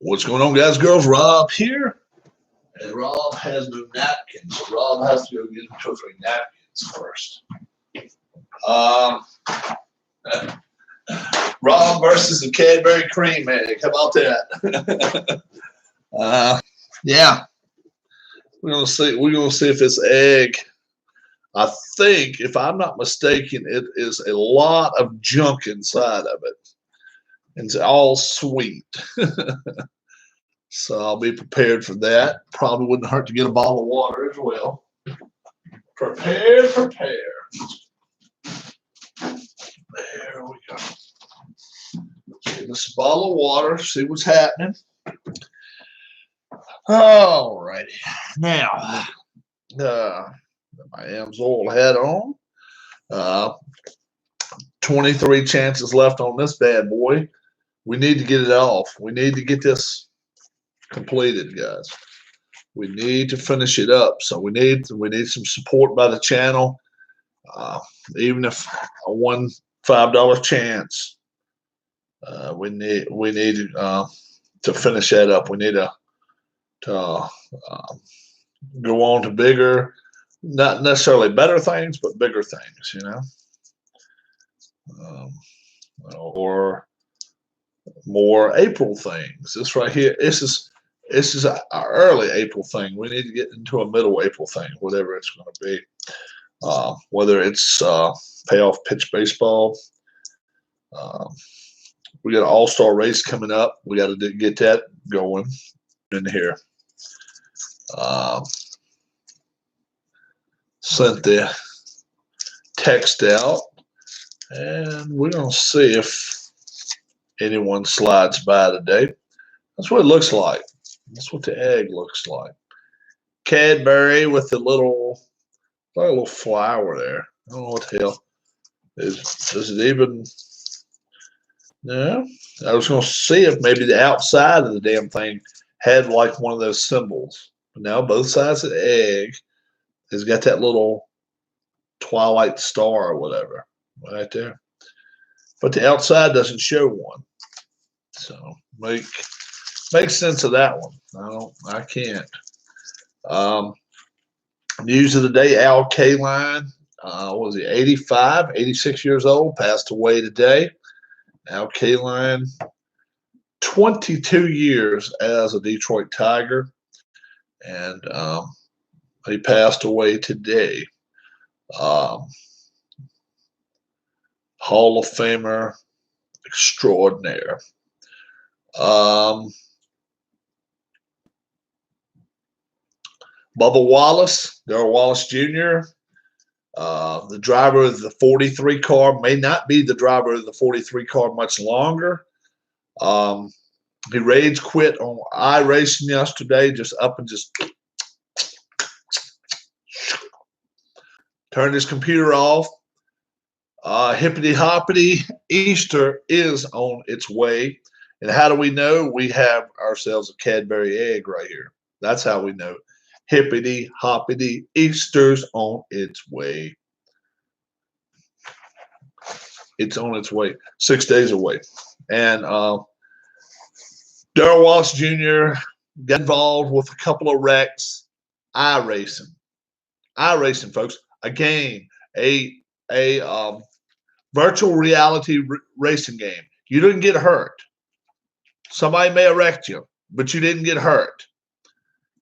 What's going on, guys, girls? Rob here. And Rob has no napkins. So Rob has to go get him 2 or 3 napkins first. Rob versus the Cadbury Creme Egg. How about that? Yeah. We're gonna see if this egg. I think, if I'm not mistaken, it is a lot of junk inside of it. It's all sweet. So I'll be prepared for that. Probably wouldn't hurt to get a bottle of water as well. Prepare. There we go. Get this bottle of water, see what's happening. All righty. Now, my AMSOIL hat on. 23 chances left on this bad boy. We need to get it off. We need to get this completed, guys. We need to finish it up. So we need some support by the channel. Even if a $5 chance, we need to finish that up. We need to go on to bigger, not necessarily better things, but bigger things, you know, or more April things. This right here, this is our early April thing. We need to get into a middle April thing, whatever it's going to be. Whether it's payoff pitch baseball. We got an all-star race coming up. We got to get that going in here. Sent the text out, and we're going to see if anyone slides by today. That's what it looks like. That's what the egg looks like. Cadbury with the little flower there. I don't know what the hell does it even. No, I was going to see if maybe the outside of the damn thing had like one of those symbols. But now both sides of the egg has got that little twilight star or whatever right there. But the outside doesn't show one. So make sense of that one. I can't. News of the day, Al Kaline, was he 86 years old, passed away today. Al Kaline, 22 years as a Detroit Tiger, and he passed away today. Hall of Famer extraordinaire. Bubba Wallace, Darrell Wallace Jr., the driver of the 43 car, may not be the driver of the 43 car much longer. He rage quit on iRacing yesterday, just up and just turned his computer off. Hippity hoppity, Easter is on its way. And how do we know? We have ourselves a Cadbury egg right here. That's how we know. Hippity hoppity, Easter's on its way. It's on its way. 6 days away. And Darrell Wallace Jr. got involved with a couple of wrecks. iRacing, folks, a game, a virtual reality racing game. You didn't get hurt. Somebody may have wrecked you, but you didn't get hurt.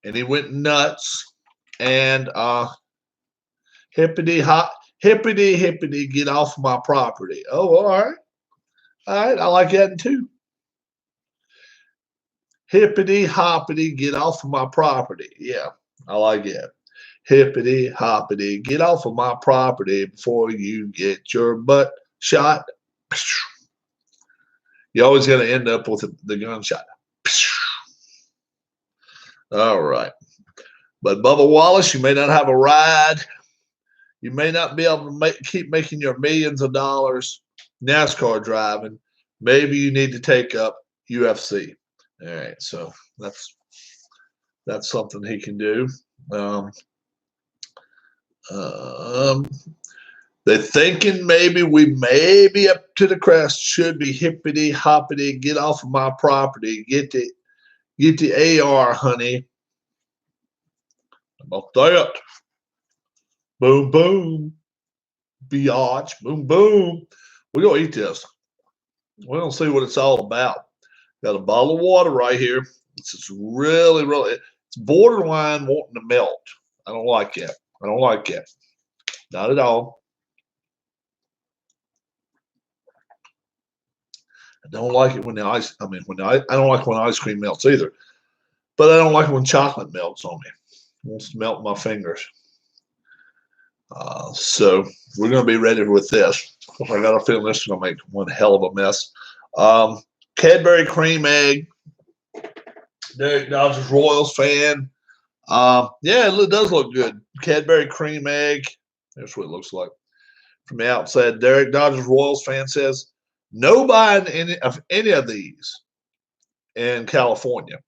And he went nuts and hippity get off my property. Oh, all right. I like that too. Hippity hoppity, get off of my property. Yeah, I like that. Hippity hoppity, get off of my property before you get your butt shot. You always got to end up with the gunshot. All right. But Bubba Wallace, you may not have a ride. You may not be able to keep making your millions of dollars NASCAR driving. Maybe you need to take up UFC. All right. So that's something he can do. They're thinking maybe we may be up to the crest. Should be hippity hoppity, get off of my property, get Get the AR, honey. How about that? Boom, boom. Biatch. Boom, boom. We're going to eat this. We're going to see what it's all about. Got a bottle of water right here. It's just really, it's borderline wanting to melt. I don't like it. I don't like it. Not at all. I don't like it when the ice, I don't like when ice cream melts either. But I don't like it when chocolate melts on me. It wants to melt my fingers. So we're going to be ready with this. I got a feeling this is going to make one hell of a mess. Cadbury Creme Egg. Derek Dodgers Royals fan. Yeah, it does look good. Cadbury Creme Egg. That's what it looks like from the outside. Derek Dodgers Royals fan says, no buying any of these in California.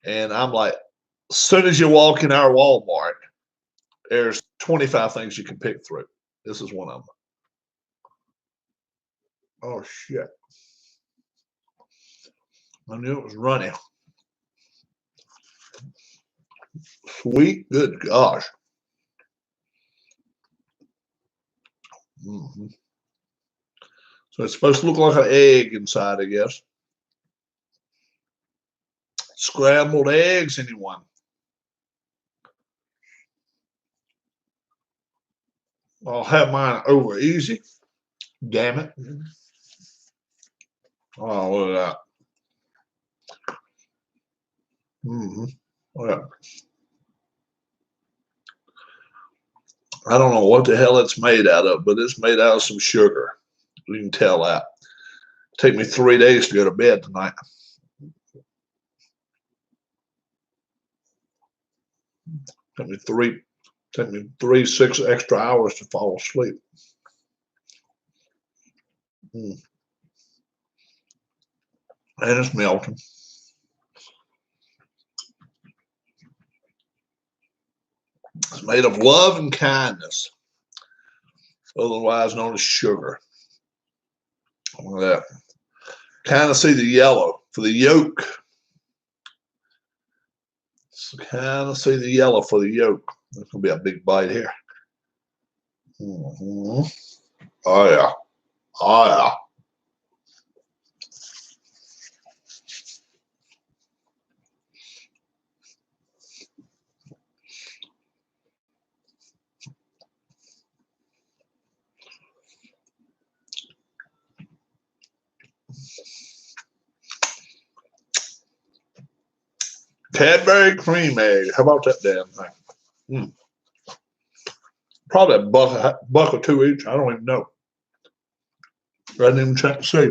And I'm like, as soon as you walk in our Walmart, there's 25 things you can pick through. This is one of them. Oh, shit. I knew it was runny. Sweet, good gosh. Mm-hmm. So it's supposed to look like an egg inside, I guess. Scrambled eggs, anyone? I'll have mine over easy. Damn it. Oh, look at that. Mm-hmm. Well, I don't know what the hell it's made out of, but it's made out of some sugar. You can tell that. Take me 3 days to go to bed tonight. Take me 6 extra hours to fall asleep. And it's melting. It's made of love and kindness, otherwise known as sugar. Look at that. Kind of see the yellow for the yolk. Kind of see the yellow for the yolk. There's going to be a big bite here. Mm-hmm. Oh, yeah. Oh, yeah. Cadbury Creme Egg. How about that damn thing? Probably a buck or two each. I don't even know. I didn't even check to see.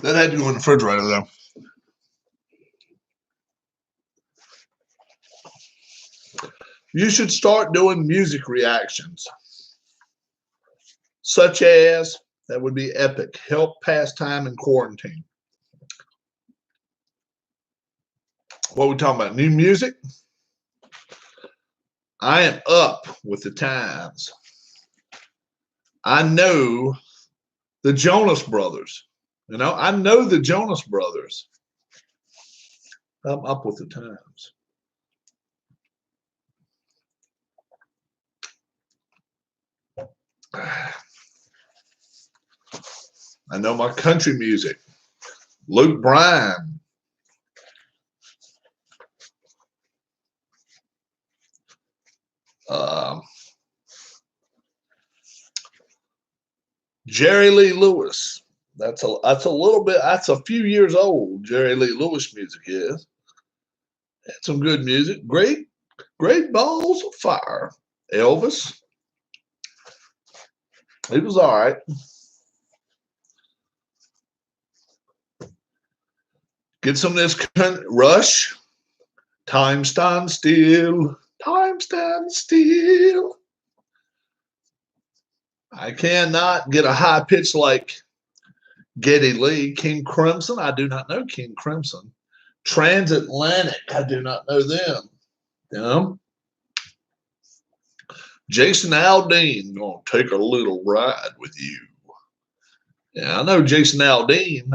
That had to go in the refrigerator, though. You should start doing music reactions, such as, that would be epic, help pass time in quarantine. What are we talking about? New music? I am up with the times. I know the Jonas Brothers. You know, I know the Jonas Brothers. I'm up with the times. I know my country music. Luke Bryan. Jerry Lee Lewis. That's a few years old. Jerry Lee Lewis music is. Had some good music. Great balls of fire. Elvis. He was all right. Get some of this Rush. Time Stand Still. Time Stand Still. I cannot get a high pitch like Geddy Lee. King Crimson. I do not know King Crimson. Transatlantic. I do not know them. You know? Jason Aldean gonna take a little ride with you. Yeah, I know Jason Aldean.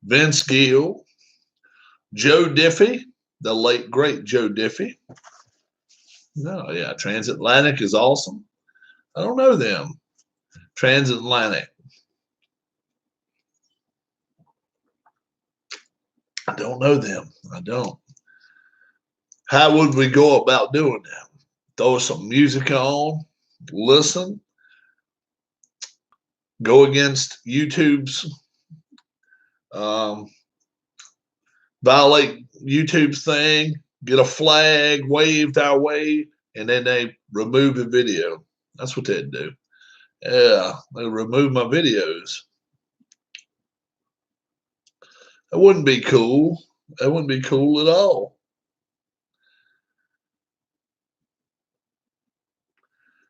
Vince Gill, Joe Diffie, the late great Joe Diffie. No, yeah, Transatlantic is awesome. I don't know them. Transatlantic. I don't know them. I don't. How would we go about doing that? Throw some music on, listen, go against YouTube's, violate YouTube's thing, get a flag waved our way, and then they remove the video. That's what they'd do. Yeah, they remove my videos. That wouldn't be cool. That wouldn't be cool at all.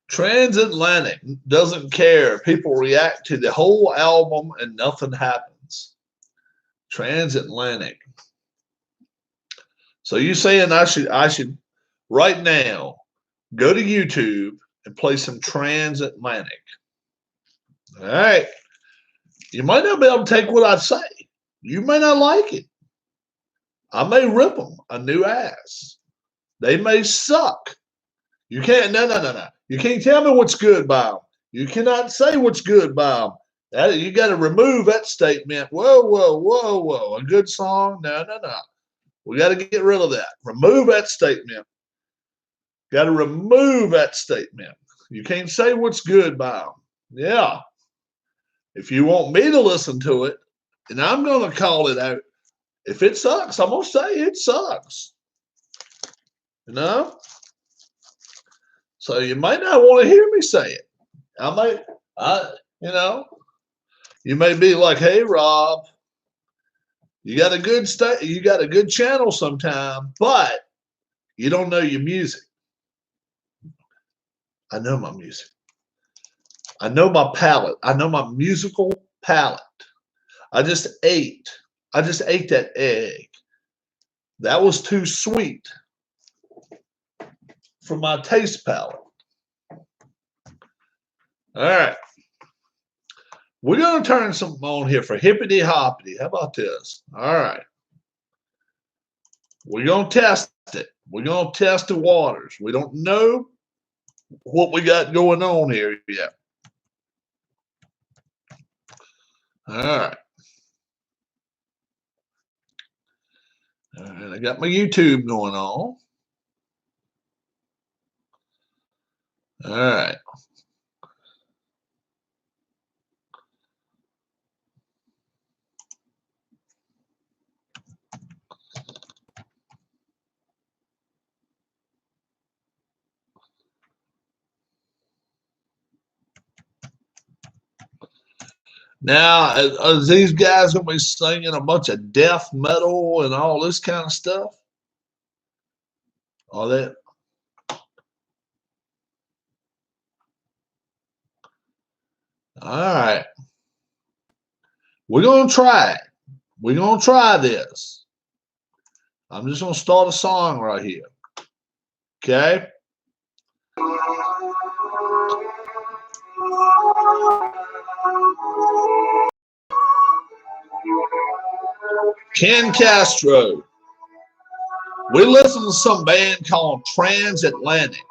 Transatlantic doesn't care. People react to the whole album and nothing happens. Transatlantic. So you saying I should right now go to YouTube and play some Transatlantic. All right. You might not be able to take what I say. You may not like it. I may rip them a new ass. They may suck. You can't, no. You can't tell me what's good by them. You cannot say what's good by them. You got to remove that statement. Whoa. A good song? No. We got to get rid of that. Remove that statement. Got to remove that statement. You can't say what's good by them. Yeah. If you want me to listen to it, and I'm going to call it out. If it sucks, I'm going to say it sucks. You know? So you might not want to hear me say it. You may be like, hey, Rob, you got a good channel sometime, but you don't know your music. I know my music. I know my palette. I know my musical palette. I just ate that egg. That was too sweet for my taste palette. All right. We're going to turn something on here for hippity hoppity. How about this? All right. We're going to test it. We're going to test the waters. We don't know what we got going on here yet. All right. All right. I got my YouTube going on. All right. Now, are these guys going to be singing a bunch of death metal and all this kind of stuff? Are they? All right. We're going to try it. We're going to try this. I'm just going to start a song right here. Okay? Ken Castro. We listen to some band called Transatlantic.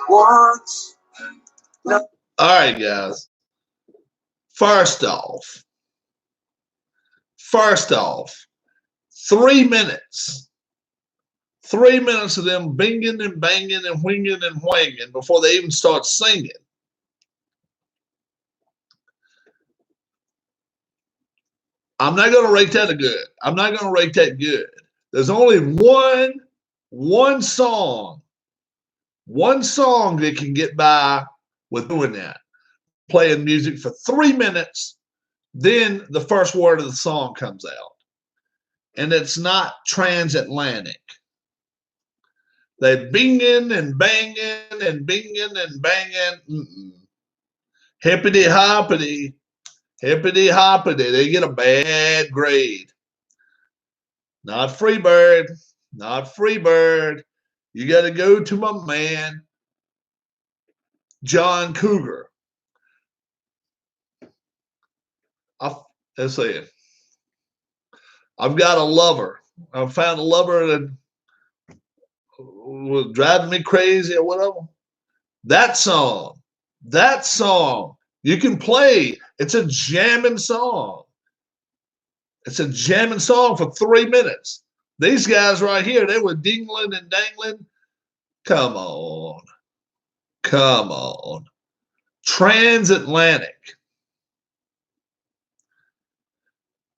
Once. All right, guys. First off, 3 minutes. 3 minutes of them binging and banging and whinging and whanging before they even start singing. I'm not going to rate that good. I'm not going to rate that good. There's only one song that can get by with doing that. Playing music for 3 minutes, then the first word of the song comes out. And it's not transatlantic. They're binging and banging and binging and banging. Hippity hoppity, hippity hoppity. They get a bad grade. Not Freebird, not Freebird. You got to go to my man, John Cougar. Let's see. I've got a lover. I found a lover that was driving me crazy or whatever. That song, you can play. It's a jamming song. It's a jamming song for 3 minutes. These guys right here, they were dingling and dangling. Come on. Come on. Transatlantic.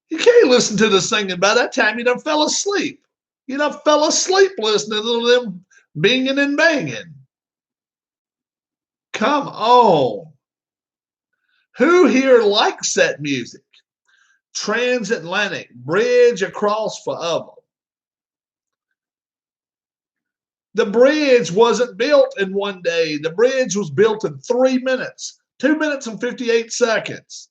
You can't listen to this thing, and by that time you done fell asleep. You done fell asleep listening to them binging and banging. Come on. Who here likes that music? Transatlantic, bridge across forever. The bridge wasn't built in one day. The bridge was built in 3 minutes, 2 minutes and 58 seconds.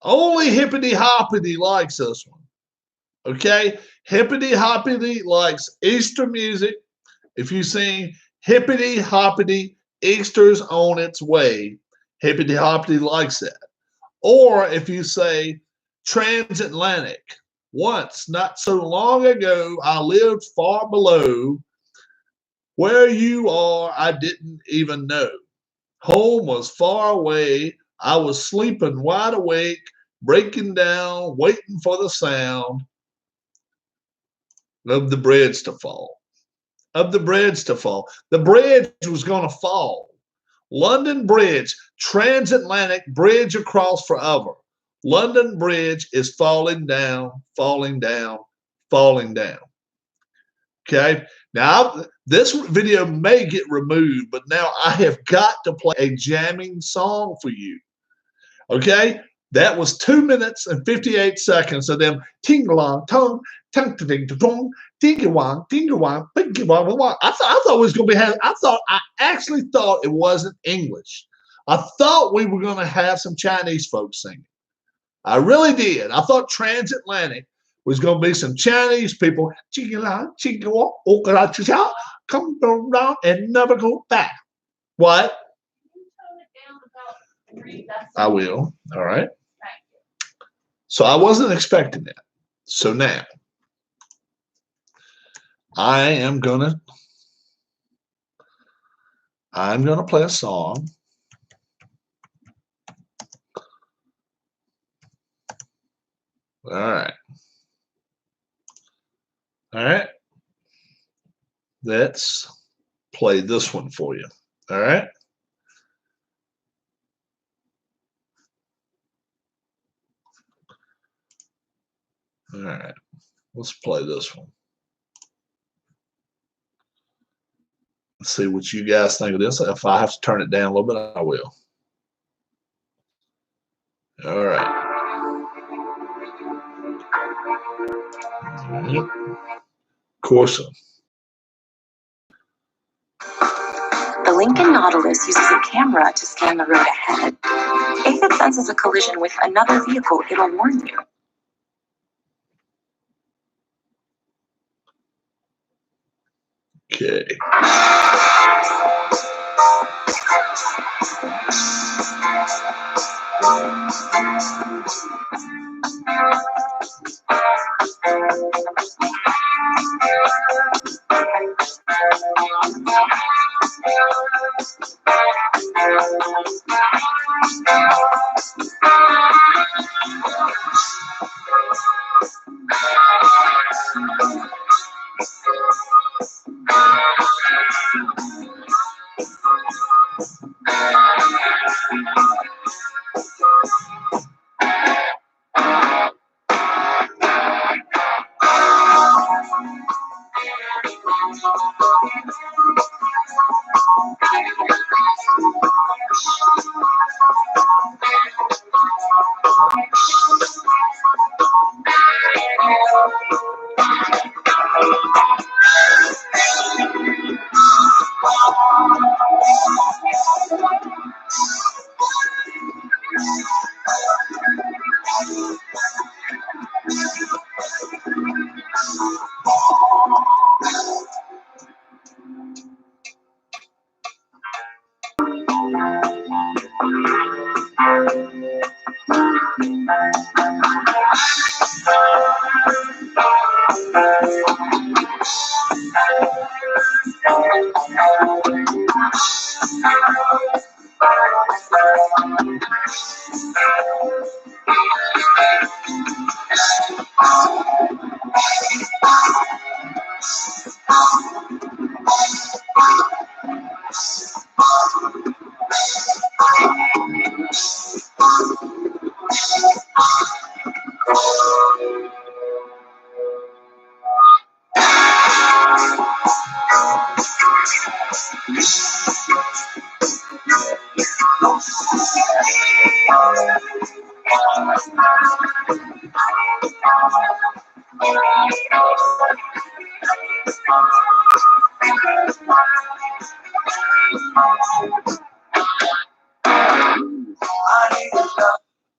Only Hippity Hoppity likes this one. Okay? Hippity Hoppity likes Easter music. If you sing Hippity Hoppity, Easter's on its way, Hippity Hoppity likes that. Or if you say transatlantic, once, not so long ago, I lived far below. Where you are, I didn't even know. Home was far away. I was sleeping wide awake, breaking down, waiting for the sound of the bridge to fall. Of the bridge to fall. The bridge was going to fall. London Bridge, transatlantic bridge across forever. London Bridge is falling down, falling down, falling down. Okay. Now, this video may get removed, but now I have got to play a jamming song for you. Okay. That was 2 minutes and 58 seconds of them ting-along, tongue, tongue, ting, tong, ting-a-wong, ting-a-wong, ting-a-wong. I thought it was going to be. I actually thought it wasn't English. I thought we were going to have some Chinese folks singing. I really did. I thought transatlantic was going to be some Chinese people. Come around and never go back. What? I will. All right. So I wasn't expecting that. So now, I'm gonna play a song. All right. All right. Let's play this one for you. All right. All right. Let's play this one. Let's see what you guys think of this. If I have to turn it down a little bit, I will. All right. Of course. The Lincoln Nautilus uses a camera to scan the road ahead. If it senses a collision with another vehicle, it'll warn you. Okay.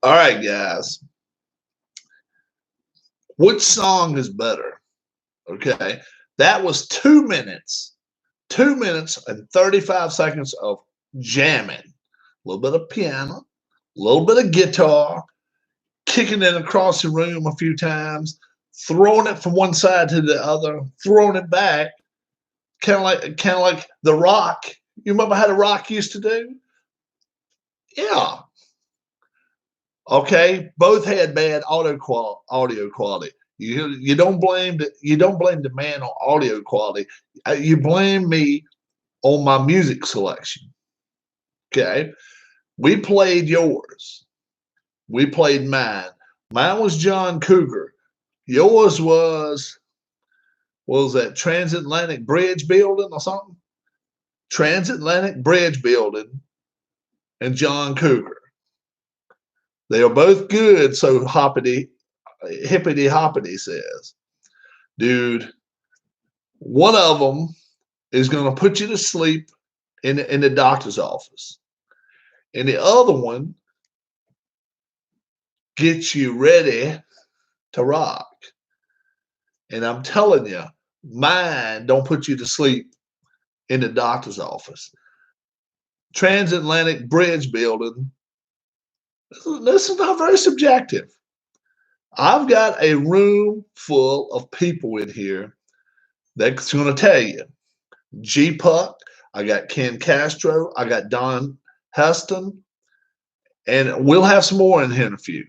All right, guys. Which song is better? Okay. That was 2 minutes. 2 minutes and 35 seconds of jamming. A little bit of piano, a little bit of guitar, kicking it across the room a few times, throwing it from one side to the other, throwing it back, kind of like The Rock. You remember how The Rock used to do? Yeah. Okay. Both had bad audio quality. You don't blame the man on audio quality. You blame me on my music selection. Okay. We played yours. We played mine. Mine was John Cougar. Yours was, what was that, Transatlantic Bridge Building or something? Transatlantic Bridge Building and John Cougar. They are both good, so hippity hoppity says. Dude, one of them is going to put you to sleep in the doctor's office. And the other one gets you ready to rock. And I'm telling you, mine don't put you to sleep in the doctor's office. Transatlantic Bridge Building, this is not very subjective. I've got a room full of people in here That's going to tell you. G Puck, I got Ken Castro, I got Don Heston, and we'll have some more in here in a few.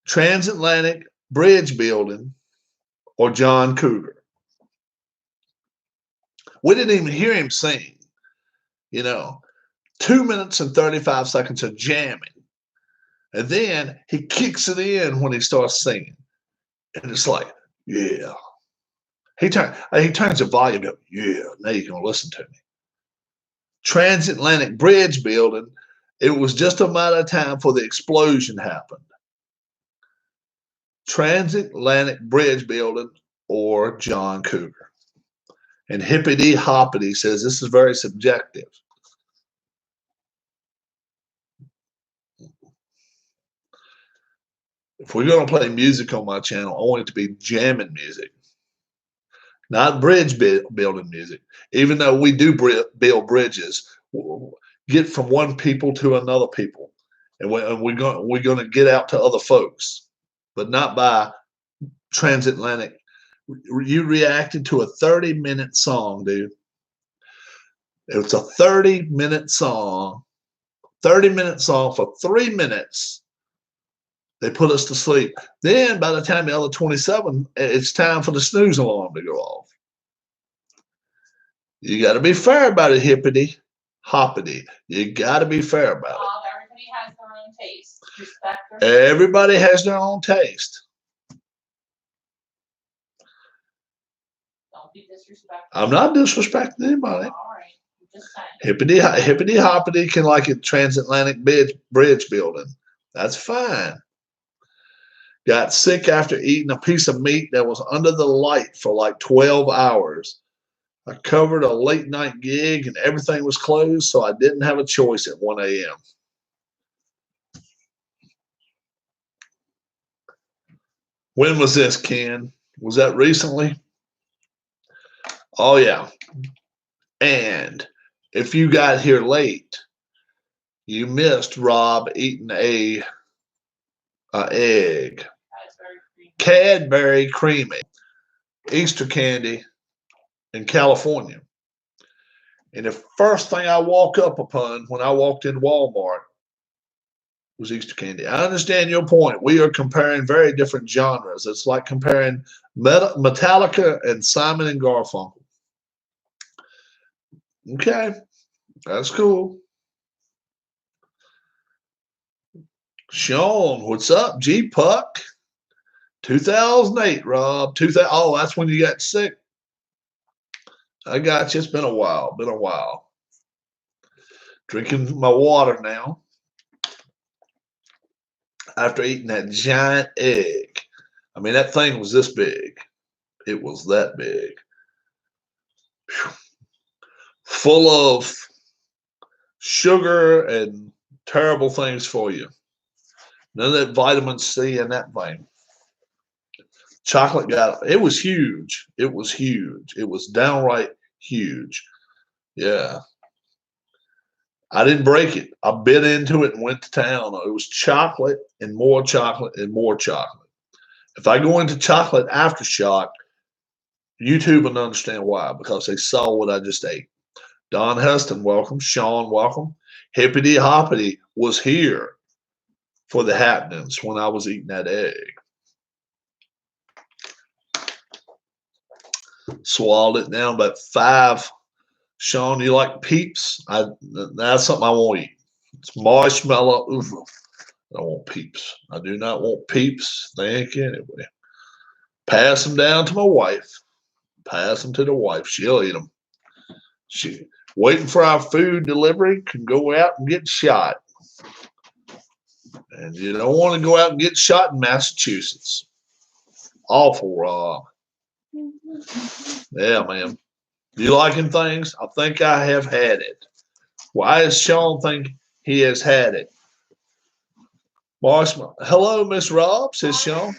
Transatlantic Bridge Building or John Cougar. We didn't even hear him sing. 2 minutes and 35 seconds of jamming. And then he kicks it in when he starts singing. And it's like, yeah. He turns the volume up. Yeah, now you're going to listen to me. Transatlantic Bridge Building, it was just a matter of time before the explosion happened. Transatlantic Bridge Building or John Cougar. And Hippity Hoppity says this is very subjective. If we're going to play music on my channel, I want it to be jamming music, not bridge building music. Even though we do build bridges, get from one people to another people, and we're going to get out to other folks, but not by transatlantic. You reacted to a 30-minute song, dude. It's a 30-minute song. 30-minute song for 3 minutes. They put us to sleep. Then by the time the other 27, it's time for the snooze alarm to go off. You got to be fair about it, Hippity Hoppity. You got to be fair about it. Everybody has their own taste. Respect Everybody has their own taste. Don't be disrespectful. I'm not disrespecting anybody. All right. Just saying. Hippity Hoppity can like a transatlantic bridge building. That's fine. Got sick after eating a piece of meat that was under the light for like 12 hours. I covered a late night gig and everything was closed, so I didn't have a choice at 1 a.m. When was this, Ken? Was that recently? Oh, yeah. And if you got here late, you missed Rob eating a egg. Cadbury Creme Egg. Easter candy in California. And the first thing I woke up upon when I walked into Walmart was Easter candy. I understand your point. We are comparing very different genres. It's like comparing Metallica and Simon and Garfunkel. Okay, that's cool. Sean, what's up? G Puck. 2008, Rob. Oh, that's when you got sick. I got you. It's been a while. Drinking my water now. After eating that giant egg. I mean, that thing was this big. It was that big. Whew. Full of sugar and terrible things for you. None of that vitamin C in that thing. Chocolate it was huge. It was huge. It was downright huge. Yeah. I didn't break it. I bit into it and went to town. It was chocolate and more chocolate and more chocolate. If I go into chocolate aftershock, YouTube will understand why, because they saw what I just ate. Don Heston, welcome. Sean, welcome. Hippity Hoppity was here for the happenings when I was eating that egg. Swallowed it down about 5. Sean, you like Peeps? That's something I won't eat. It's marshmallow. Oof. I don't want Peeps. I do not want Peeps. Thank you anyway. Pass them down to my wife. Pass them to the wife. She'll eat them. She waiting for our food delivery can go out and get shot. And you don't want to go out and get shot in Massachusetts. Awful, Rob. Yeah, man. You liking things? I think I have had it. Why does Sean think he has had it? Marshmallow. Hello, Miss Rob, says Sean.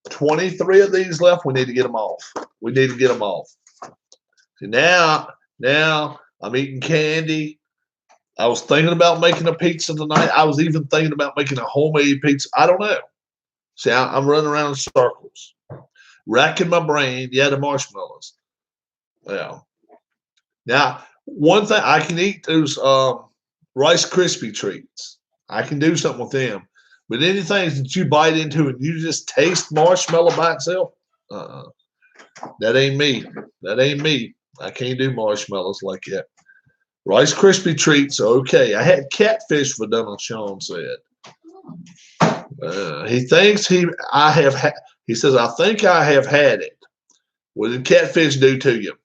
23 of these left. We need to get them off. We need to get them off. See, now I'm eating candy. I was thinking about making a pizza tonight. I was even thinking about making a homemade pizza. I don't know. See, I'm running around in circles. racking my brain. Yeah, the marshmallows. Yeah. Now, one thing I can eat those Rice Krispie treats. I can do something with them. But anything that you bite into and you just taste marshmallow by itself, that ain't me. That ain't me. I can't do marshmallows like that. Rice Krispie treats are okay. I had catfish for dinner, Sean said. He thinks I have he says, I think I have had it. What did catfish do to you?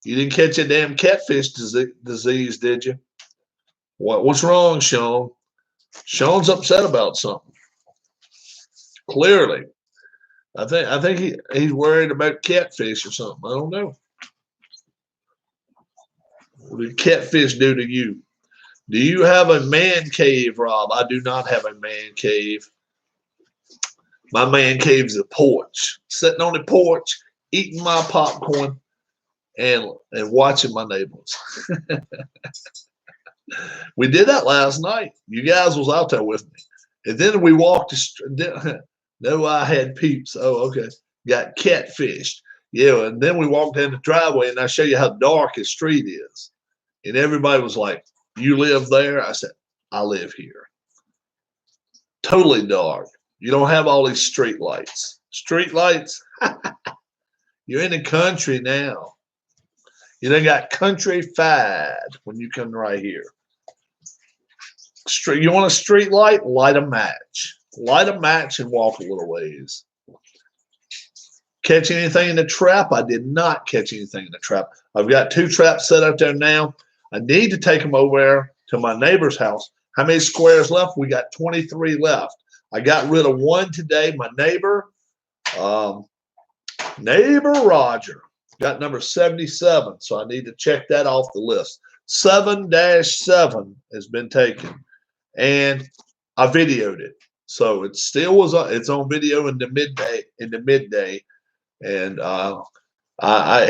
You didn't catch a damn catfish disease, did you? What's wrong, Sean? Sean's upset about something. Clearly. I think he's worried about catfish or something. I don't know. What did catfish do to you? Do you have a man cave, Rob? I do not have a man cave. My man cave is a porch. Sitting on the porch, eating my popcorn, and watching my neighbors. We did that last night. You guys was out there with me. And then we walked the street. No, I had peeps. Oh, okay. Got catfished. Yeah, and then we walked down the driveway, and I show you how dark his street is. And everybody was like, you live there? I said, I live here. Totally dark. You don't have all these street lights. Street lights? You're in the country now. You done got countrified when you come right here. You want a street light? Light a match. Light a match and walk a little ways. Catch anything in the trap? I did not catch anything in the trap. I've got 2 traps set up there now. I need to take them over there to my neighbor's house. How many squares left? We got 23 left. I got rid of 1 today. My neighbor Roger, got number 77. So I need to check that off the list. 7-7 has been taken. And I videoed it. So it still was it's on video in the midday. And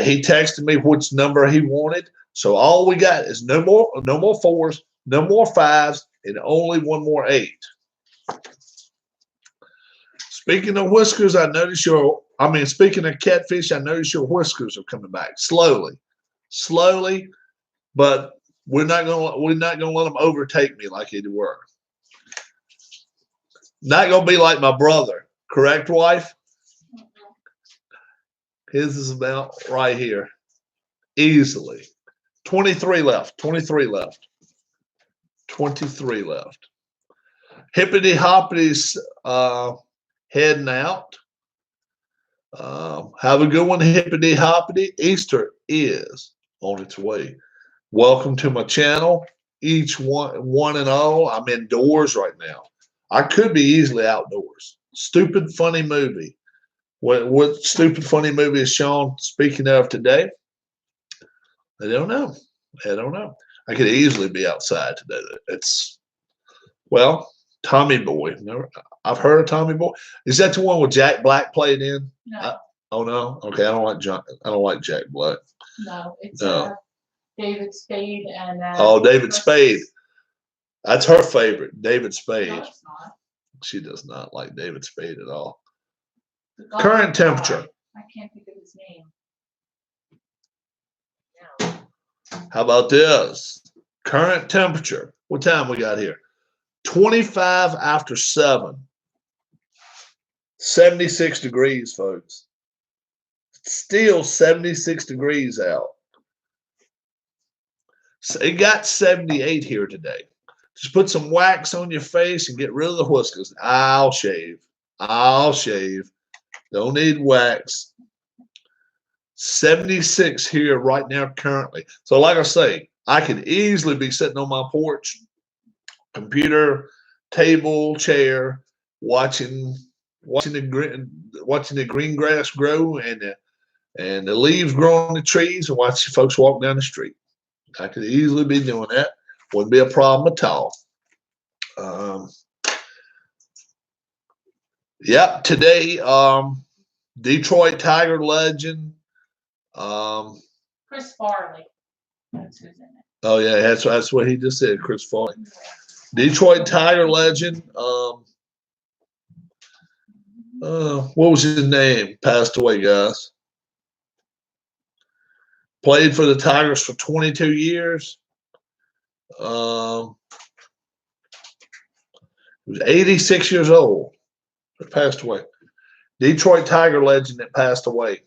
he texted me which number he wanted. So all we got is no more 4s, no more 5s, and only 1 more 8. Speaking of whiskers, speaking of catfish, I notice your whiskers are coming back slowly, but we're not gonna let them overtake me like they were. Not gonna be like my brother, correct, wife? His is about right here, easily. 23 left. 23 left. 23 left. Hippity Hoppity's heading out. Have a good one, Hippity Hoppity. Easter is on its way. Welcome to my channel. Each one and all. I'm indoors right now. I could be easily outdoors. Stupid funny movie. What stupid funny movie is Sean speaking of today? I don't know. I could easily be outside today. Tommy Boy. I've heard of Tommy Boy. Is that the one with Jack Black played in? No. Oh no. Okay, I don't like Jack Black. No, it's David Spade and David Spade. That's her favorite, David Spade. No, it's not. She does not like David Spade at all. Current temperature. I can't think of his name. How about this? Current temperature. What time we got here? 25 after 7. 76 degrees, folks. Still 76 degrees out. So it got 78 here today. Just put some wax on your face and get rid of the whiskers. I'll shave. Don't need wax. 76 here right now currently. So like I say, I could easily be sitting on my porch, computer, table, chair, watching the green grass grow and the leaves grow on the trees and watch folks walk down the street. I could easily be doing that. Wouldn't be a problem at all. Today, Detroit Tiger legend. Chris Farley. That's who's in it. Oh yeah, that's what he just said, Chris Farley. Detroit Tiger legend. What was his name? Passed away, guys. Played for the Tigers for 22 years. He was 86 years old. Passed away. Detroit Tiger legend that passed away.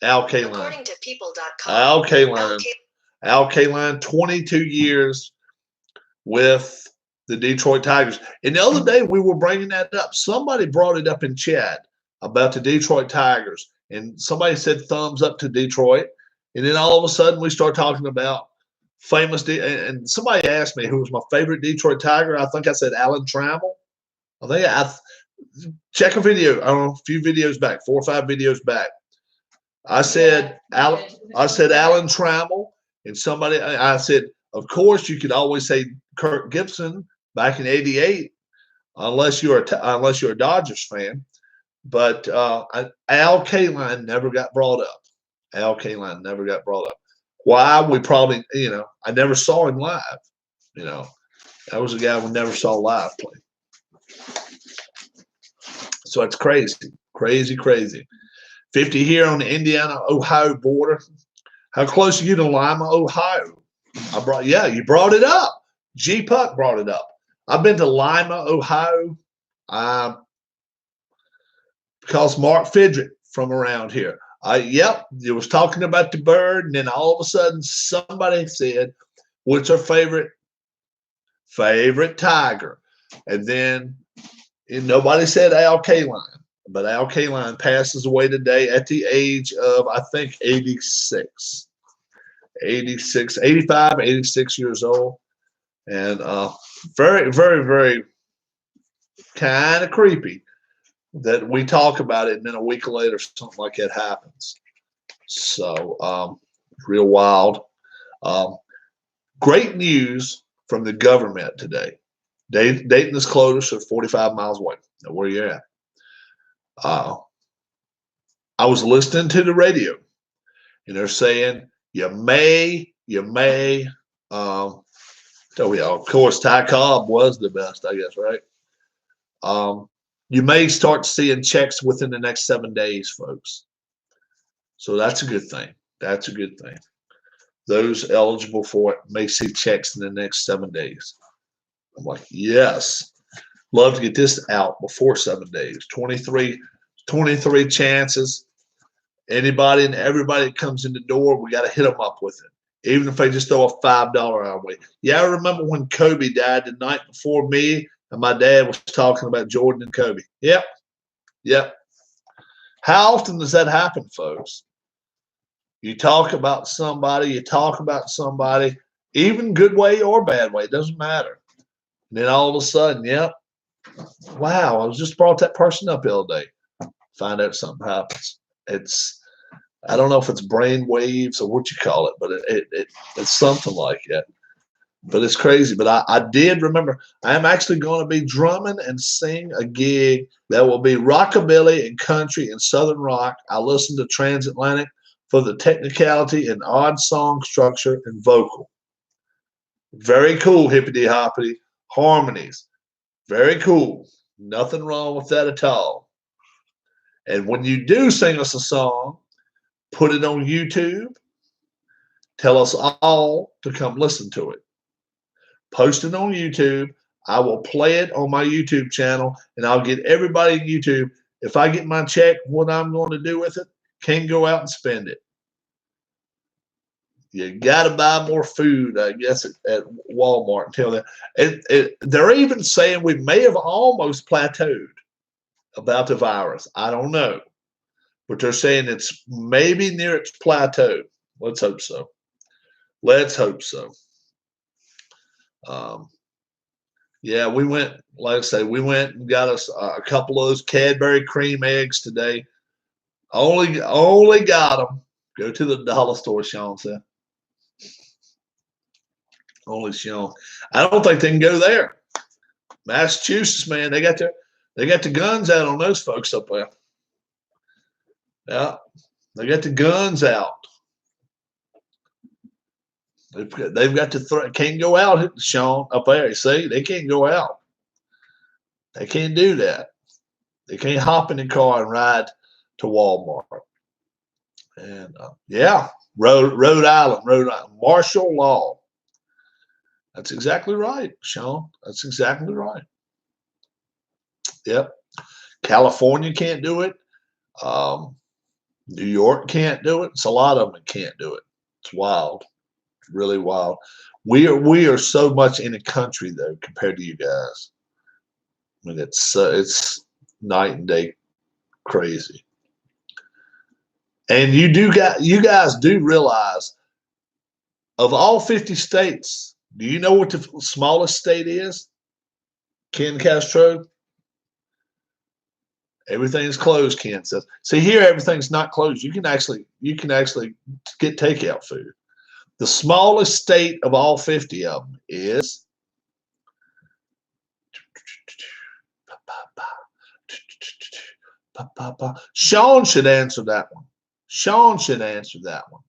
Al Kaline. According to people.com. Al Kaline. Al Kaline, 22 years with the Detroit Tigers. And the other day we were bringing that up. Somebody brought it up in chat about the Detroit Tigers. And somebody said thumbs up to Detroit. And then all of a sudden we start talking about famous. And somebody asked me who was my favorite Detroit Tiger. I think I said Alan Trammell. I think check a video. I don't know, a few videos back, 4 or 5 videos back. I said Alan Trammell, and somebody I said, of course you could always say Kirk Gibson back in '88, unless you're a Dodgers fan. But Al Kaline never got brought up. Al Kaline never got brought up. Why? We probably, I never saw him live. That was a guy we never saw live play. So it's crazy, crazy, crazy. 50 here on the Indiana-Ohio border. How close are you to Lima, Ohio? You brought it up. G Puck brought it up. I've been to Lima, Ohio, because Mark Fidrick from around here. It was talking about the bird, and then all of a sudden somebody said, "What's our favorite tiger?" And then nobody said Al Kaline. But Al Kaline passes away today at the age of, I think, 86. 85, 86 years old. And very, very, very kind of creepy that we talk about it and then a week later something like that happens. So real wild. Great news from the government today. Dayton is closed, so 45 miles away. Now where you're at. I was listening to the radio, and they're saying you may. Of course, Ty Cobb was the best, I guess, right? You may start seeing checks within the next 7 days, folks. So that's a good thing. That's a good thing. Those eligible for it may see checks in the next 7 days. I'm like, yes. Love to get this out before 7 days. 23 chances. Anybody and everybody that comes in the door, we got to hit them up with it. Even if they just throw a $5 our way. Yeah, I remember when Kobe died the night before me, and my dad was talking about Jordan and Kobe. Yep. How often does that happen, folks? You talk about somebody, even good way or bad way, it doesn't matter. And then all of a sudden, wow, I was just brought that person up the other day. Find out something happens. I don't know if it's brain waves or what you call it, but it's something like that. But it's crazy. But I did remember I am actually going to be drumming and sing a gig that will be rockabilly and country and southern rock. I listen to Transatlantic for the technicality and odd song structure and vocal. Very cool, hippity hoppity harmonies. Very cool. Nothing wrong with that at all. And when you do sing us a song, put it on YouTube. Tell us all to come listen to it. Post it on YouTube. I will play it on my YouTube channel, and I'll get everybody on YouTube. If I get my check, what I'm going to do with it, can go out and spend it. You got to buy more food, I guess, at Walmart until then. They're even saying we may have almost plateaued about the virus. I don't know. But they're saying it's maybe near its plateau. Let's hope so. Let's hope so. We went, like I say, we went and got us a couple of those Cadbury Creme Eggs today. Only got them. Go to the dollar store, Sean said. Only Sean. I don't think they can go there. Massachusetts, man, they got the guns out on those folks up there. Yeah, they got the guns out. They've got to can't go out, Sean, up there. You see, they can't go out. They can't do that. They can't hop in the car and ride to Walmart. And yeah, Rhode Island, martial law. That's exactly right, Sean. That's exactly right. Yep. California can't do it. New York can't do it. It's a lot of them that can't do it. It's wild, really wild. We are so much in the country though compared to you guys. I mean, it's night and day crazy. And you guys do realize of all 50 states, do you know what the smallest state is? Ken Castro? Everything's closed, Ken says. See, here everything's not closed. You can actually get takeout food. The smallest state of all 50 of them is Sean should answer that one. Sean should answer that one.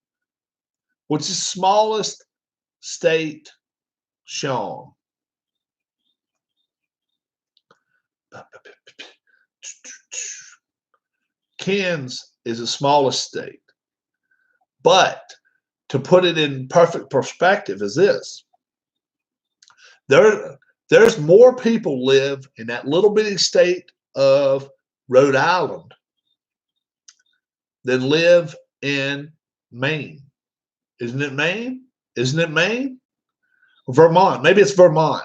What's the smallest state, Sean? Ken's is the smallest state. But to put it in perfect perspective is this. There's more people live in that little bitty state of Rhode Island than live in Maine. Isn't it Maine? Isn't it Maine? Vermont. Maybe it's Vermont.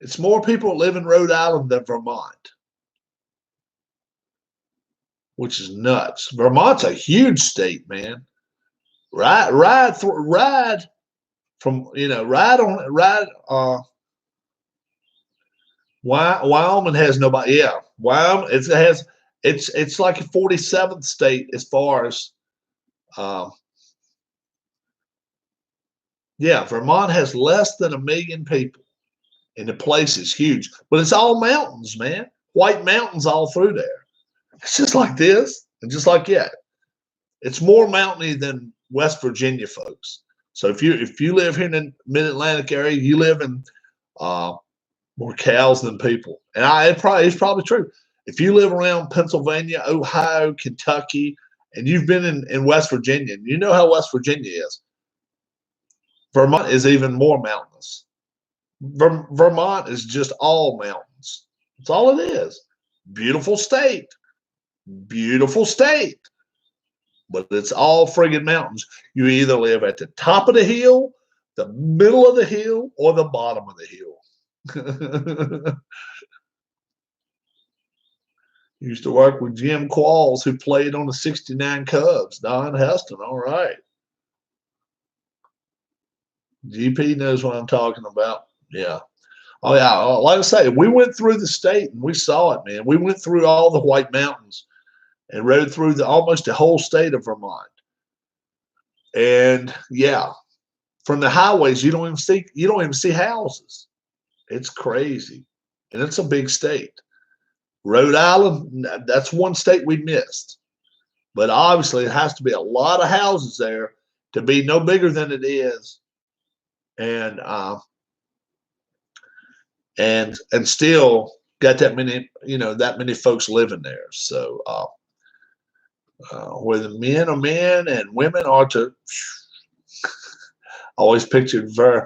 It's more people live in Rhode Island than Vermont, which is nuts. Vermont's a huge state, man. Ride from, you know, Wyoming has nobody. Yeah, Wyoming it's like a 47th state as far as yeah, Vermont has less than 1 million people, and the place is huge, but it's all mountains, man. White mountains all through there. It's just like this, and just like that. It's more mountainy than West Virginia, folks. So if you live here in the Mid-Atlantic area, you live in more cows than people, and it's probably true. If you live around Pennsylvania, Ohio, Kentucky, and you've been in West Virginia, and you know how West Virginia is. Vermont is even more mountainous. Vermont is just all mountains. That's all it is. Beautiful state. Beautiful state. But it's all friggin' mountains. You either live at the top of the hill, the middle of the hill, or the bottom of the hill. Used to work with Jim Qualls, who played on the '69 Cubs. Don Heston, all right. GP knows what I'm talking about. Yeah. Oh, yeah. Like I say, we went through the state and we saw it, man. We went through all the White Mountains and rode through almost the whole state of Vermont. And yeah, from the highways, you don't even see houses. It's crazy. And it's a big state. Rhode Island, that's one state we missed. But obviously it has to be a lot of houses there to be no bigger than it is. And still got that many folks living there. So where the men are men and women are to always pictured a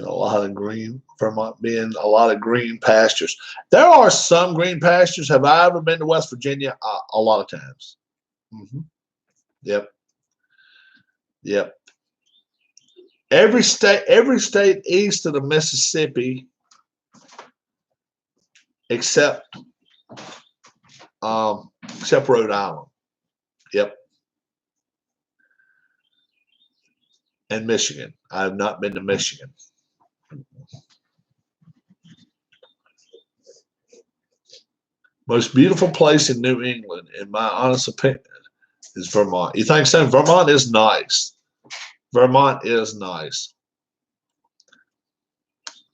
lot of green, Vermont being a lot of green pastures. There are some green pastures. Have I ever been to West Virginia? A lot of times. Mm-hmm. Yep. Every state east of the Mississippi, except Rhode Island. Yep. And Michigan. I have not been to Michigan. Most beautiful place in New England, in my honest opinion, is Vermont. You think so? Vermont is nice. Vermont is nice.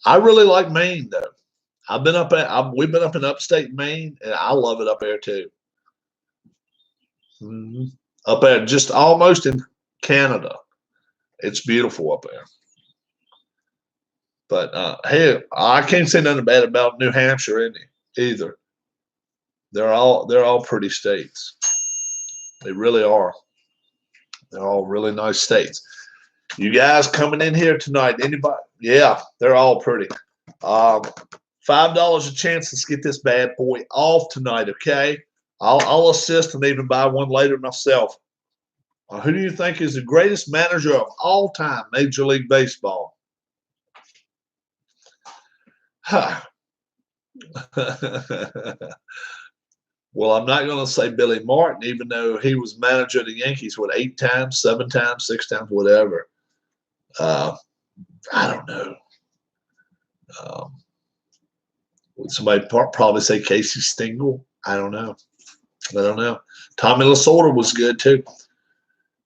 I really like Maine, though. We've been up in upstate Maine, and I love it up there too. Mm-hmm. Up there, just almost in Canada. It's beautiful up there. But hey, I can't say nothing bad about New Hampshire either. They're all pretty states. They really are. They're all really nice states. You guys coming in here tonight? Anybody? Yeah, they're all pretty. $5 a chance. Let's get this bad boy off tonight, okay? I'll assist and even buy one later myself. Who do you think is the greatest manager of all time, Major League Baseball? Huh. Well, I'm not going to say Billy Martin, even though he was manager of the Yankees, 8 times, 7 times, 6 times, whatever. I don't know. Would somebody probably say Casey Stengel? I don't know. Tommy Lasorda was good too.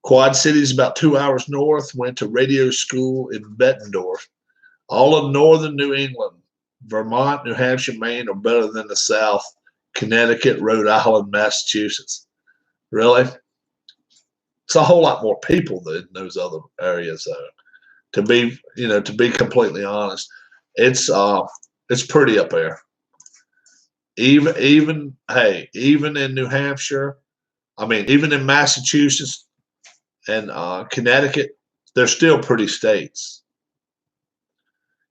Quad Cities, about 2 hours north. Went to radio school in Bettendorf. All of northern New England, Vermont, New Hampshire, Maine are better than the South. Connecticut, Rhode Island, Massachusetts. Really? It's a whole lot more people than those other areas, though. To be completely honest, it's pretty up there. Even in New Hampshire, even in Massachusetts and Connecticut, they're still pretty states.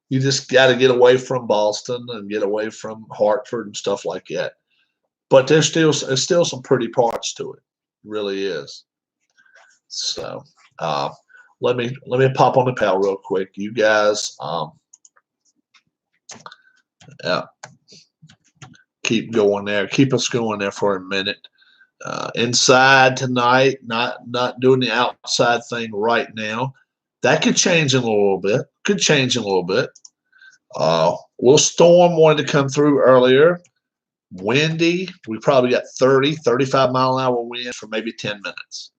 You just got to get away from Boston and get away from Hartford and stuff like that. But there's still some pretty parts to it. It really is. So let me pop on the pal real quick. You guys keep going there. Keep us going there for a minute. Inside tonight, not doing the outside thing right now. That could change in a little bit. Little storm wanted to come through earlier. Windy. We probably got 30, 35 mile an hour winds for maybe 10 minutes.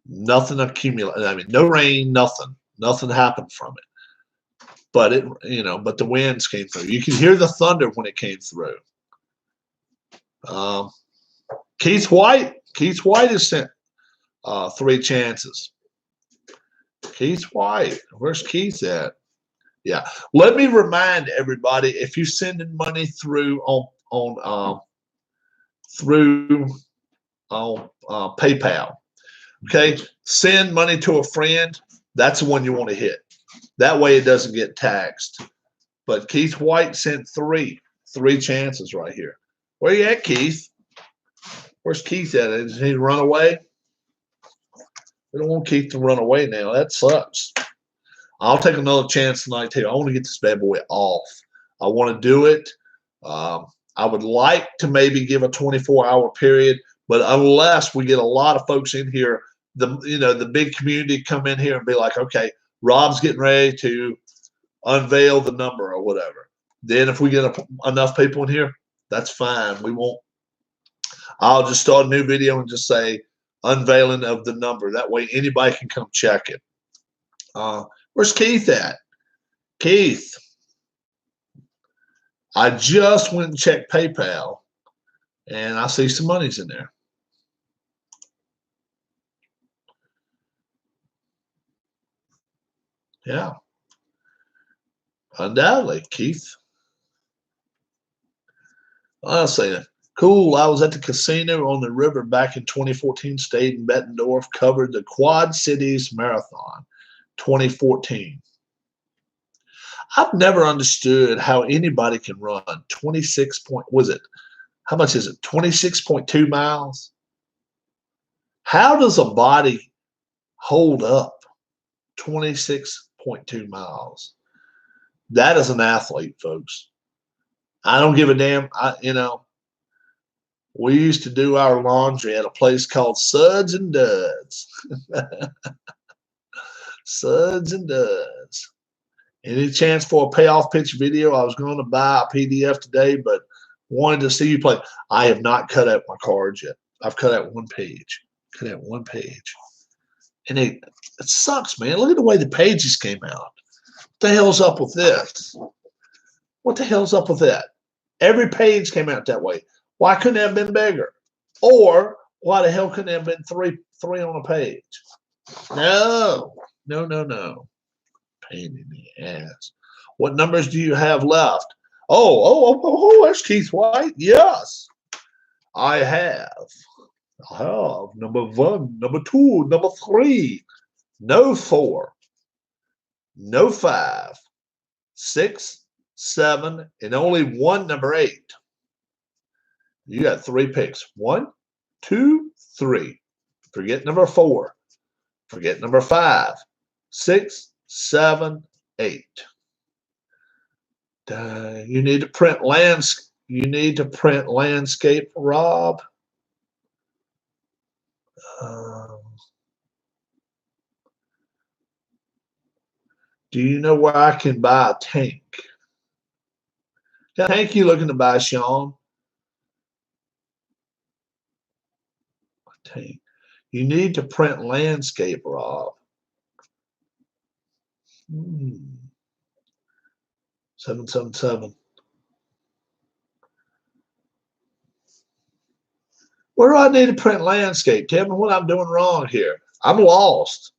Nothing accumulated. No rain, nothing. Nothing happened from it. But but the winds came through. You can hear the thunder when it came through. Keith White has sent 3 chances. Keith White. Where's Keith at? Yeah. Let me remind everybody, if you're sending money through on PayPal, okay, send money to a friend. That's the one you want to hit. That way it doesn't get taxed. But Keith White sent 3 chances right here. Where you at, Keith? Where's Keith at? Did he run away? We don't want Keith to run away now. That sucks. I'll take another chance tonight too. I want to get this bad boy off. I want to do it. I would like to maybe give a 24-hour period, but unless we get a lot of folks in here, the big community come in here and be like, okay, Rob's getting ready to unveil the number or whatever. Then if we get enough people in here, that's fine. We won't. I'll just start a new video and just say unveiling of the number. That way anybody can come check it. Where's Keith at? Keith. I just went and checked PayPal, and I see some money's in there. Yeah. Undoubtedly, Keith. I'll say that. Cool. I was at the casino on the river back in 2014, stayed in Bettendorf, covered the Quad Cities Marathon 2014. I've never understood how anybody can run 26.2 miles? How does a body hold up 26.2 miles? That is an athlete, folks. I don't give a damn. We used to do our laundry at a place called Suds and Duds. Suds and Duds. Any chance for a payoff pitch video? I was going to buy a PDF today, but wanted to see you play. I have not cut out my cards yet. I've cut out one page. And it sucks, man. Look at the way the pages came out. What the hell's up with this? What the hell's up with that? Every page came out that way. Why couldn't it have been bigger? Or why the hell couldn't it have been three on a page? No. Pain in the ass. What numbers do you have left? Oh, there's Keith White. Yes, I have. Number 1, number 2, number 3. No 4. No 5. 6, 7, and only one number 8. You got 3 picks. 1, 2, 3. Forget number 4. Forget number 5. 6, 7, 8. You need to print landscape, Rob. Do you know where I can buy a tank? What tank you looking to buy, Sean? A tank. You need to print landscape, Rob. 777. Where do I need to print landscape? Tell me what I'm doing wrong here. I'm lost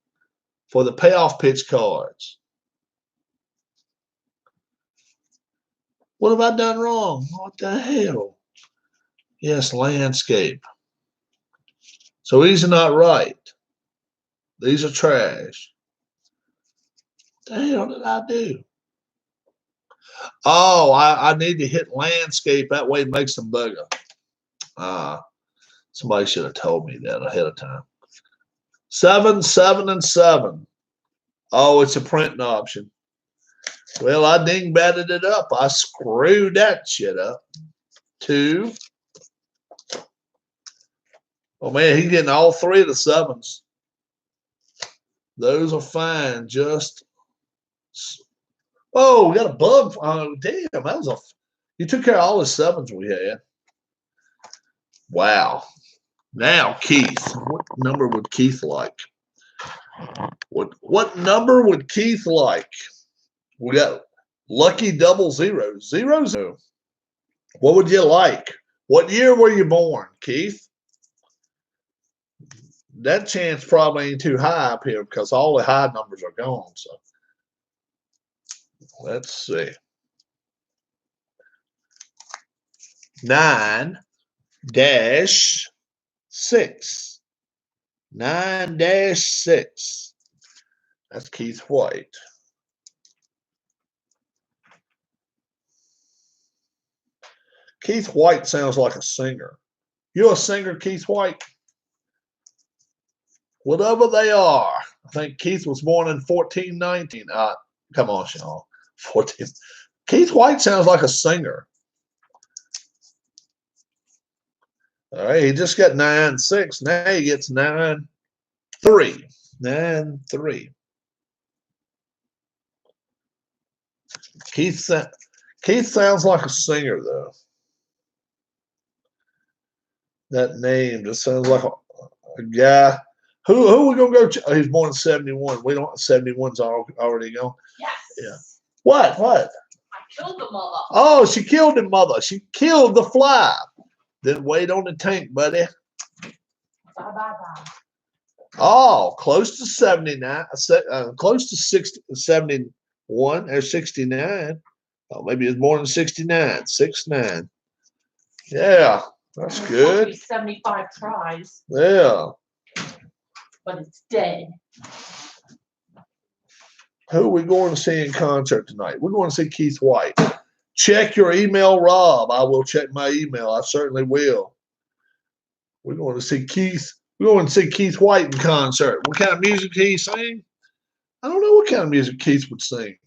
for the payoff pitch cards. What have I done wrong? What the hell? Yes, landscape. So these are not right. These are trash. What the hell did I do? Oh, I need to hit landscape. That way it makes them bigger. Somebody should have told me that ahead of time. 7, 7, and 7. Oh, it's a printing option. Well, I ding-batted it up. I screwed that shit up. 2. Oh, man, he's getting all 3 of the 7s. Those are fine. Just... Oh, we got a bug. Oh, damn, that was a... You took care of all the 7s we had. Wow. Now, Keith. What number would Keith like? What number would Keith like? We got lucky double zeros. 0. What would you like? What year were you born, Keith? That chance probably ain't too high up here because all the high numbers are gone. So let's see. 9-6. 9-6. That's Keith White. Keith White sounds like a singer. You a singer, Keith White? Whatever they are. I think Keith was born in 1419. Come on, Sean. 14. Keith White sounds like a singer. All right, he just got 9-6. Now he gets 9-3. 9-3. Keith sounds like a singer, though. That name just sounds like a guy. Who are we gonna go? He's born in 71. We don't. 71's already gone. Yes. Yeah. What? I killed the mother. Oh, she killed the mother. She killed the fly. Then wait on the tank, buddy. Bye. Oh, close to 79. Close to 71 or 69. Oh, maybe it's born in 69. 69. Yeah, that's good. 75 tries. Yeah. But it's dead. Who are we going to see in concert tonight? We're going to see Keith White. Check your email, Rob. I will check my email. I certainly will. We're going to see Keith. We're going to see Keith White in concert. What kind of music he sing? I don't know what kind of music Keith would sing.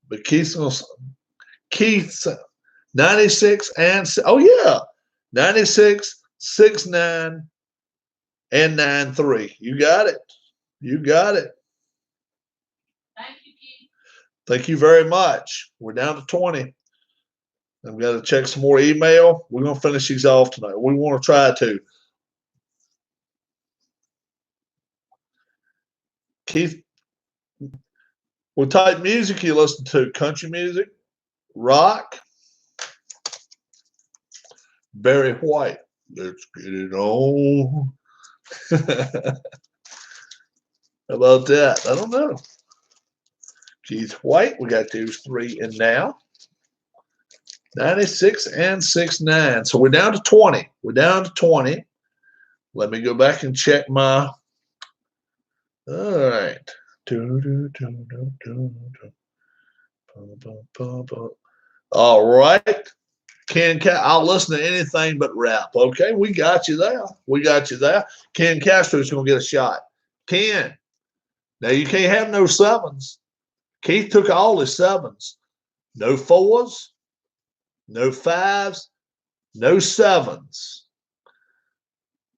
But Keith's 96 and 96, 6-9, and 9-3. You got it. You got it. Thank you, Keith. Thank you very much. We're down to 20. I've got to check some more email. We're going to finish these off tonight. We want to try to. Keith, what type of music you listen to? Country music? Rock? Barry White. Let's get it on. How about that? I don't know. Keith White, we got those 3 in now. 96 and 69. So we're down to 20. We're down to 20. Let me go back and check my. All right. All right. Ken, I'll listen to anything but rap. Okay, we got you there. We got you there. Ken Castro's going to get a shot. Ken, now you can't have no 7s. Keith took all his 7s. No 4s, no 5s, no 7s.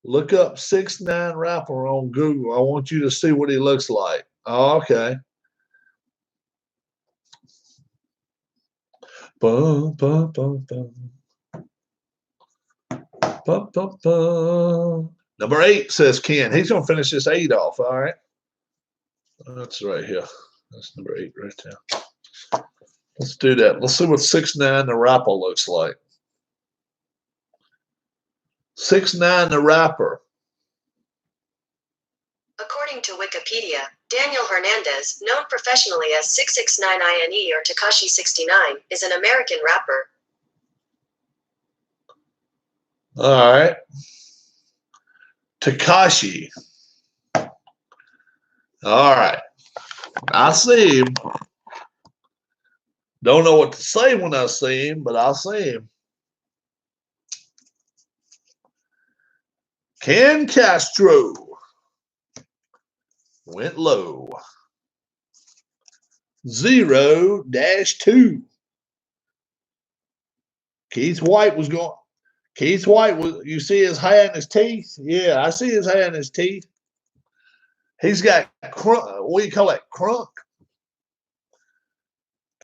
Look up 6ix9ine rapper on Google. I want you to see what he looks like. Oh, okay. Bum, bum, bum, bum. Bum, bum, bum. Number 8 says Ken. He's going to finish this 8 off. All right. That's right here. That's number 8 right there. Let's do that. Let's see what 6ix9ine the rapper looks like. 6ix9ine the rapper. According to Wikipedia, Daniel Hernandez, known professionally as 6ix9ine or Tekashi 69, is an American rapper. All right. Tekashi. All right. I see him. Don't know what to say when I see him, but I see him. Ken Castro went low. 0-2. Keith White was going. Keith White was. You see his hair and his teeth? Yeah, I see his hair and his teeth. He's got what do you call it? Crunk.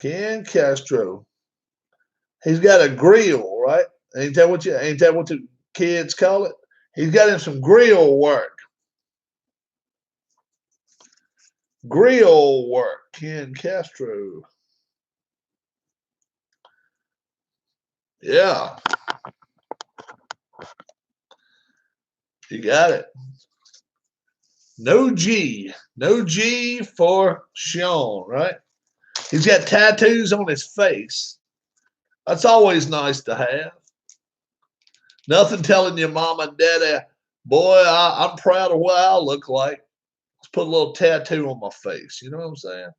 Ken Castro. He's got a grill, right? Ain't that what the kids call it? He's got him some grill work. Grill work. Ken Castro. Yeah. You got it. No G. No G for Sean, right? He's got tattoos on his face. That's always nice to have. Nothing telling your mom and daddy, boy, I'm proud of what I look like. Let's put a little tattoo on my face. You know what I'm saying?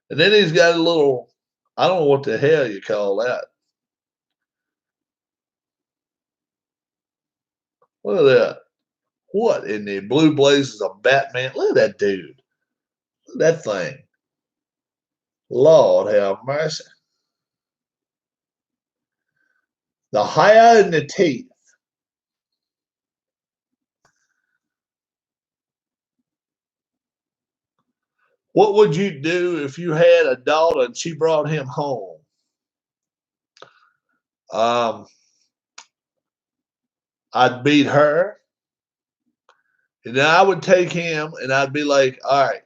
And then he's got a little, I don't know what the hell you call that. Look at that. What in the blue blazes of Batman? Look at that dude. Look at that thing. Lord have mercy. The hair and the teeth. What would you do if you had a daughter and she brought him home? I'd beat her. And then I would take him and I'd be like, all right,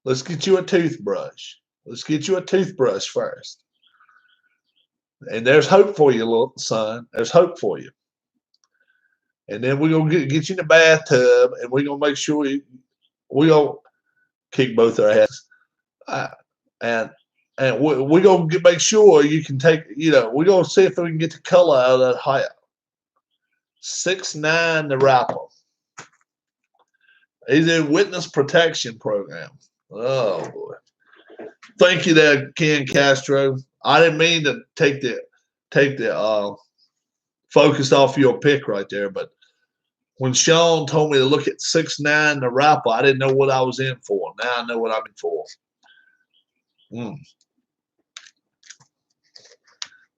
let's get you a toothbrush. Let's get you a toothbrush first. And there's hope for you, little son. There's hope for you. And then we're going to get you in the bathtub and we're going to make sure we're going to kick both our heads. And we're going to make sure you can take, we're going to see if we can get the color out of that hair. 6ix9ine the rapper. He's in witness protection program. Oh, boy. Thank you there, Ken Castro. I didn't mean to take the focus off your pick right there, but when Sean told me to look at 6ix9ine the rapper, I didn't know what I was in for. Now I know what I'm in for.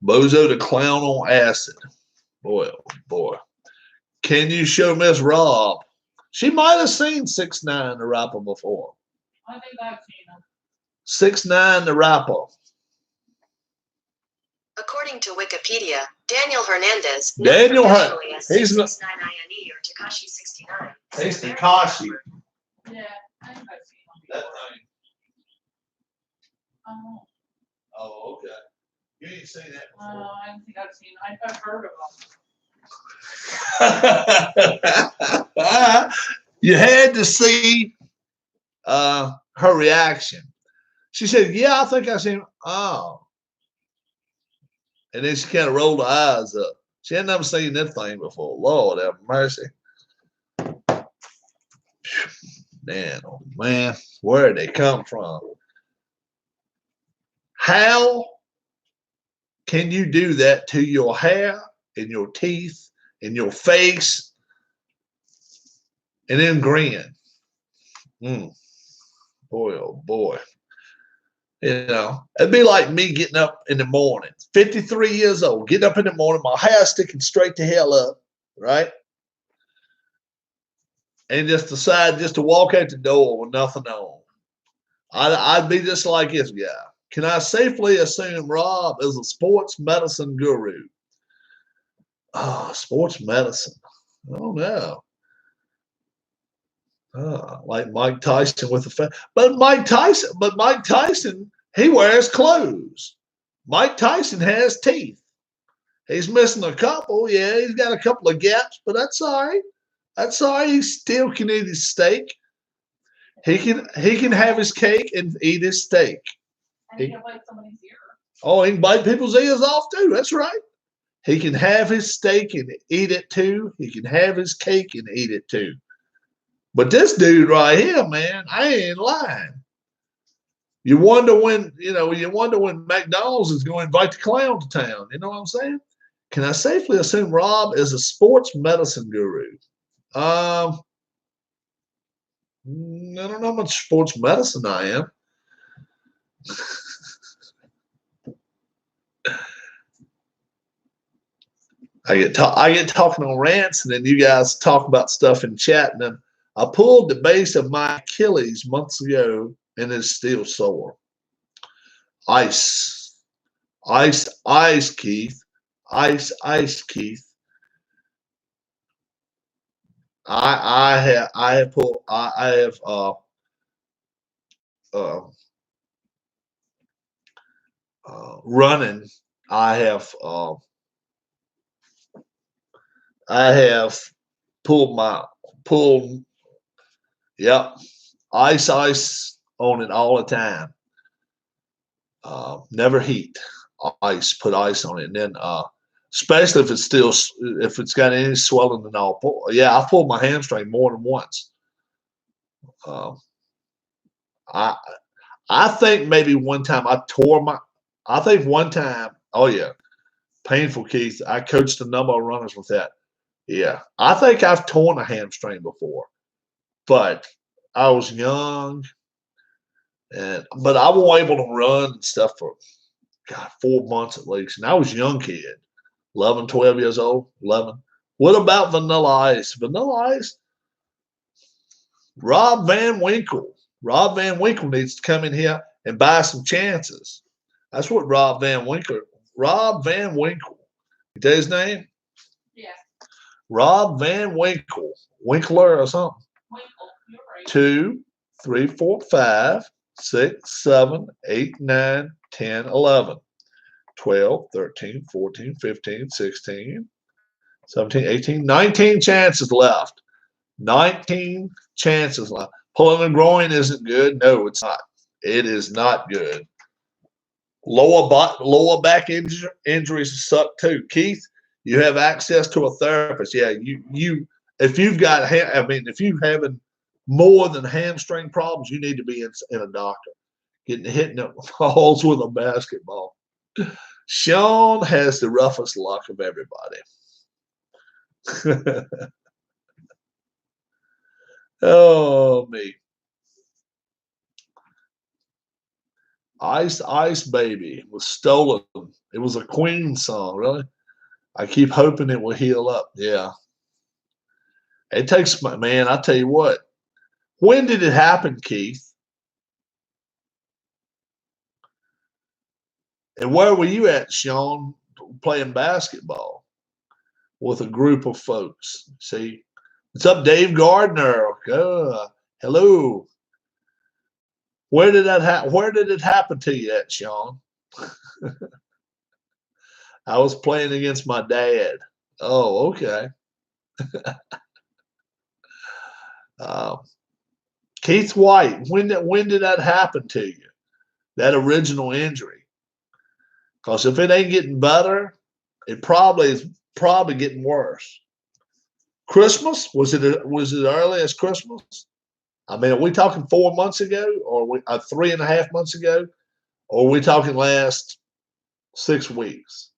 Bozo the Clown on acid. Boy, oh boy. Can you show Miss Rob? She might have seen 6ix9ine the rapper before. I think I've seen him. 6ix9ine the rapper. According to Wikipedia, Daniel Hernandez, Daniel professionally as he's 6ix9ine or Tekashi 69. He's Tekashi. Yeah, I think I've seen him That before. thing. Oh, Oh, okay. You ain't seen that before. I don't think I've seen. I've heard of him. You had to see her reaction. She said, yeah, I think I seen him. Oh. And then she kind of rolled her eyes up. She had never seen that thing before. Lord have mercy. Man, oh man, where did they come from? How can you do that to your hair and your teeth and your face and then grin? Boy, oh boy. You know, it'd be like me getting up in the morning, 53 years old, getting up in the morning, my hair sticking straight to hell up, right? And just decide just to walk out the door with nothing on. I'd be just like this guy. Can I safely assume Rob is a sports medicine guru? Sports medicine. I don't know. Like Mike Tyson with the but Mike Tyson, he wears clothes. Mike Tyson has teeth. He's missing a couple. Yeah, he's got a couple of gaps, but that's all right. That's all right. He still can eat his steak. He can have his cake and eat his steak. And he can bite somebody's ear. Oh, he can bite people's ears off too. That's right. He can have his steak and eat it too. He can have his cake and eat it too. But this dude right here, man, I ain't lying. You wonder when McDonald's is going to invite the clown to town. You know what I'm saying? Can I safely assume Rob is a sports medicine guru? I don't know how much sports medicine I am. I get talking on rants, and then you guys talk about stuff in chat, and then I pulled the base of my Achilles months ago, and it's still sore. Ice, Keith. Ice, Keith. I have running. I have pulled. Yep, ice on it all the time. Never heat. Ice, put ice on it, and then especially if it's got any swelling and all. I've pulled my hamstring more than once. I think maybe one time oh yeah, painful, Keith. I coached a number of runners with that. Yeah, I think I've torn a hamstring before, but I was young, but I wasn't able to run and stuff for 4 months at least. And I was a young kid, 11, 12 years old, 11. What about Vanilla Ice? Vanilla Ice? Rob Van Winkle. Rob Van Winkle needs to come in here and buy some chances. That's what Rob Van Winkle. You tell his name? Yeah. Rob Van Winkle. Winkler or something. Winkle, you're right. 2, 3, 4, 5, 6, 7, 8, 9, 10, 11, 12, 13, 14, 15, 16, 17, 18, 19 chances left. 19 chances left. Pulling and groin isn't good. No, it's not. It is not good. Lower back injuries suck too. Keith, you have access to a therapist. Yeah, if you're having more than hamstring problems, you need to be in a doctor. Hitting the balls with a basketball. Sean has the roughest luck of everybody. Oh, me. Ice Baby was stolen. It was a Queen song, really. I keep hoping it will heal up. Yeah. It takes, man, I tell you what. When did it happen, Keith? And where were you at, Sean, playing basketball with a group of folks? See? What's up, Dave Gardner? Hello. Where did it happen to you at, Sean? I was playing against my dad. Oh, okay. Keith White, when did that happen to you? that original injury. Because if it ain't getting better, it probably is getting worse. Christmas, was it early as Christmas? I mean, are we talking 4 months ago, or 3.5 months ago, or are we talking last 6 weeks?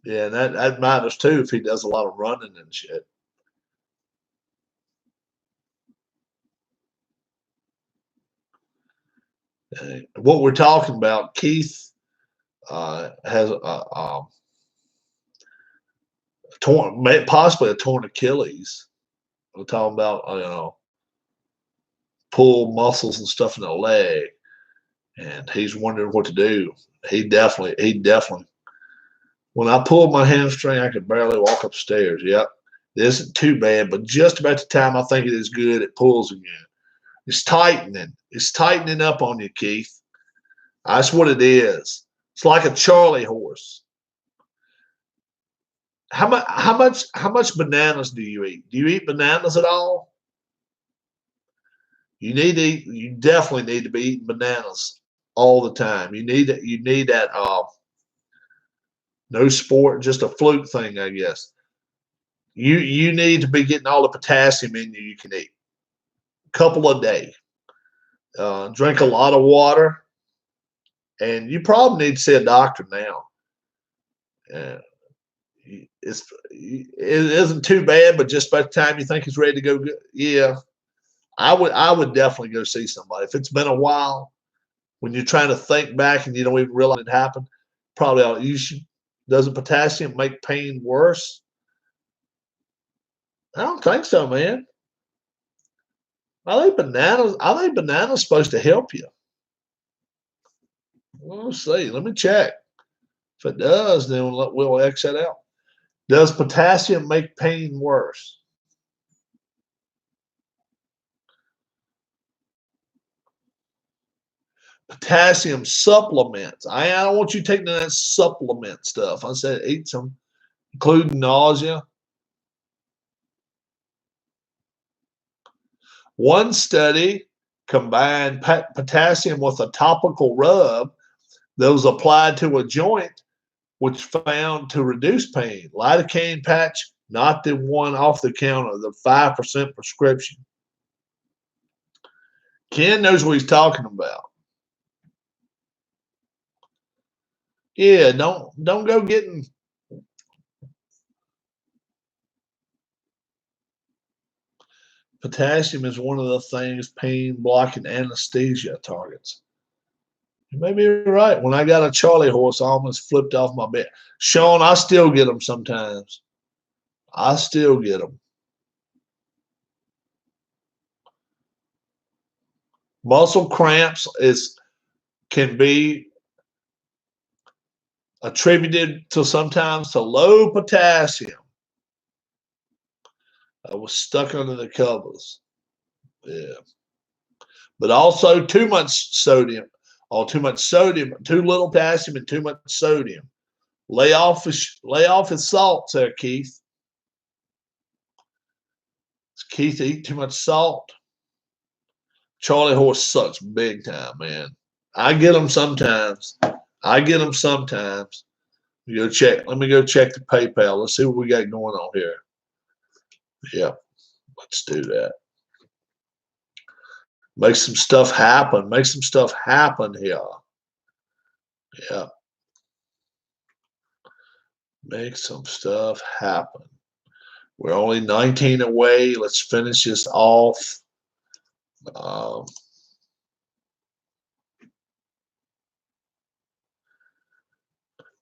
Yeah, that matters too if he does a lot of running and shit. What we're talking about, Keith has possibly a torn Achilles. We're talking about pull muscles and stuff in the leg, and he's wondering what to do. He definitely. When I pulled my hamstring, I could barely walk upstairs. Yep, this isn't too bad, but just about the time I think it is good, it pulls again. It's tightening. It's tightening up on you, Keith. That's what it is. It's like a Charlie horse. How much bananas do you eat? Do you eat bananas at all? You definitely need to be eating bananas all the time. You need that no sport, just a fluke thing, I guess. You need to be getting all the potassium in you can eat. A couple a day. Drink a lot of water. And you probably need to see a doctor now. It isn't too bad, but just by the time you think he's ready to go, yeah, I would definitely go see somebody. If it's been a while, when you're trying to think back and you don't even realize it happened, probably doesn't potassium make pain worse? I don't think so, man. I think bananas supposed to help you. We'll see. Let me check. If it does, then we'll X that out. Does potassium make pain worse? Potassium supplements. I don't want you taking that supplement stuff. I said eat some, including nausea. One study combined potassium with a topical rub that was applied to a joint, which found to reduce pain. Lidocaine patch, not the one off the counter, the 5% prescription. Ken knows what he's talking about. Yeah, don't go getting potassium is one of the things pain blocking anesthesia targets. You may be right. When I got a Charlie horse, I almost flipped off my bed. Sean, I still get them sometimes. I still get them. Muscle cramps can be attributed sometimes to low potassium. I was stuck under the covers. Yeah. But also too much sodium, too little potassium and too much sodium. Lay off his salt, there, Keith. Does Keith eat too much salt? Charlie horse sucks big time, man. I get them sometimes. Let me go check the PayPal. Let's see what we got going on here. Yeah, let's do that. Make some stuff happen. Make some stuff happen here. Yeah. Make some stuff happen. We're only 19 away. Let's finish this off.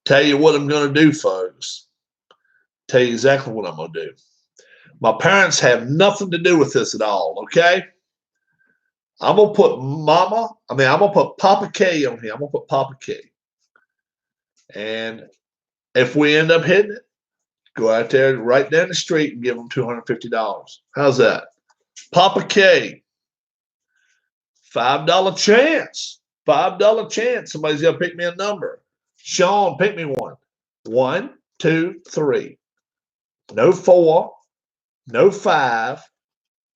Tell you what I'm going to do, folks. Tell you exactly what I'm going to do. My parents have nothing to do with this at all, okay? I'm going to put I'm going to put Papa K on here. I'm going to put Papa K. And if we end up hitting it, go out there right down the street and give them $250. How's that? Papa K. $5 chance. $5 chance. Somebody's going to pick me a number. Sean, pick me one. 1, 2, 3. No 4. No 5.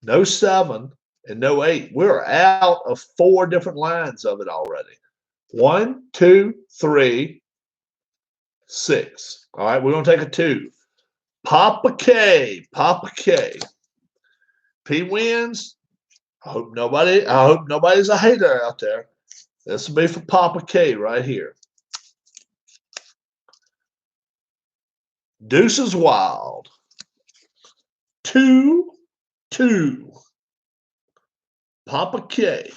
No 7. and no 8. We're out of 4 different lines of it already. 1, 2, 3, 6. All right, we're going to take a 2. Papa K. Papa K. P wins. I hope nobody's a hater out there. This will be for Papa K right here. Deuces Wild. 2, 2. Papa K.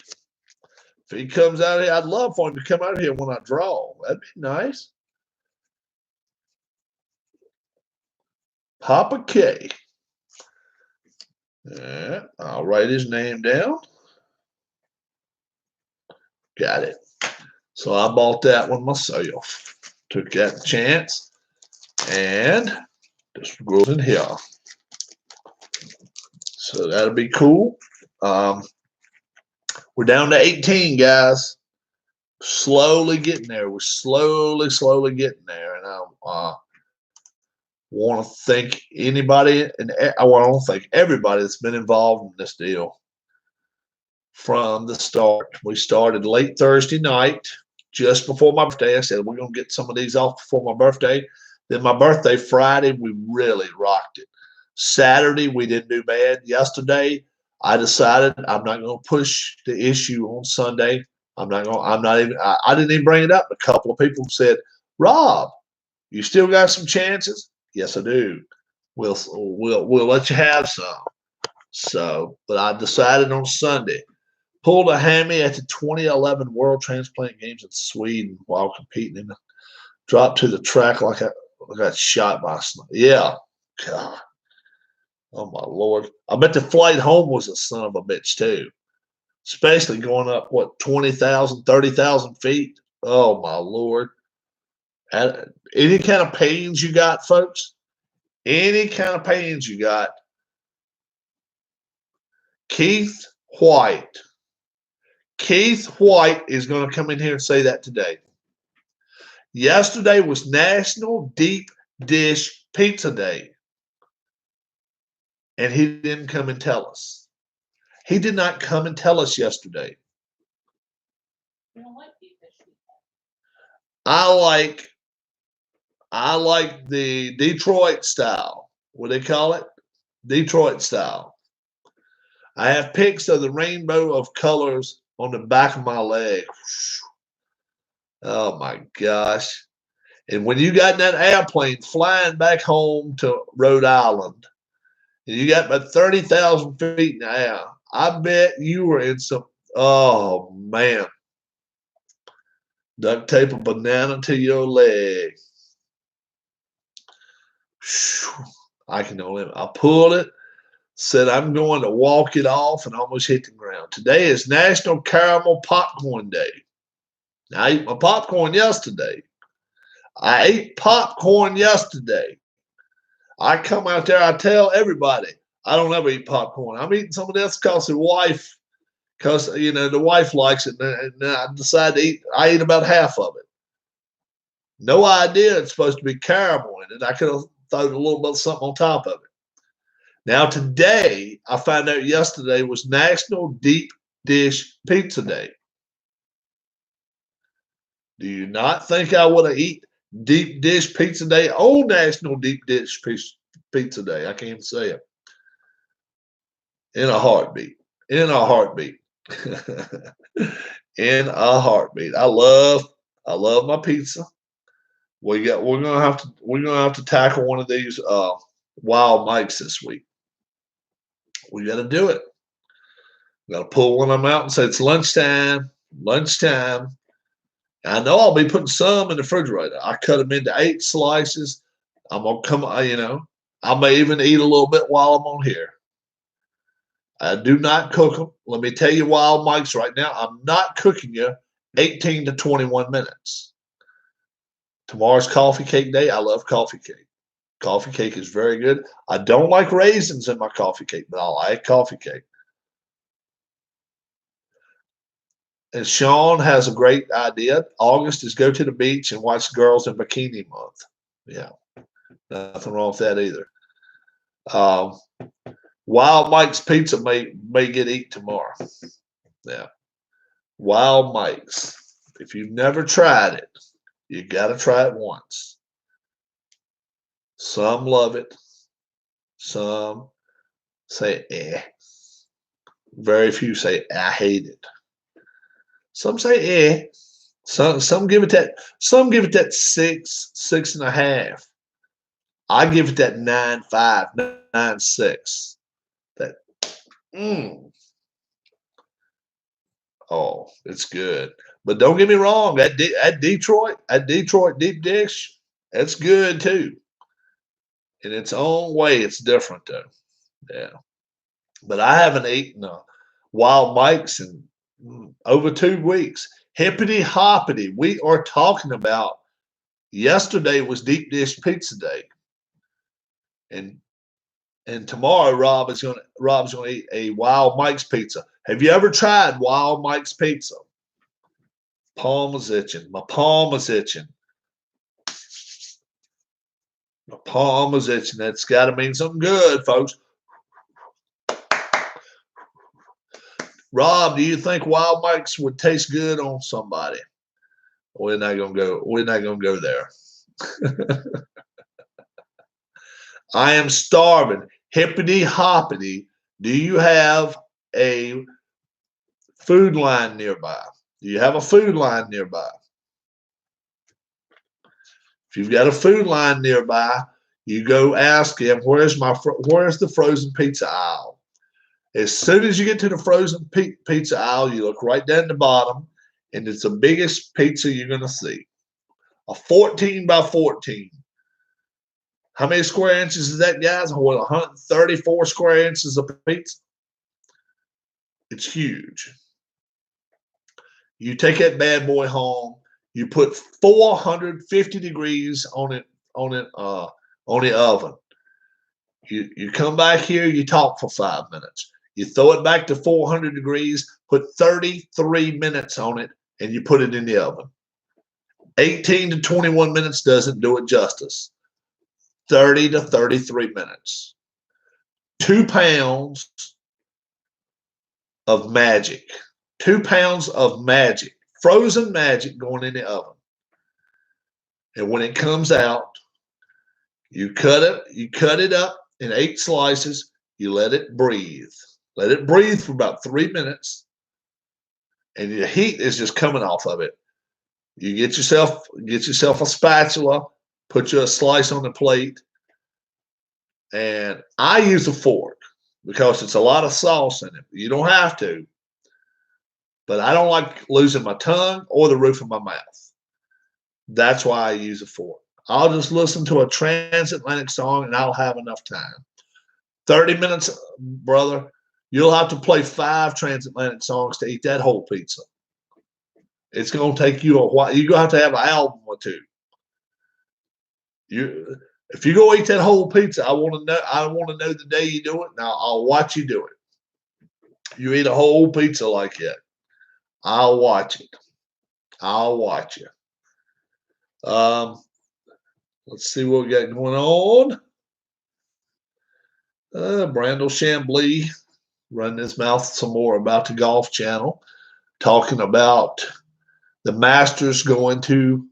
If he comes out here, I'd love for him to come out here when I draw. That'd be nice. Papa K. Yeah, I'll write his name down. Got it. So I bought that one myself. Took that chance. And this goes in here. So that'll be cool. We're down to 18, guys. Slowly getting there. We're slowly getting there. And I want to thank anybody, and I want to thank everybody that's been involved in this deal from the start. We started late Thursday night, just before my birthday. I said, we're going to get some of these off before my birthday. Then my birthday, Friday, we really rocked it. Saturday, we didn't do bad. Yesterday, I decided I'm not going to push the issue on Sunday. I didn't even bring it up. A couple of people said, Rob, you still got some chances? Yes, I do. We'll let you have some. So, but I decided on Sunday. Pulled a hammy at the 2011 World Transplant Games in Sweden while competing, and dropped to the track like I got shot by a snake. Yeah. God. Oh, my Lord. I bet the flight home was a son of a bitch, too. Especially going up, 20,000, 30,000 feet? Oh, my Lord. Any kind of pains you got, folks? Any kind of pains you got? Keith White. Keith White is going to come in here and say that today. Yesterday was National Deep Dish Pizza Day. And he didn't come and tell us. He did not come and tell us yesterday. You don't like deep dish pizza? I like the Detroit style. What do they call it? Detroit style. I have pics of the rainbow of colors on the back of my leg. Oh my gosh. And when you got in that airplane flying back home to Rhode Island, and you got about 30,000 feet in the air, I bet you were in some, oh man. Duct tape a banana to your leg. I can only, I pulled it, said I'm going to walk it off, and almost hit the ground. Today is National Caramel Popcorn Day. I ate my popcorn yesterday. I come out there, I tell everybody, I don't ever eat popcorn. I'm eating some of this because the wife, the wife likes it, and I decide to eat. I eat about half of it. No idea it's supposed to be caramel in it. I could have thrown a little bit of something on top of it. Now today, I found out yesterday was National Deep Dish Pizza Day. Do you not think I would have eaten deep dish pizza day on National Deep Dish Pizza Day? I can't say it. In a heartbeat. In a heartbeat. In a heartbeat. I love my pizza. We're gonna have to tackle one of these wild mics this week. We got to do it. We got to pull one of them out and say it's lunchtime. Lunchtime. I know I'll be putting some in the refrigerator. I cut them into 8 slices. I'm gonna come. I may even eat a little bit while I'm on here. I do not cook them. Let me tell you, wild mics, right now, I'm not cooking you 18 to 21 minutes. Tomorrow's coffee cake day. I love coffee cake. Coffee cake is very good. I don't like raisins in my coffee cake, but I like coffee cake. And Sean has a great idea. August is go to the beach and watch Girls in Bikini Month. Yeah, nothing wrong with that either. Wild Mike's Pizza may get eaten tomorrow. Yeah. Wild Mike's. If you've never tried it, you got to try it once. Some love it. Some say, eh. Very few say, I hate it. Some say, eh. Some give it that. Some give it that 6, 6.5. I give it that 9.5, 9.6. That, Oh, it's good. But don't get me wrong. At Detroit deep dish, that's good too. In its own way, it's different though. Yeah. But I haven't eaten a Wild Mike's in over 2 weeks. Hippity hoppity. We are talking about yesterday was deep dish pizza day. And tomorrow Rob's gonna eat a Wild Mike's pizza. Have you ever tried Wild Mike's pizza? Palm is itching. My palm is itching. My palm is itching. That's got to mean something good, folks. Rob, do you think Wild Mike's would taste good on somebody? We're not gonna go. We're not gonna go there. I am starving. Hippity hoppity. Do you have a food line nearby? Do you have a food line nearby? If you've got a food line nearby, you go ask him, where's the frozen pizza aisle? As soon as you get to the frozen pizza aisle, you look right down the bottom, and it's the biggest pizza you're going to see. A 14 by 14. How many square inches is that, guys? 134 square inches of pizza. It's huge. You take that bad boy home. You put 450 degrees on the oven. You come back here. You talk for 5 minutes. You throw it back to 400 degrees. Put 33 minutes on it, and you put it in the oven. 18 to 21 minutes doesn't do it justice. 30 to 33 minutes. 2 pounds of magic. 2 pounds of magic. Frozen magic going in the oven. And when it comes out, you cut it up in 8 slices. You let it breathe. Let it breathe for about 3 minutes. And the heat is just coming off of it. You get yourself a spatula, put you a slice on the plate. And I use a fork because it's a lot of sauce in it. You don't have to. But I don't like losing my tongue or the roof of my mouth. That's why I use a fork. I'll just listen to a transatlantic song and I'll have enough time. 30 minutes, brother. You'll have to play 5 transatlantic songs to eat that whole pizza. It's going to take you a while. You're going to have an album or 2. If you go eat that whole pizza, I want to know the day you do it. Now I'll watch you do it. You eat a whole pizza like that. I'll watch it. I'll watch you. Let's see what we got going on. Brandel Chambly running his mouth some more about the Golf Channel, talking about the Masters going to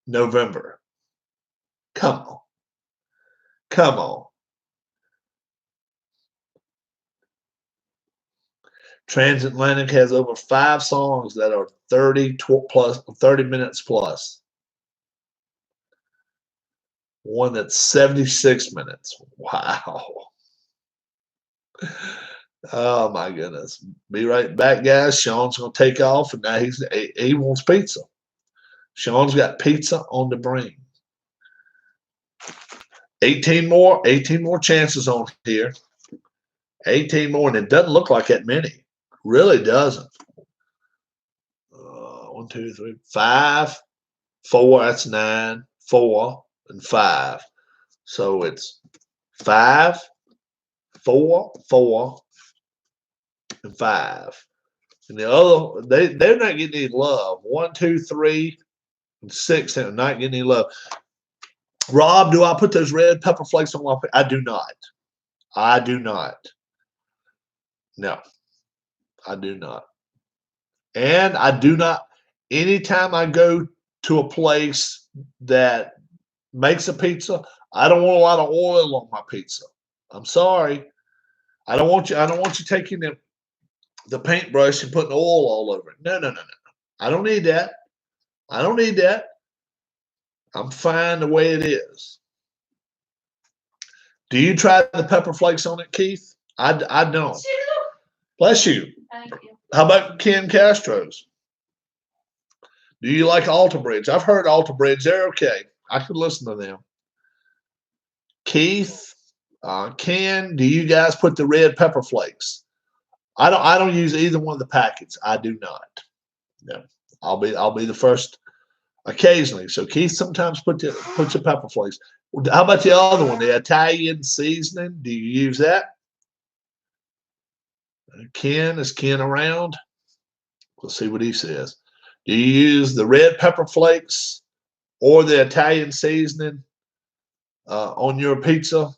November. Come on. Come on. Transatlantic has over 5 songs that are 30 minutes plus. One that's 76 minutes. Wow. Oh my goodness. Be right back, guys. Sean's going to take off, and now he wants pizza. Sean's got pizza on the brain. 18 more chances on here. 18 more, and it doesn't look like that many. Really doesn't. 1, 2, 3, 5, 4. That's 9, 4, and 5. So it's 5, 4, 4, and 5. And the other, they're not getting any love. 1, 2, 3, and 6. They're not getting any love. Rob, do I put those red pepper flakes on my? I do not. I do not. No, I do not. And I do not. Anytime I go to a place that makes a pizza, I don't want a lot of oil on my pizza. I'm sorry. I don't want you taking the paintbrush and putting oil all over it. No, no, no, no. I don't need that. I don't need that. I'm fine the way it is. Do you try the pepper flakes on it, Keith? I don't. Bless you. Thank you. How about Ken Castro's? Do you like Alter Bridge? I've heard Alter Bridge. They're okay. I could listen to them. Keith, Ken, do you guys put the red pepper flakes? I don't use either one of the packets. I do not. No. I'll be the first occasionally. So Keith sometimes puts the pepper flakes. How about the other one, the Italian seasoning? Do you use that? Ken, is Ken around? We'll see what he says. Do you use the red pepper flakes or the Italian seasoning on your pizza?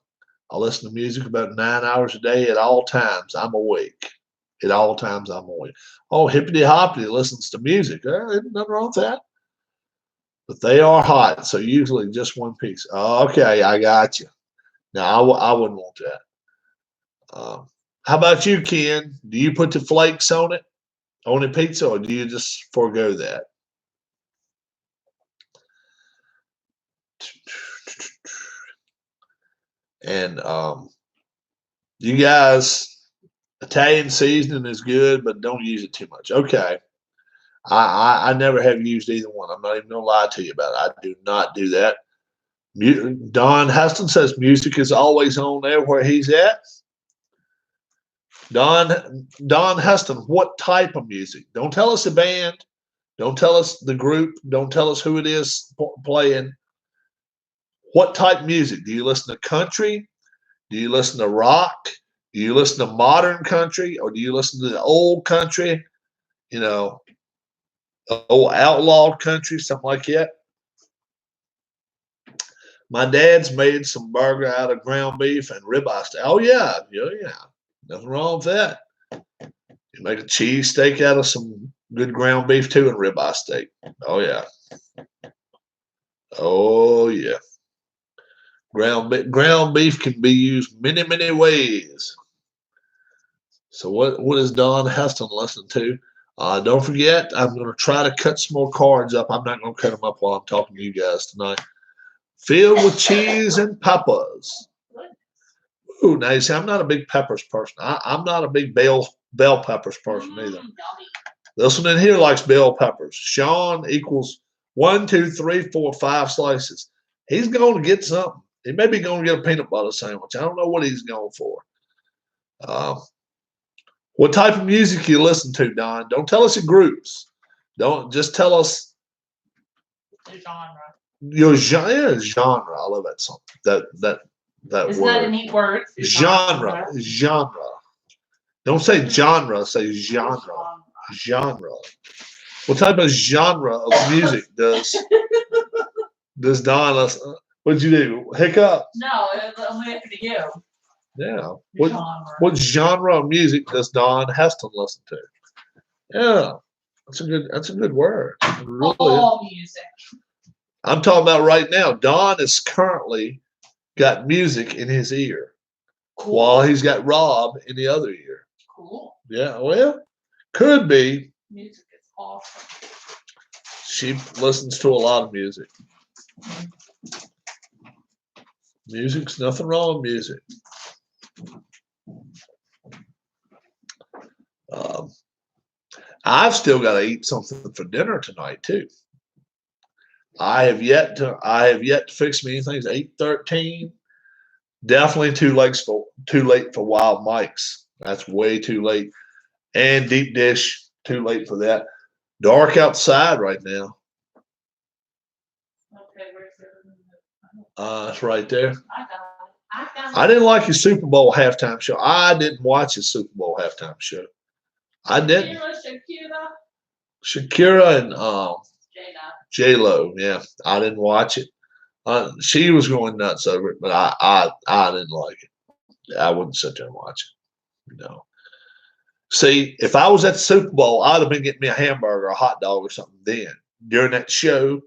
I listen to music about 9 hours a day at all times. I'm awake. At all times, I'm awake. Oh, Hippity Hoppity listens to music. There's nothing wrong with that. But they are hot, so usually just one piece. Okay, I got you. Now, I wouldn't want that. How about you, Ken? Do you put the flakes on it, on a pizza, or do you just forego that? And you guys, Italian seasoning is good, but don't use it too much. Okay. I never have used either one. I'm not even going to lie to you about it. I do not do that. Don Heston says music is always on there where he's at. Don Heston, what type of music? Don't tell us the band. Don't tell us the group. Don't tell us who it is playing. What type of music? Do you listen to country? Do you listen to rock? Do you listen to modern country? Or do you listen to the old country? You know, old outlaw country, something like that. My dad's made some burger out of ground beef and ribeye steak. Oh, yeah. Nothing wrong with that. You make a cheese steak out of some good ground beef too and ribeye steak. Oh, yeah. Oh, yeah. Ground beef can be used many, many ways. So what is Don Heston listening to? Don't forget, I'm going to try to cut some more cards up. I'm not going to cut them up while I'm talking to you guys tonight. Filled with cheese and peppers. Ooh, now you see, I'm not a big peppers person. I'm not a big bell peppers person either. This one in here likes bell peppers. Sean equals 1, 2, 3, 4, 5 slices. He's going to get something. He may be going to get a peanut butter sandwich. I don't know what he's going for. What type of music you listen to, Don? Don't tell us your groups. Don't just tell us The genre. your genre. I love that song. That Isn't word. that a neat word? Genre. Don't say genre. Say genre. Genre. What type of genre of music does Don listen? What'd you do? Hiccup? No, I'm waiting for you. Yeah. Genre. What genre of music does Don Heston listen to? Yeah. That's a good word. It really is. All music. I'm talking about right now. Don is currently got music in his ear Cool. while he's got Rob in the other ear. Cool. Yeah, well, could be. Music is awesome. She listens to a lot of music. Music's nothing wrong with music. I've still got to eat something for dinner tonight too. I have yet to fix me anything. It's 8:13. Definitely too late for Wild Mike's. That's way too late. And deep dish, too late for that. Dark outside right now. Okay, where's it? It's right there. I got it. I didn't like his Super Bowl halftime show. I didn't watch his Super Bowl halftime show. I didn't. Shakira and J-Lo. Yeah, I didn't watch it. She was going nuts over it, but I didn't like it. I wouldn't sit there and watch it. See, if I was at the Super Bowl, I'd have been getting me a hamburger, a hot dog, or something then. During that show,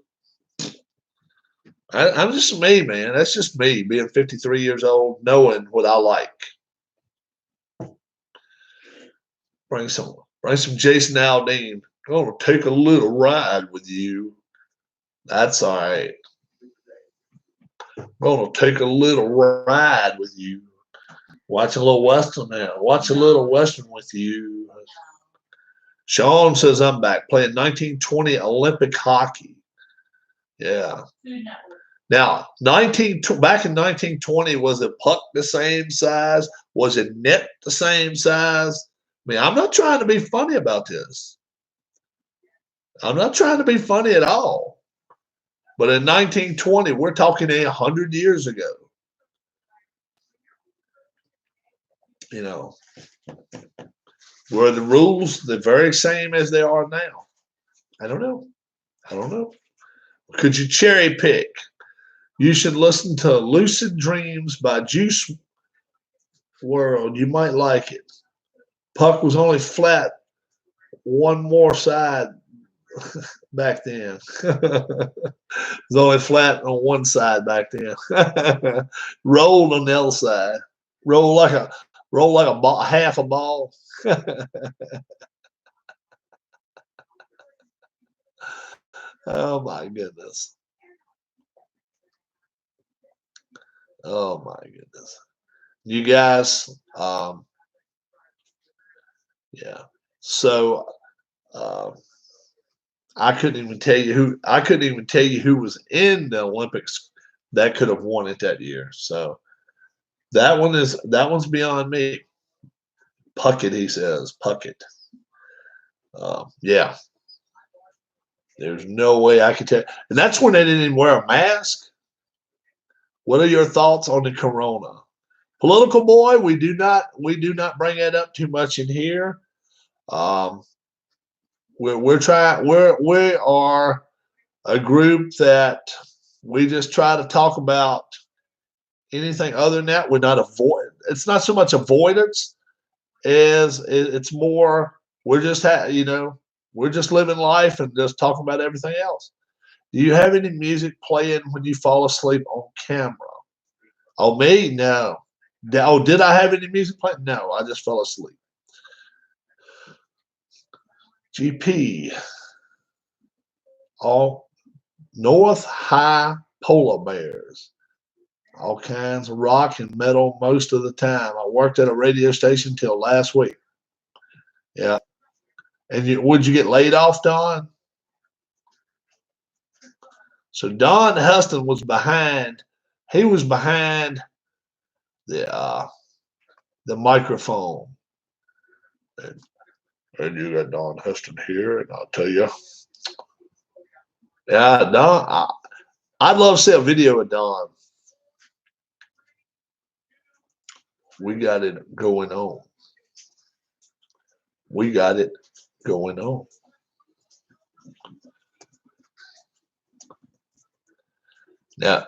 I'm just me, man. That's just me, being 53 years old, knowing what I like. Bring some Jason Aldean. I'm going to take a little ride with you. That's all right. I'm going to take a little ride with you. Watch a little Western now. Watch a little Western with you. Sean says I'm back playing 1920 Olympic hockey. Yeah. Now, back in 1920, was it puck the same size? Was it net the same size? I mean, I'm not trying to be funny about this. I'm not trying to be funny at all. But in 1920, we're talking 100 years ago. Were the rules the very same as they are now? I don't know. Could you cherry pick? You should listen to Lucid Dreams by Juice WRLD. You might like it. Puck was only flat one more side back then. It was only flat on one side back then. Rolled on the other side. Roll like a ball, half a ball. Oh my goodness. Oh my goodness. You guys, yeah. So I couldn't even tell you who was in the Olympics that could have won it that year. So that one's beyond me. Puckett, he says. Puckett. Yeah. There's no way I could tell. And that's when they didn't even wear a mask. What are your thoughts on the corona? Political boy, we do not bring that up too much in here. We are a group that we just try to talk about anything other than that. We're not avoid. It's not so much avoidance as it's more we're just we're just living life and just talking about everything else. Do you have any music playing when you fall asleep on camera? Oh, me? No. Oh, did I have any music playing? No, I just fell asleep. GP. All North High polar bears. All kinds of rock and metal most of the time. I worked at a radio station till last week. Yeah. And would you get laid off, Don? So Don Huston was behind. He was behind the microphone. And you got Don Huston here, and I'll tell you. Yeah, Don. I'd love to see a video of Don. We got it going on. We got it going on. Now,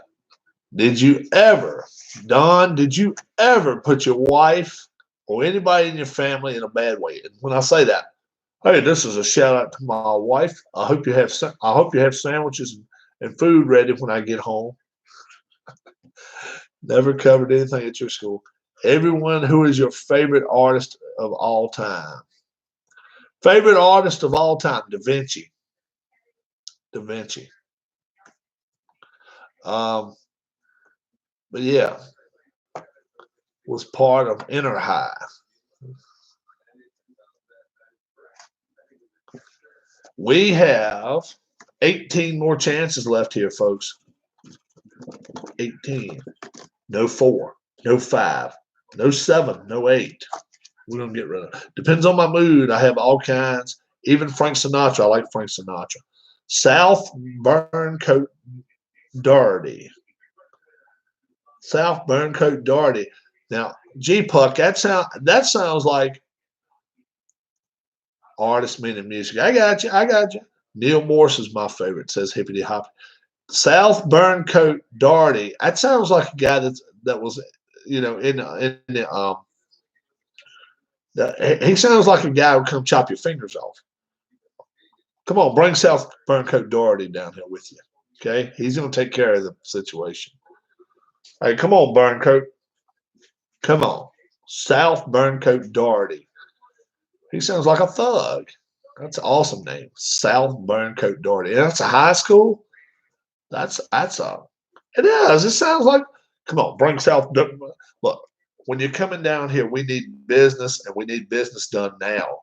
Don, did you ever put your wife or anybody in your family in a bad way? And when I say that, hey, this is a shout out to my wife. I hope you have sandwiches and food ready when I get home. Never covered anything at your school. Everyone, who is your favorite artist of all time? Favorite artist of all time, Da Vinci. Da Vinci. But yeah, was part of Inner High. We have 18 more chances left here, folks. 18. No 4, no 5, no 7, no 8. We're going to get rid of it. Depends on my mood. I have all kinds. Even Frank Sinatra. I like Frank Sinatra. South Burncoat Doherty. South Burncoat Doherty. Now, G-Puck, that sounds like artist meaning music. I got you. Neil Morse is my favorite, says Hippity Hop. South Burncoat Doherty. That sounds like a guy that was you know, he sounds like a guy who come chop your fingers off. Come on, bring South Burncoat Doherty down here with you. Okay, he's going to take care of the situation. Hey, come on, Burncoat. Come on, South Burncoat Doherty. He sounds like a thug. That's an awesome name, South Burncoat Doherty. And that's a high school. That's a. It is. It sounds like. Come on, bring South. Look, when you're coming down here, we need business, and we need business done now.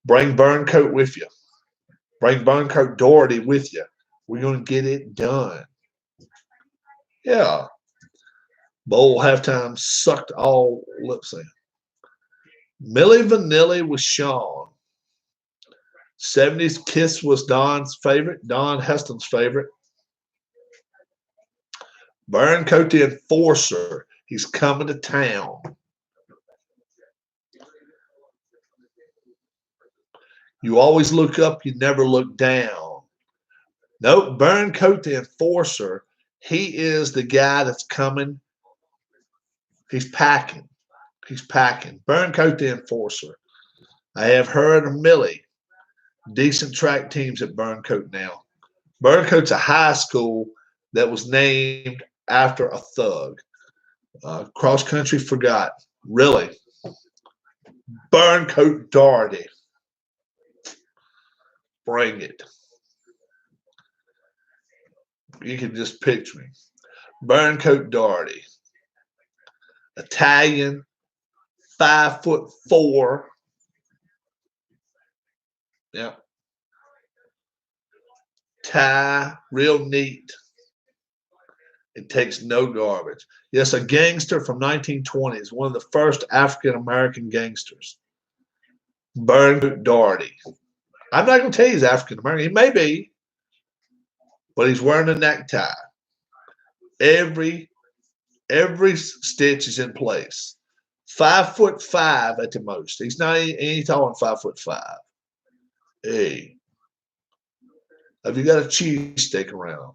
Bring Burncoat with you. Bring Burncoat Doherty with you. We're going to get it done. Yeah. Bowl halftime sucked all lips in. Milli Vanilli was Sean. 70s Kiss was Don's favorite, Don Heston's favorite. Burncoat the Enforcer. He's coming to town. You always look up, you never look down. Nope, Burncoat the Enforcer. He is the guy that's coming. He's packing. He's packing. Burncoat the Enforcer. I have heard of Millie. Decent track teams at Burncoat now. Burncoat's a high school that was named after a thug. Cross country forgot. Really. Burncoat Doherty. Bring it. You can just picture me. Burncoat Doherty. Italian, 5'4". Yeah. Tie, real neat. It takes no garbage. Yes, a gangster from 1920s, one of the first African-American gangsters. Burncoat Doherty. I'm not going to tell you he's African-American. He may be, but he's wearing a necktie. Every stitch is in place. 5'5" at the most. He's not any taller than 5'5". Hey, have you got a cheesesteak around?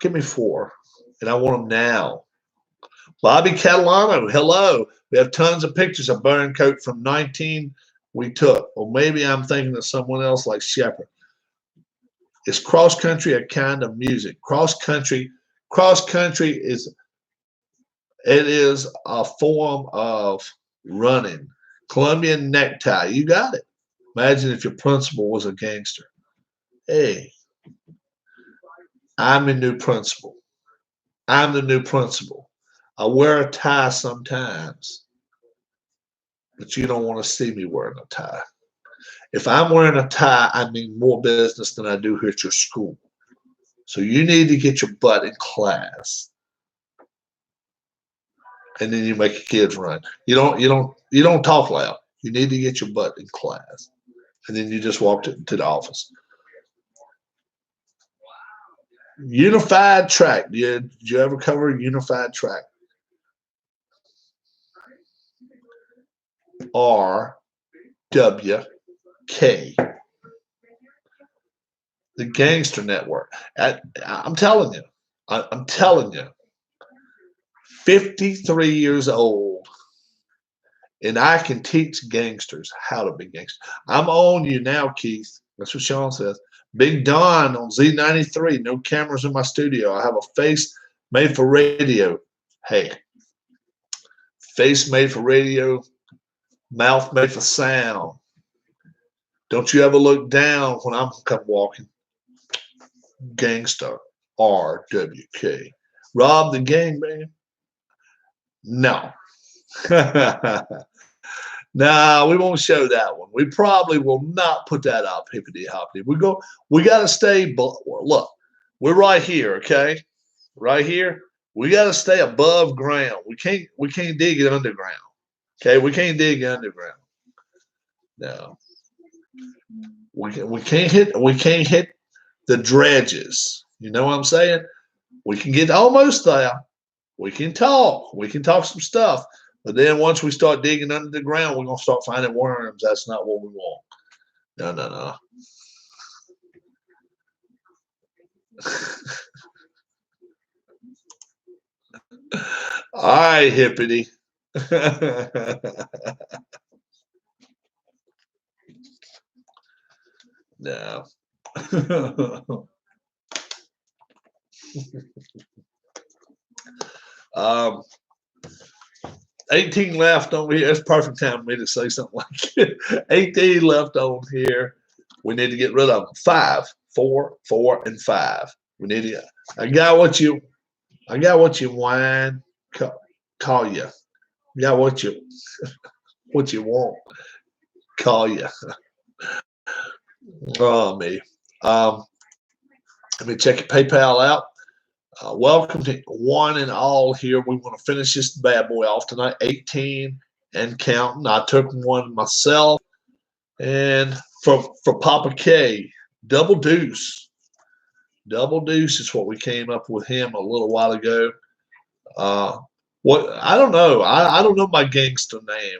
Give me 4, and I want them now. Bobby Catalano, hello. We have tons of pictures of Burncoat from 19 we took. Or maybe I'm thinking of someone else like Shepard. Is cross country a kind of music? Cross country is a form of running. Colombian necktie, you got it. Imagine if your principal was a gangster. Hey, I'm the new principal. I'm the new principal. I wear a tie sometimes, but you don't want to see me wearing a tie. If I'm wearing a tie, I mean more business than I do here at your school. So you need to get your butt in class, and then you make your kids run. You don't talk loud. You need to get your butt in class, and then you just walk to the office. Unified track. Did you ever cover unified track? RWK. The Gangster Network. I'm telling you. I'm telling you. 53 years old, and I can teach gangsters how to be gangsters. I'm on you now, Keith. That's what Sean says. Big Don on Z93. No cameras in my studio. I have a face made for radio. Hey, face made for radio, mouth made for sound. Don't you ever look down when I'm come walking. Gangster RWK. Rob the gang, man. No. Nah, we won't show that one. We probably will not put that up, hippity hoppity. We got to stay, look, we're right here, okay? Right here. We got to stay above ground. We can't dig it underground. Okay? We can't dig underground. No. We can't hit the dredges. You know what I'm saying? We can get almost there. We can talk some stuff. But then once we start digging under the ground, we're going to start finding worms. That's not what we want. No. All right, hippity. No. 18 left on here. It's perfect time for me to say something like it. 18 left on here. We need to get rid of them. 5, 4, 4, and 5. We need to. I got what you whine. Call you. I got what you want. Call you. Oh me. Let me check your PayPal out. Welcome to one and all here. We want to finish this bad boy off tonight. 18 and counting. I took one myself. And for Papa K, double deuce. Double deuce is what we came up with him a little while ago. What I don't know. I don't know my gangster name.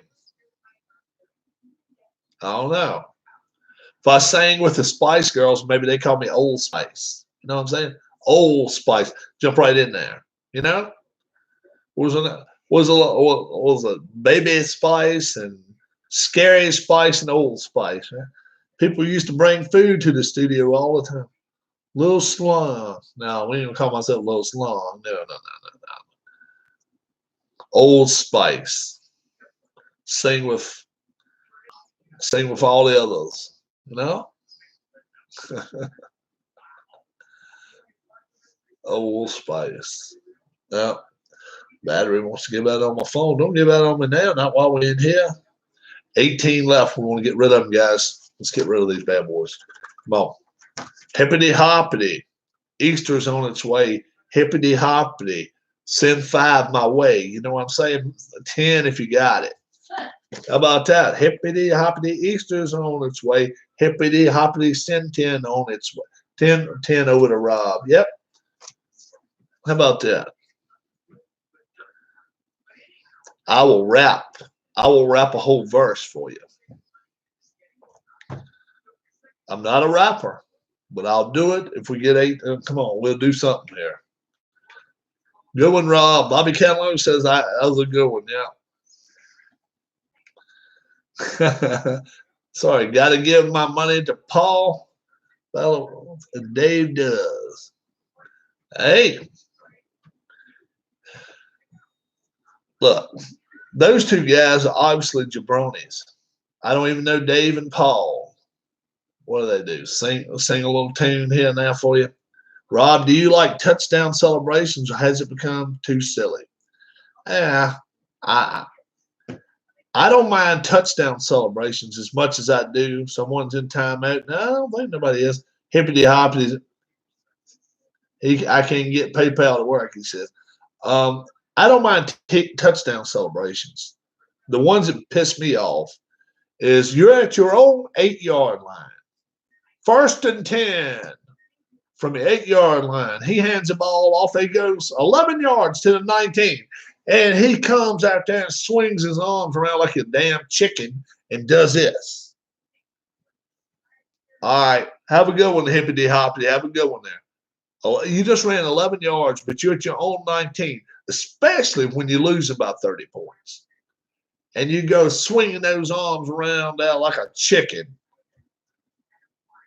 I don't know. If I sang with the Spice Girls, maybe they call me Old Spice. You know what I'm saying? Old Spice. Jump right in there. You know? Was a Baby Spice and Scary Spice and Old Spice. Right? People used to bring food to the studio all the time. Little Slum. No, we don't call myself Little Slum. No. Old Spice. Sing with all the others. You know? Old Spice. Now, battery wants to give out on my phone. Don't give out on me now. Not while we're in here. 18 left. We want to get rid of them, guys. Let's get rid of these bad boys. Come on. Hippity hoppity. Easter's on its way. Hippity hoppity. Send 5 my way. You know what I'm saying? 10 if you got it. How about that? Hippity hoppity. Easter's on its way. Hippity hoppity. Send 10 on its way. 10 over to Rob. Yep. How about that? I will rap a whole verse for you. I'm not a rapper, but I'll do it if we get 8. Come on, we'll do something here. Good one, Rob. Bobby Catalone says that was a good one. Yeah. Sorry, got to give my money to Paul. Well, Dave does. Hey. Look, those 2 guys are obviously jabronis. I don't even know Dave and Paul. What do they do? Sing a little tune here now for you. Rob, do you like touchdown celebrations or has it become too silly? Yeah, I don't mind touchdown celebrations as much as I do. Someone's in timeout. No, I don't think nobody is. Hippity hoppity. I can't get PayPal to work, he says. I don't mind touchdown celebrations. The ones that piss me off is you're at your own 8-yard line. 1st and 10 from the 8-yard line. He hands the ball off. He goes 11 yards to the 19. And he comes out there and swings his arms around like a damn chicken and does this. All right. Have a good one, hippity hoppity. Have a good one there. Oh, you just ran 11 yards, but you're at your own 19, especially when you lose about 30 points. And you go swinging those arms around out like a chicken.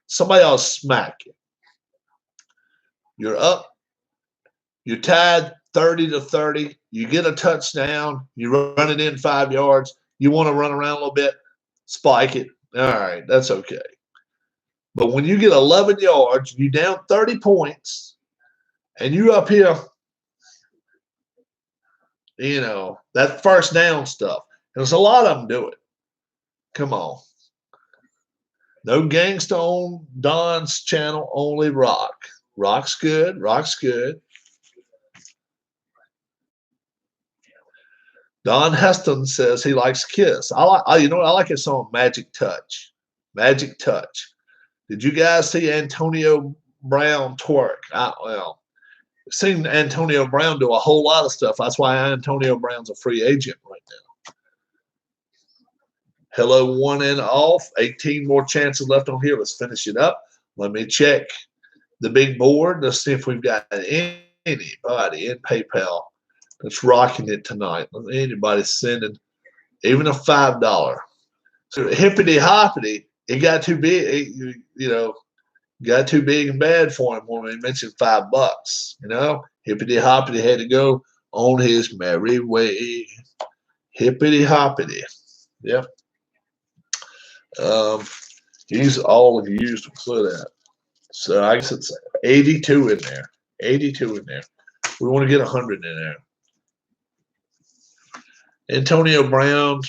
Somebody else smack you. You're up. You're tied 30-30. You get a touchdown. You run it in 5 yards. You want to run around a little bit, spike it. All right, that's okay. But when you get 11 yards, you down 30 points, and you up here, you know, that first down stuff. There's a lot of them do it. Come on. No gangsta on Don's channel, only rock. Rock's good. Rock's good. Don Heston says he likes Kiss. I like his song Magic Touch. Magic Touch. Did you guys see Antonio Brown twerk? Well, seen Antonio Brown do a whole lot of stuff. That's why Antonio Brown's a free agent right now. Hello, one and off. 18 more chances left on here. Let's finish it up. Let me check the big board. Let's see if we've got anybody in PayPal that's rocking it tonight. Anybody sending even a $5. So hippity hoppity, it got too big. Got too big and bad for him when he mentioned $5. Hippity hoppity had to go on his merry way. Hippity hoppity. Yep. He's all used to clear that. So I guess it's 82 in there. 82 in there. We want to get 100 in there. Antonio Brown,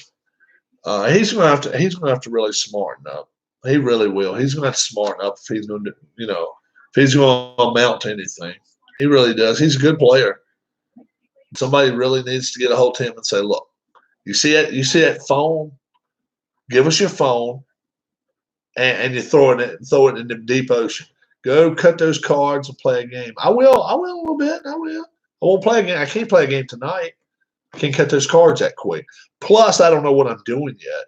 he's gonna have to really smarten up. He really will. He's gonna have to smarten up if he's going to, if he's going to amount to anything. He really does. He's a good player. Somebody really needs to get a hold of him and say, look, you see that phone? Give us your phone, and you throw it in the deep ocean. Go cut those cards and play a game. I will a little bit. I will. I won't play a game. I can't play a game tonight. I can't cut those cards that quick. Plus, I don't know what I'm doing yet.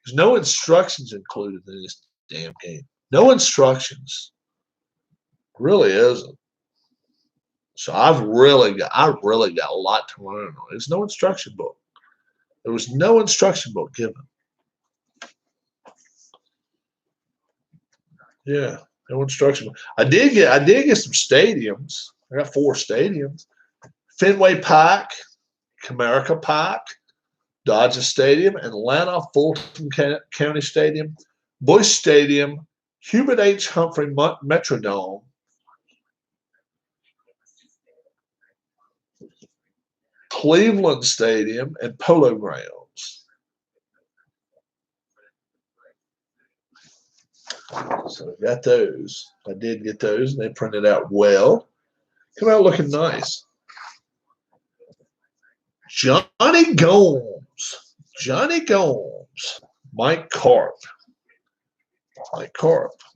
There's no instructions included in this damn game. No instructions. Really isn't. So I really got a lot to learn on. There's no instruction book. There was no instruction book given. Yeah, no instruction book. I did get some stadiums. I got 4 stadiums. Fenway Park, Comerica Park, Dodger Stadium, Atlanta Fulton County Stadium, Bush Stadium, Hubert H. Humphrey Metrodome, Cleveland Stadium, and Polo Grounds. So I got those. I did get those, and they printed out well. Come out looking nice. Johnny Gomes. Mike Carp.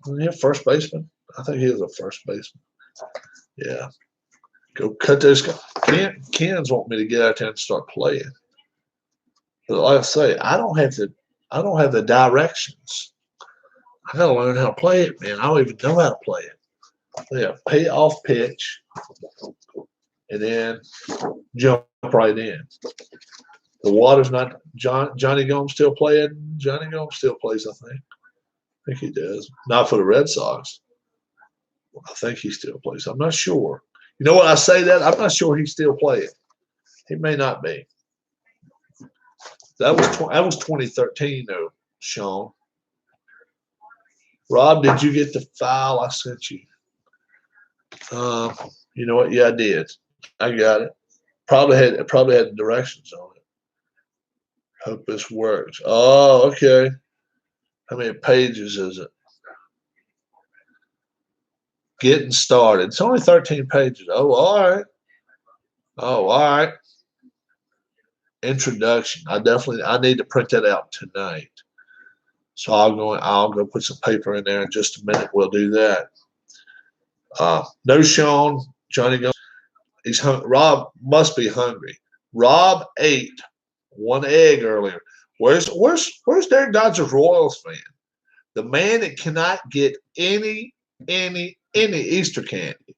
Isn't he a first baseman? I think he is a first baseman. Yeah. Go cut those. Ken's want me to get out there and start playing. But like I say, I don't have the directions. I gotta learn how to play it, man. I don't even know how to play it. Yeah, pay off pitch, and then jump right in. The water's not Johnny Gomes still playing. Johnny Gomes still plays, I think he does. Not for the Red Sox. I think he still plays. I'm not sure. You know what? I say that I'm not sure he's still playing. He may not be. That was 2013 though, Sean. Rob, did you get the file I sent you? You know what? Yeah, I did. I got it. Probably had the directions on it. Hope this works. Oh, okay. How many pages is it? Getting started. It's only 13 pages. Oh, all right. Introduction. I need to print that out tonight. So I'll go put some paper in there in just a minute. We'll do that. No Sean, Johnny Gomes. He's hungry. Rob must be hungry. Rob ate 1 egg earlier. Where's Derek Dodger's Royals fan? The man that cannot get any Easter candy.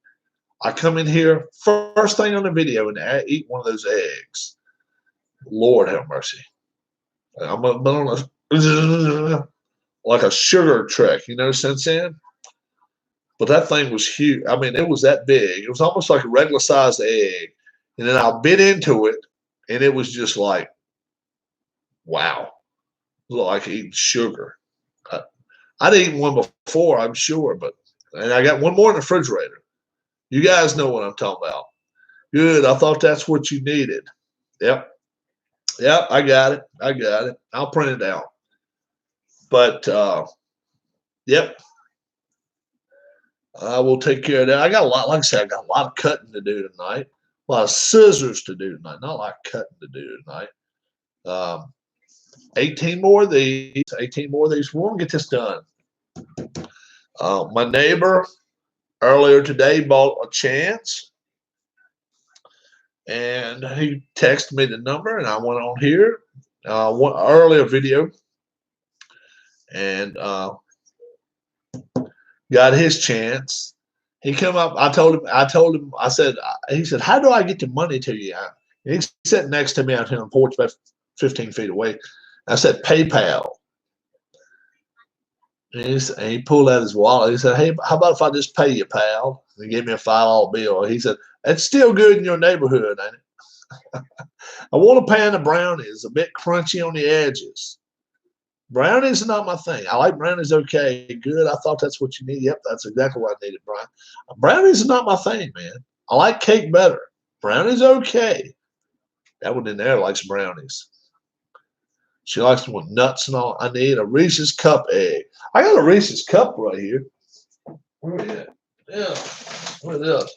I come in here first thing on the video and I eat one of those eggs. Lord have mercy. I'm on like a sugar trick, since then. But that thing was huge. I mean, it was that big. It was almost like a regular sized egg. And then I bit into it, and it was just like, wow. It was like eating sugar. I'd eaten one before, I'm sure, and I got one more in the refrigerator. You guys know what I'm talking about. Good. I thought that's what you needed. Yep, I got it. I'll print it out. But, yep. I will take care of that. I got a lot, like I said, I got a lot of cutting to do tonight. A lot of scissors to do tonight. Not a lot of cutting to do tonight. 18 more of these. We want to get this done. My neighbor earlier today bought a chance. And he texted me the number, and I went on here. One earlier video. And got his chance, He come up. I told him. I said. He said, "How do I get the money to you?" He's sitting next to me out here on the porch, about 15 feet away. I said, "PayPal." And he pulled out his wallet. He said, "Hey, how about if I just pay you, pal?" And he gave me a $5 bill. He said, "It's still good in your neighborhood, ain't it?" I want a pan of brownies, a bit crunchy on the edges. Brownies are not my thing. I like brownies, okay, good. I thought that's what you need. Yep, that's exactly what I needed, Brian. Brownies are not my thing, man. I like cake better. Brownies, okay. That one in there likes brownies. She likes them with nuts and all. I need a Reese's Cup egg. I got a Reese's Cup right here. Where is it? Yeah. Where is it?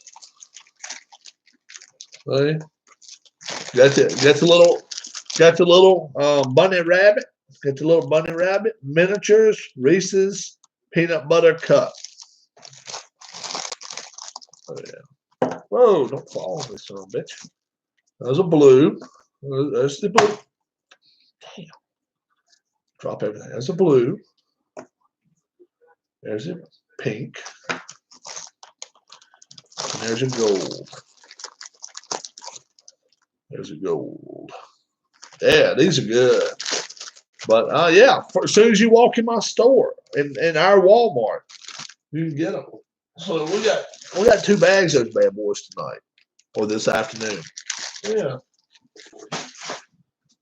See? Got the little bunny rabbit. Got the little bunny rabbit. Miniatures. Reese's peanut butter cup. Oh yeah. Whoa! Don't fall on me, son of a bitch. There's a blue. There's the blue. Damn. Drop everything. There's a blue. There's a pink. And there's a gold. There's a gold. Yeah, these are good. But yeah, as soon as you walk in my store, in our Walmart, you can get them. So we got 2 bags of those bad boys tonight or this afternoon. Yeah.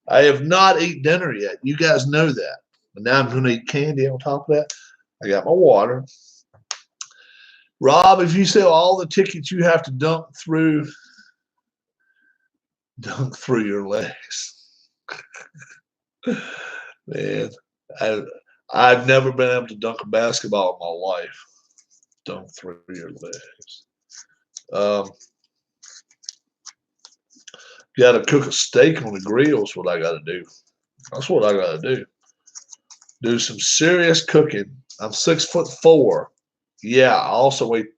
I have not eaten dinner yet. You guys know that. But now I'm going to eat candy on top of that. I got my water. Rob, if you sell all the tickets, you have to dunk through your legs. Man, I've never been able to dunk a basketball in my life. Dunk through your legs. Got to cook a steak on the grill is what I got to do. That's what I got to do. Do some serious cooking. I'm 6'4". Yeah, I also weigh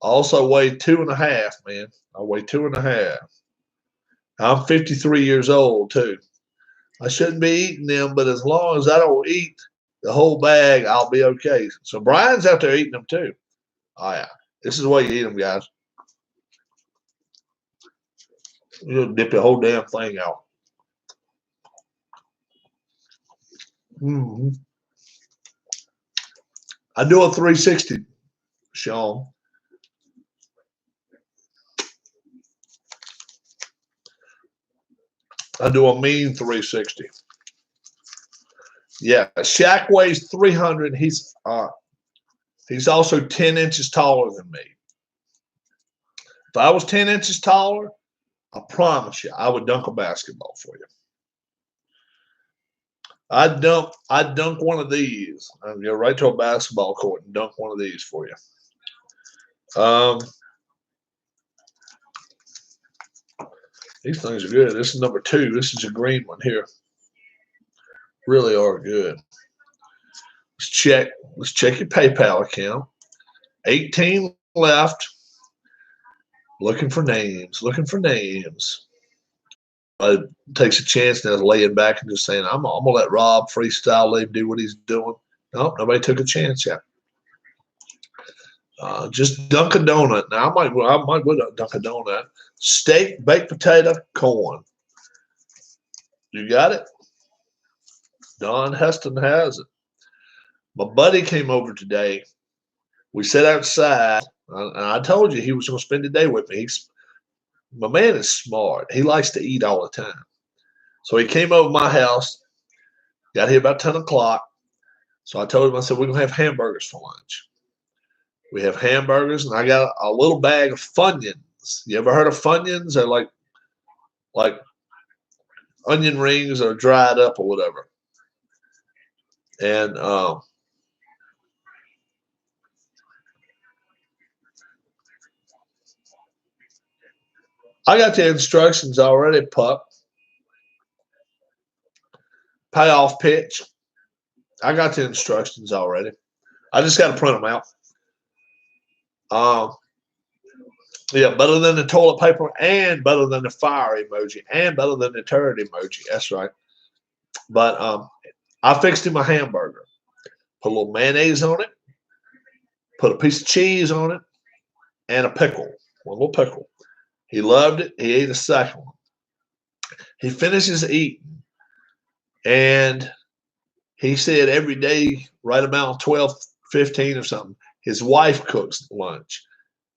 2.5, man. I weigh 2.5. I'm 53 years old too. I shouldn't be eating them, but as long as I don't eat the whole bag, I'll be okay. So Brian's out there eating them too. Oh yeah, this is the way you eat them, guys. You dip the whole damn thing out. I do a 360, Sean. I do a mean 360. Yeah, Shaq weighs 300. He's also 10 inches taller than me. If I was 10 inches taller, I promise you, I would dunk a basketball for you. I'd dunk one of these. I'd go right to a basketball court and dunk one of these for you. These things are good. This is number 2. This is a green one here. Really are good. Let's check your PayPal account. 18 left. Looking for names. Takes a chance now, laying back and just saying, I'm gonna let Rob freestyle, let him do what he's doing. Nope, nobody took a chance yet. Just dunk a donut. Now I might dunk a donut. Steak, baked potato, corn. You got it? Don Heston has it. My buddy came over today. We sat outside, and I told you he was going to spend the day with me. My man is smart. He likes to eat all the time. So he came over to my house, got here about 10 o'clock. So I told him, I said, we're going to have hamburgers for lunch. We have hamburgers, and I got a little bag of Funyuns. You ever heard of Funyuns? They're like onion rings that are dried up or whatever. And I got the instructions already, pup. Payoff pitch. I got the instructions already. I just got to print them out. Yeah, better than the toilet paper and better than the fire emoji and better than the turd emoji. That's right. But I fixed him a hamburger. Put a little mayonnaise on it. Put a piece of cheese on it. and a pickle, one little pickle. He loved it. He ate a second one. He finishes eating, and he said every day, right about 12, 15 or something, his wife cooks lunch.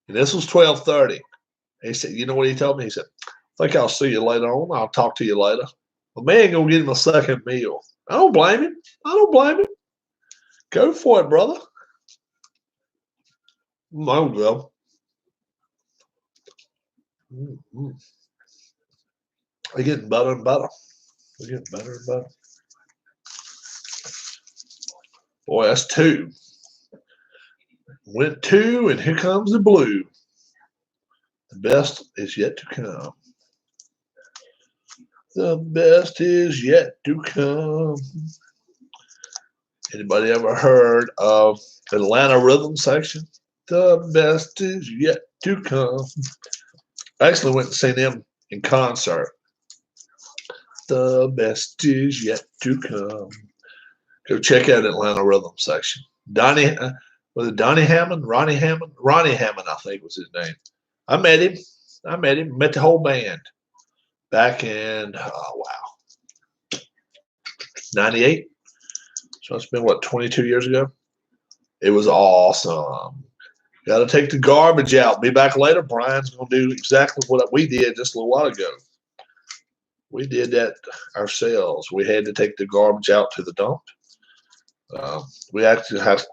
And this was 12:30. He said, you know what he told me? He said, I think I'll see you later on. I'll talk to you later. Well, man, go get him a second meal. I don't blame him. I don't blame him. Go for it, brother. No, go. Mm-hmm. They're getting better and better. They're getting better and better. Boy, that's two. Went two, and here comes the blue. The best is yet to come. The best is yet to come. Anybody ever heard of Atlanta Rhythm Section? The best is yet to come. I actually went and seen them in concert. The best is yet to come. Go check out Atlanta Rhythm Section. Donnie, was it Donnie Hammond? Ronnie Hammond? Ronnie Hammond, I think was his name. I met him. Met the whole band back in, 98. So it's been, 22 years ago? It was awesome. Got to take the garbage out. Be back later. Brian's going to do exactly what we did just a little while ago. We did that ourselves. We had to take the garbage out to the dump. We actually have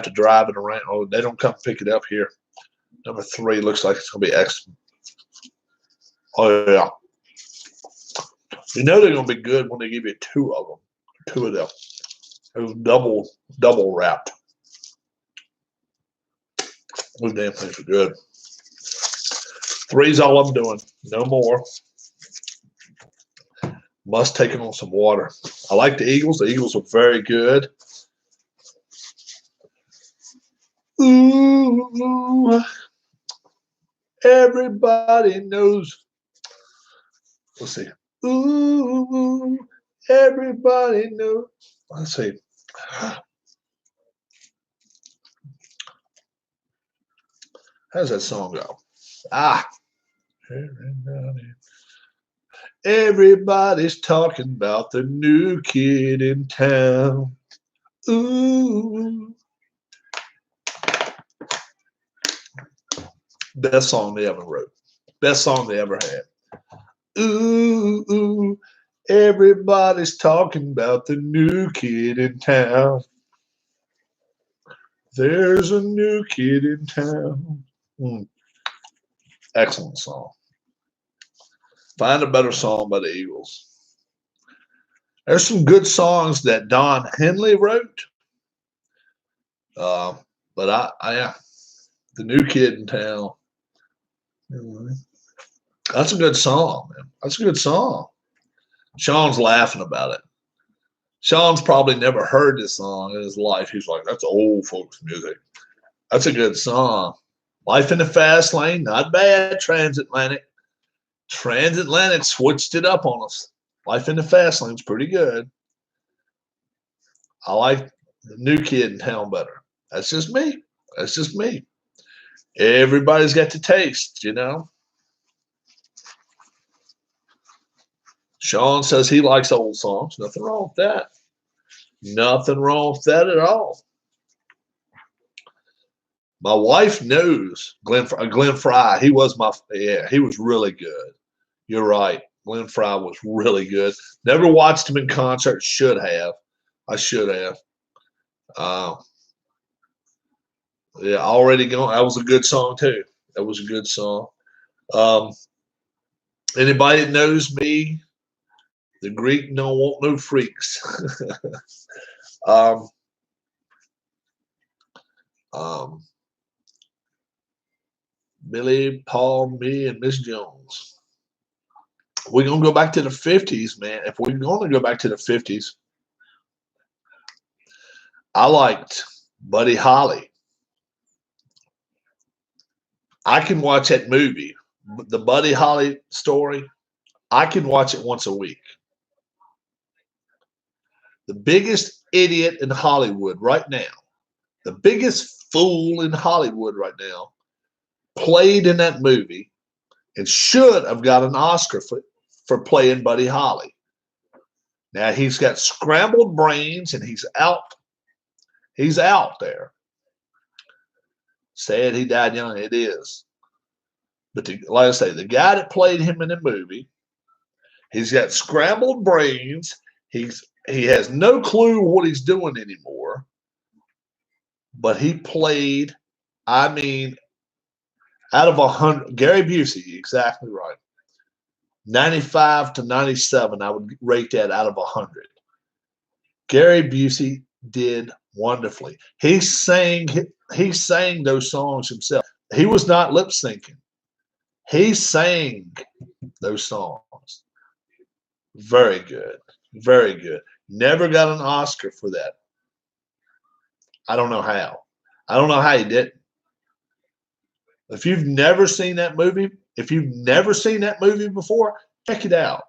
to drive it around. Oh, they don't come pick it up here. Number 3 looks like it's going to be excellent. Oh, yeah. You know they're going to be good when they give you 2 of them. 2 of them. It was double wrapped. Those damn things are good. 3's all I'm doing. No more. Must take it on some water. I like the Eagles. The Eagles are very good. Ooh, everybody knows. Let's see. Ooh, everybody knows. Let's see. How's that song go? Everybody's talking about the new kid in town. Ooh. Best song they ever wrote. Best song they ever had. Ooh, ooh, everybody's talking about the new kid in town. There's a new kid in town. Excellent song. Find a better song by the Eagles. There's some good songs that Don Henley wrote. But the new kid in town. That's a good song, man. That's a good song. Sean's laughing about it. Sean's probably never heard this song in his life. He's like, that's old folks music. That's a good song. Life in the Fast Lane, not bad. Transatlantic. Transatlantic switched it up on us. Life in the Fast Lane's pretty good. I like the new kid in town better. That's just me. That's just me. Everybody's got the taste, you know. Sean says he likes old songs. Nothing wrong with that. Nothing wrong with that at all. My wife knows Glenn Frey. He was he was really good. You're right. Glenn Frey was really good. Never watched him in concert. Should have. I should have. Already gone. That was a good song too. That was a good song. Anybody that knows me, the Greek don't want no freaks. Billy, Paul, me, and Miss Jones. We're going to go back to the 50s, man. If we're going to go back to the 50s, I liked Buddy Holly. I can watch that movie, the Buddy Holly story. I can watch it once a week. The biggest idiot in Hollywood right now, the biggest fool in Hollywood right now played in that movie and should have got an Oscar for playing Buddy Holly. Now he's got scrambled brains and he's out. He's out there. Sad he died young. It is. But like I say, the guy that played him in the movie, he's got scrambled brains. He has no clue what he's doing anymore. But he played, I mean, out of 100, Gary Busey, exactly right. 95 to 97, I would rate that out of 100. Gary Busey did wonderfully. He sang those songs himself. He was not lip syncing. He sang those songs. Very good. Very good. Never got an Oscar for that. I don't know how. I don't know how he did. If you've never seen that movie, before, check it out.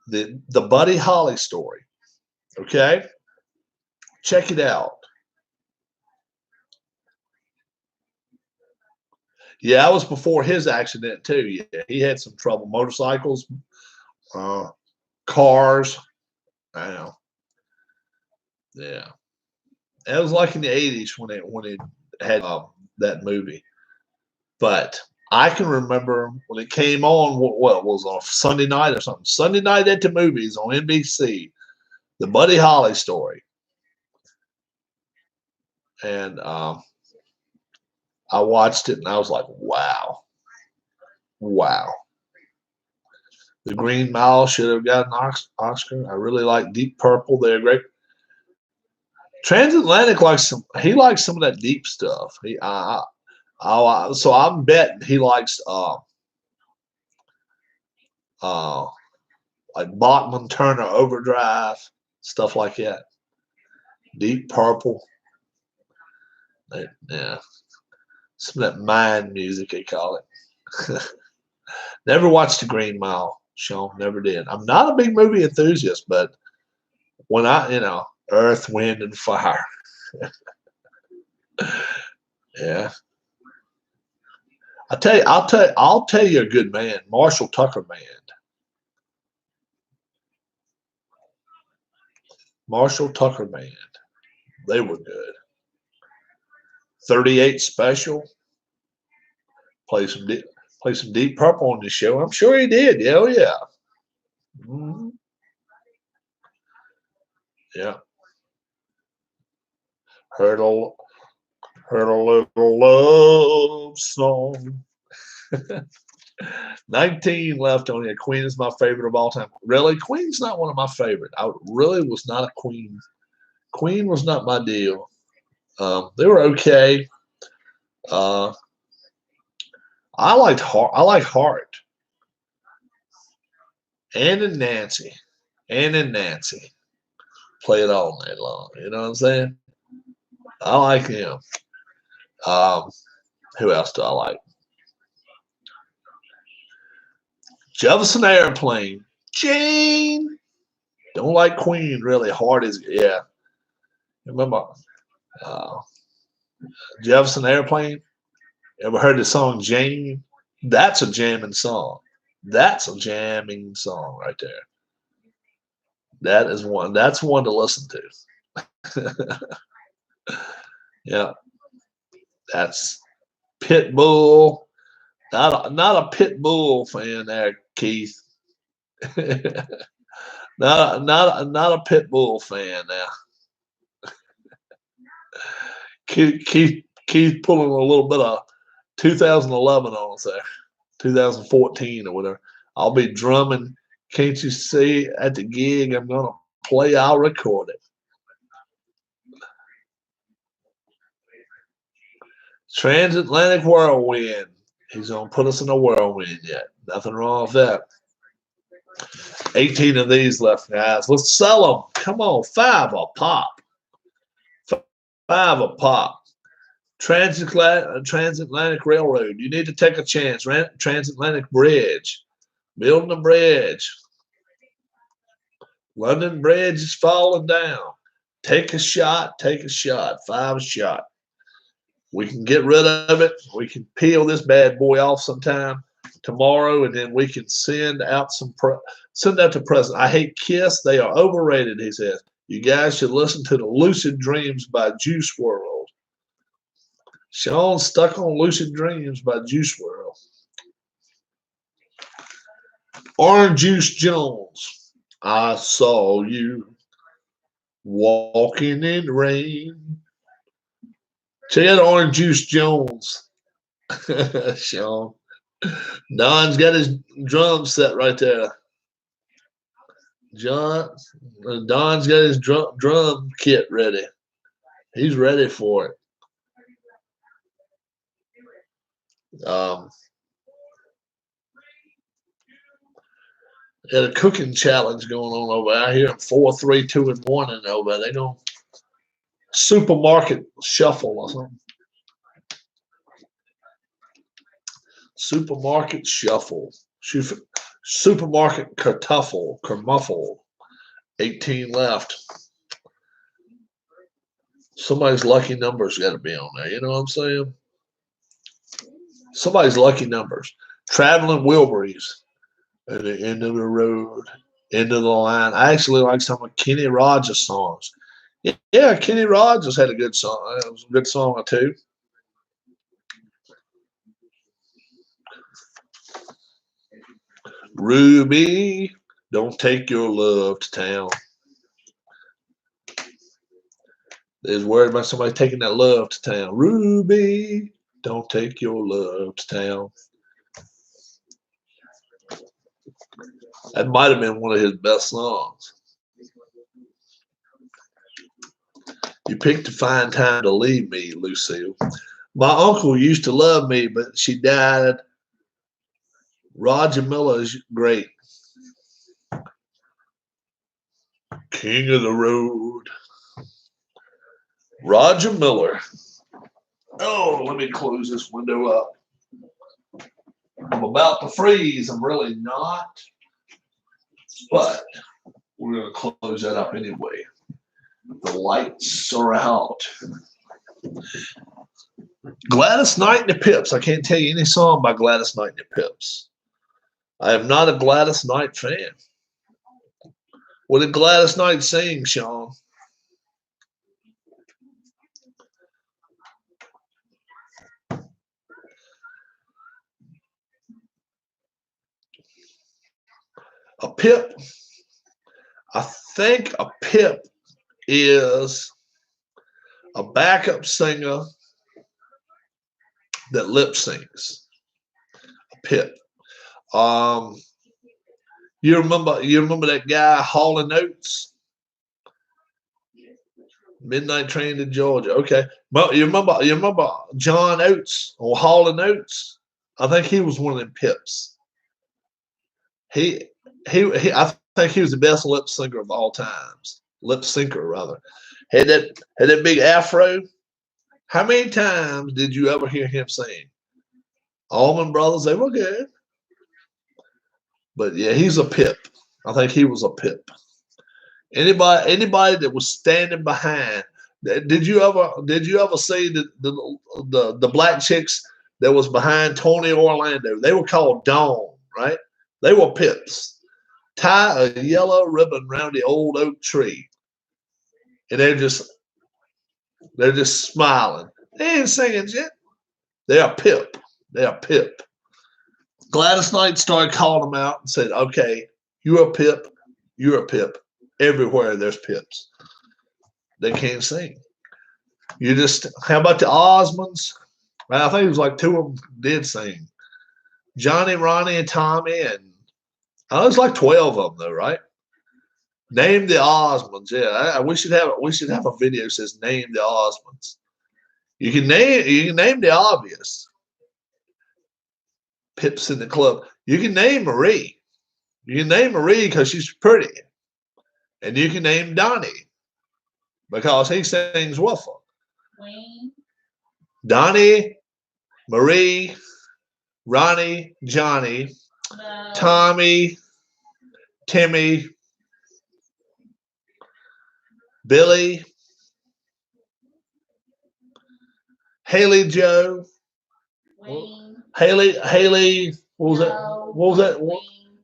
The Buddy Holly story. Okay? Check it out. Yeah, that was before his accident too. Yeah, he had some trouble. Motorcycles, cars. I know. Yeah, it was like in the '80s when it had that movie. But I can remember when it came on. What was on Sunday night or something? Sunday night at the movies on NBC, the Buddy Holly story, and I watched it and I was like, wow. Wow. The Green Mile should have gotten an Oscar. I really like Deep Purple. They're great. Transatlantic likes some of that deep stuff. So I'm betting he likes like Bachman Turner Overdrive, stuff like that. Deep Purple. Yeah. Some of that mind music, they call it. Never watched The Green Mile, Sean. Never did. I'm not a big movie enthusiast, but when Earth, Wind, and Fire. Yeah. I'll tell you a good man, Marshall Tucker Band. Marshall Tucker Band. They were good. 38 Special. Play some Deep Purple on the show. I'm sure he did. Yeah, oh yeah. Mm-hmm. Yeah. Heard a little love song. 19 left on here. Queen is my favorite of all time. Really? Queen's not one of my favorite. I really was not a Queen. Queen was not my deal. They were okay. I like Heart. Ann and Nancy. Play it all night long. You know what I'm saying? I like him. Who else do I like? Jefferson Airplane. Jane. Don't like Queen, really. Heart is, yeah. Remember Jefferson Airplane? Ever heard the song Jane? That's a jamming song. That's a jamming song right there. That's one to listen to. Yeah. That's Pitbull. Not a Pitbull fan there, Keith. not a Pitbull fan now. Keith pulling a little bit of 2011 on us there, 2014 or whatever. I'll be drumming. Can't you see at the gig I'm gonna play? I'll record it. Transatlantic Whirlwind. He's gonna put us in a whirlwind yet. Nothing wrong with that. 18 of these left, guys. Let's sell them. Come on, 5 a pop. 5 a pop. Transatlantic Railroad. You need to take a chance. Transatlantic Bridge. Building a bridge. London Bridge is falling down. Take a shot. 5 a shot. We can get rid of it. We can peel this bad boy off sometime tomorrow, and then we can send out to present. I hate Kiss. They are overrated, he says. You guys should listen to the Lucid Dreams by Juice WRLD. Sean's stuck on Lucid Dreams by Juice WRLD. Orange Juice Jones. I saw you walking in the rain. Check out Orange Juice Jones. Sean. Don's got his drum set right there. Don's got his drum kit ready. He's ready for it. Got a cooking challenge going on over there. I hear 4, 3, 2, and 1 and over there. They going supermarket shuffle or something. Supermarket shuffle. Supermarket kermuffle. 18 left. Somebody's lucky numbers got to be on there. You know what I'm saying? Somebody's lucky numbers. Traveling Wilburys. At the end of the road, end of the line. I actually like some of Kenny Rogers' songs. Yeah, Kenny Rogers had a good song. It was a good song or two. Ruby, don't take your love to town. They're worried about somebody taking that love to town. Ruby, don't take your love to town. That might have been one of his best songs. You picked a fine time to leave me, Lucille. My uncle used to love me, but she died. Roger Miller is great. King of the road. Roger Miller. Oh, let me close this window up. I'm about to freeze. I'm really not. But we're going to close that up anyway. The lights are out. Gladys Knight and the Pips. I can't tell you any song by Gladys Knight and the Pips. I am not a Gladys Knight fan. What did Gladys Knight sing, Sean? A Pip. I think a Pip is a backup singer that lip syncs. A Pip. You remember that guy Hall & Oates? Midnight Train to Georgia. Okay. You remember John Oates or Hall & Oates? I think he was one of them Pips. I think he was the best lip syncer of all times. Lip syncer, rather. Had that big afro. How many times did you ever hear him sing? Allman Brothers, they were good. But yeah, he's a Pip. I think he was a Pip. Anybody that was standing behind. Did you ever see the black chicks that was behind Tony Orlando? They were called Dawn, right? They were Pips. Tie a yellow ribbon around the old oak tree, and they're just smiling. They ain't singing shit. They are Pip. They are Pip. Gladys Knight started calling them out and said, "Okay, you're a Pip. You're a Pip. Everywhere there's Pips. They can't sing. How about the Osmonds? Well, I think it was like 2 of them did sing. Johnny, Ronnie, and Tommy, and it was like 12 of them though, right? Name the Osmonds. Yeah, we should have a video that says name the Osmonds. You can name the obvious. Pips in the club. You can name Marie. You can name Marie because she's pretty. And you can name Donnie because he sings with her. Wayne. Donnie, Marie, Ronnie, Johnny, No. Tommy, Timmy, Billy, Haley Joe. Wayne. Haley. What was that? No, What was that? Wayne.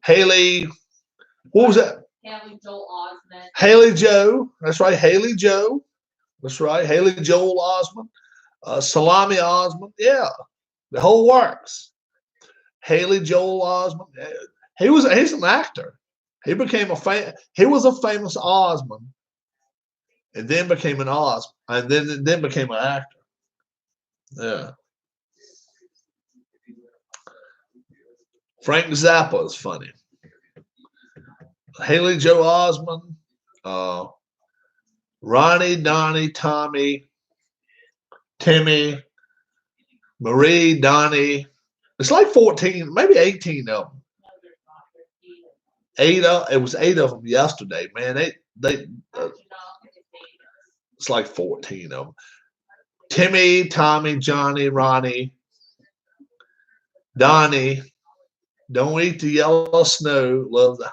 Haley. What was that? Haley Joel Osment. Haley Joe. That's right. Haley Joe. That's right. Haley Joel Osment. Salami Osment. Yeah. The whole works. Haley Joel Osment. He's an actor. He was a famous Osmond, and then became an Os, and then became an actor. Yeah. Frank Zappa is funny. Haley Joe Osmond, Ronnie, Donnie, Tommy, Timmy, Marie, Donnie. It's like 14, maybe 18 of them. It was 8 of them yesterday, man. It's like 14 of them. Timmy, Tommy, Johnny, Ronnie, Donnie. Don't eat the yellow snow. Love the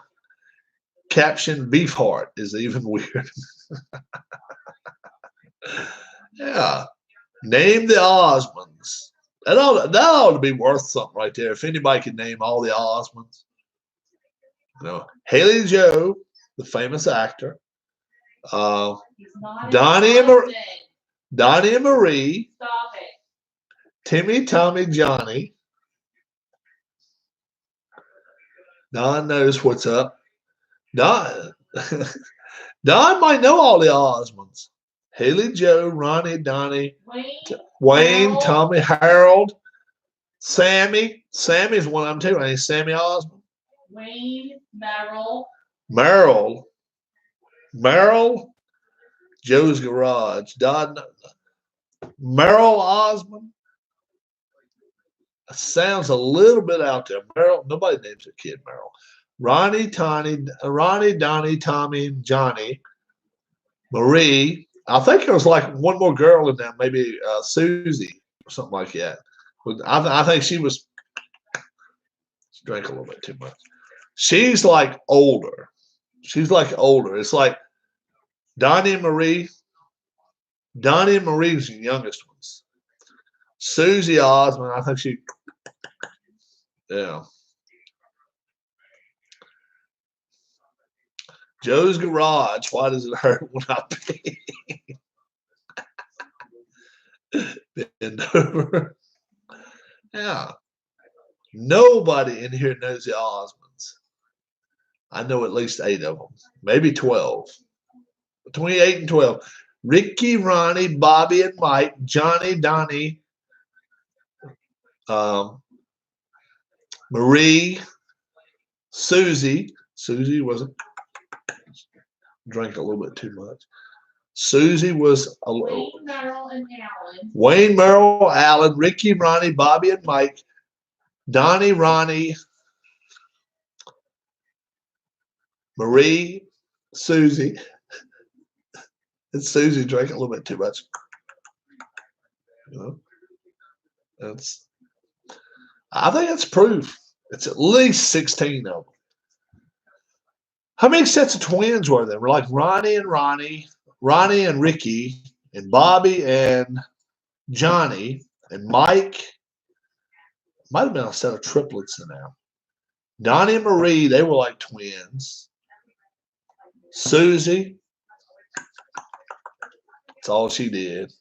caption. Beef heart is even weird. Yeah. Name the Osmonds. That ought to be worth something right there. If anybody could name all the Osmonds. Haley Joe, the famous actor. Donnie and Marie. Stop it. Timmy, Tommy, Johnny. Don knows what's up. Don might know all the Osmonds. Haley Joe, Ronnie, Donnie, Wayne, Tommy, Harold, Sammy. Sammy's one of them too. Ain't Sammy Osmond? Wayne, Merrill. Merrill, Joe's Garage. Merrill Osmond. Sounds a little bit out there. Merrill, nobody names a kid Merrill. Ronnie, Donnie, Tommy, Johnny, Marie. I think there was like one more girl in there, maybe Susie or something like that. I think she drank a little bit too much. She's like older. It's like Donnie and Marie. Donnie and Marie's the youngest ones. Susie Osmond, I think yeah. Joe's Garage. Why does it hurt when I pee? Bend over. Yeah. Nobody in here knows the Osmonds. I know at least 8 of them, maybe 12. Between 8 and 12. Ricky, Ronnie, Bobby, and Mike, Johnny, Donnie, Marie, Susie. Susie wasn't drank a little bit too much. Susie was Wayne, Merrill, and Alan. Wayne, Merrill, Alan, Ricky, Ronnie, Bobby, and Mike, Donnie, Ronnie, Marie, Susie. And Susie drank a little bit too much. I think that's proof. It's at least 16 of them. How many sets of twins were there? We're like Ronnie and Ricky, and Bobby and Johnny, and Mike. Might have been a set of triplets in there. Donnie and Marie, they were like twins. Susie, that's all she did.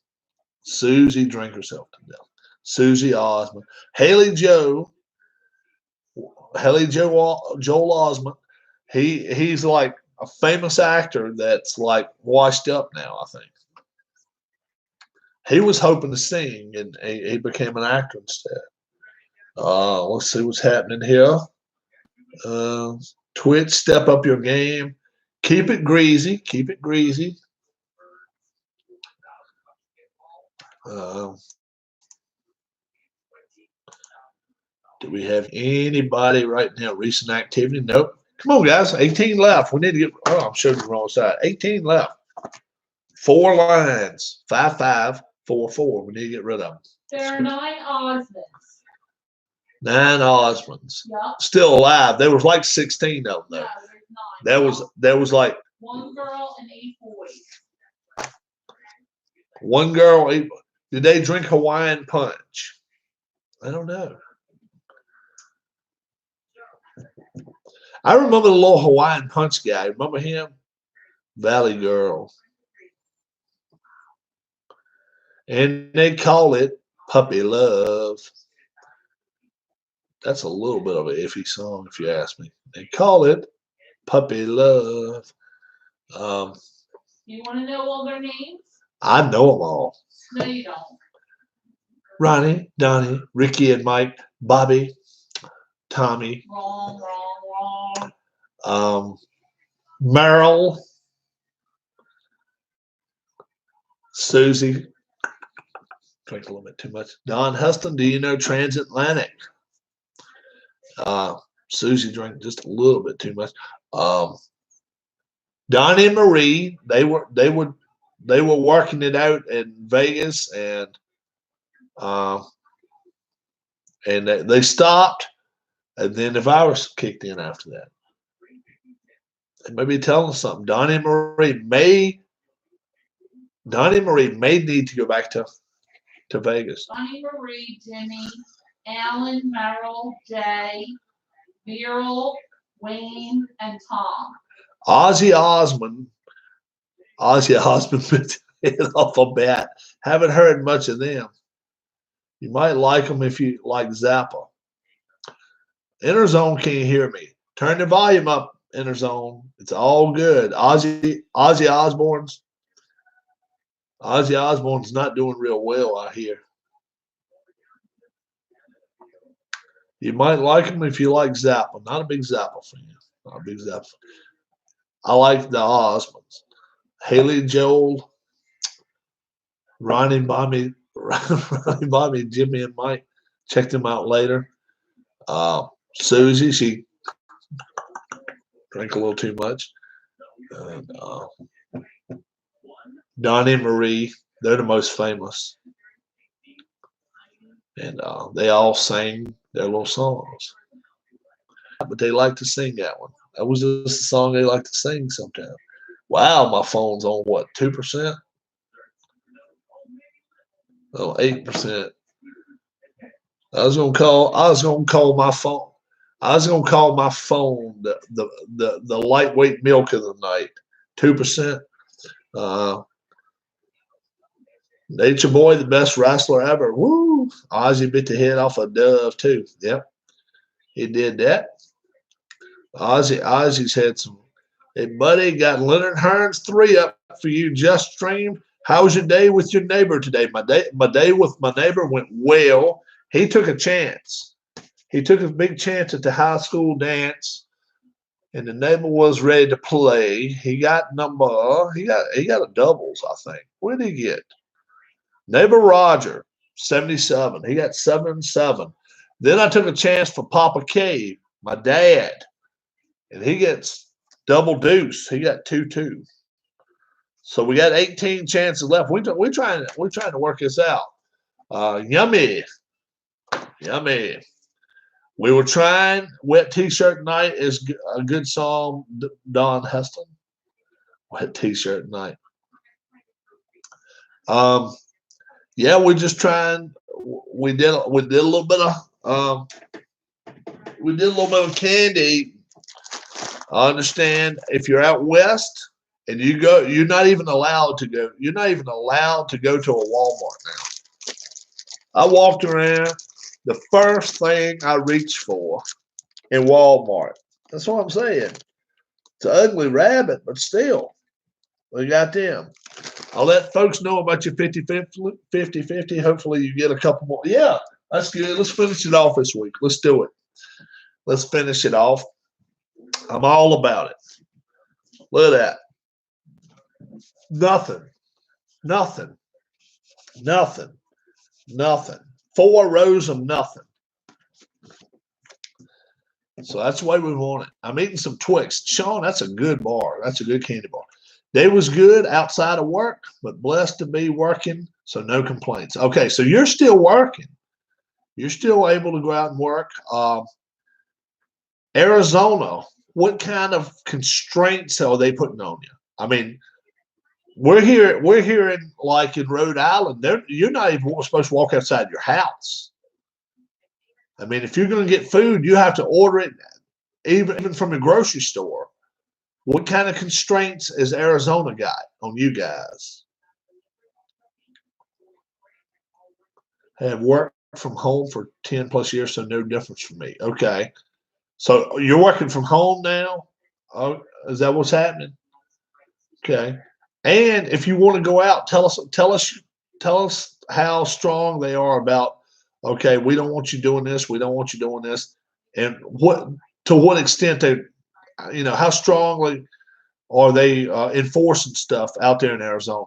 Susie drank herself to death. Susie Osmond. Haley Joel Osment. He's like a famous actor that's like washed up now, I think. He was hoping to sing, and he became an actor instead. Let's see what's happening here. Twitch, step up your game. Keep it greasy. Keep it greasy. Do we have anybody right now? Recent activity? Nope. Come on, guys. 18 left. We need to get. Oh, I'm showing you the wrong side. 18 left. 4 lines. 5, 5, 4, 4. We need to get rid of them. There are 9 Osmonds. 9 Osmonds. Yep. Still alive. There was like 16 of them, though. No, there's 9. There was like 1 girl and 8 boys. 1 girl, 8. Did they drink Hawaiian punch? I don't know. I remember the little Hawaiian punch guy. Remember him? Valley Girl. And they call it Puppy Love. That's a little bit of an iffy song, if you ask me. They call it Puppy Love. You want to know all their names? I know them all. No, you don't. Ronnie, Donnie, Ricky and Mike, Bobby, Tommy, Wrong, wrong, wrong. Merrill, Susie. Drink a little bit too much. Don Huston, do you know Transatlantic? Susie drank just a little bit too much. Donnie and Marie, they were working it out in Vegas, and they stopped, and then the virus kicked in after that. They may be telling us something. Donnie and Marie may need to go back to Vegas. Donnie, Marie, Jimmy, Alan, Merrill, Jay, Viral, Wayne, and Tom. Ozzy Osbourne bit it off a bat. Haven't heard much of them. You might like them if you like Zappa. Inner Zone can't hear me. Turn the volume up, Inner Zone. It's all good. Ozzy Osbourne's not doing real well, I hear. You might like him if you like Zappa. Not a big Zappa fan. Not a big Zappa fan. I like the Osmonds. Haley Joel, Ronnie, Bobby, Jimmy, and Mike. Check them out later. Susie, she drank a little too much. And, Donnie and Marie, they're the most famous. And they all sang their little songs. But they like to sing that one. That was just a song they like to sing sometimes. Wow, my phone's on what, 2%? Oh, 8%. I was gonna call my phone. I was gonna call my phone the lightweight milk of the night. 2%. Nature Boy, the best wrestler ever. Woo! Ozzy bit the head off a dove too. Yep, he did that. Ozzy's had some. Hey, buddy, got Leonard Hearns 3 up for you. Just streamed. How was your day with your neighbor today? My day with my neighbor went well. He took a chance. He took a big chance at the high school dance, and the neighbor was ready to play. He got a doubles, I think. What did he get? Neighbor Roger, 77. He got 7-7. Then I took a chance for Papa Cave, my dad, and he gets double deuce. He got 2-2. So we got 18 chances left. We're trying to work this out. Yummy. We were trying. Wet T-shirt night is a good song. Don Heston. Wet T-shirt night. Yeah, we're just trying. We did a little bit of candy. I understand if you're out west and you're not even allowed to go. You're not even allowed to go to a Walmart now. I walked around. The first thing I reached for in Walmart. That's what I'm saying. It's an ugly rabbit, but still, we got them. I'll let folks know about your 50-50. Hopefully you get a couple more. Yeah, that's good. Let's finish it off this week. Let's do it. Let's finish it off. I'm all about it. Look at that. Nothing. 4 rows of nothing. So that's the way we want it. I'm eating some Twix. Sean, that's a good bar. That's a good candy bar. Day was good outside of work, but blessed to be working, so no complaints. Okay, so you're still working. You're still able to go out and work. Arizona, what kind of constraints are they putting on you? I mean, We're here in like in Rhode Island. You're not even supposed to walk outside your house. I mean, if you're going to get food, you have to order it even from a grocery store. What kind of constraints has Arizona got on you guys? I have worked from home for 10 plus years, so no difference for me. Okay. So you're working from home now? Oh, is that what's happening? Okay. And if you want to go out, tell us how strong they are about, okay, we don't want you doing this, we don't want you doing this, and to what extent they, how strongly are they enforcing stuff out there in Arizona?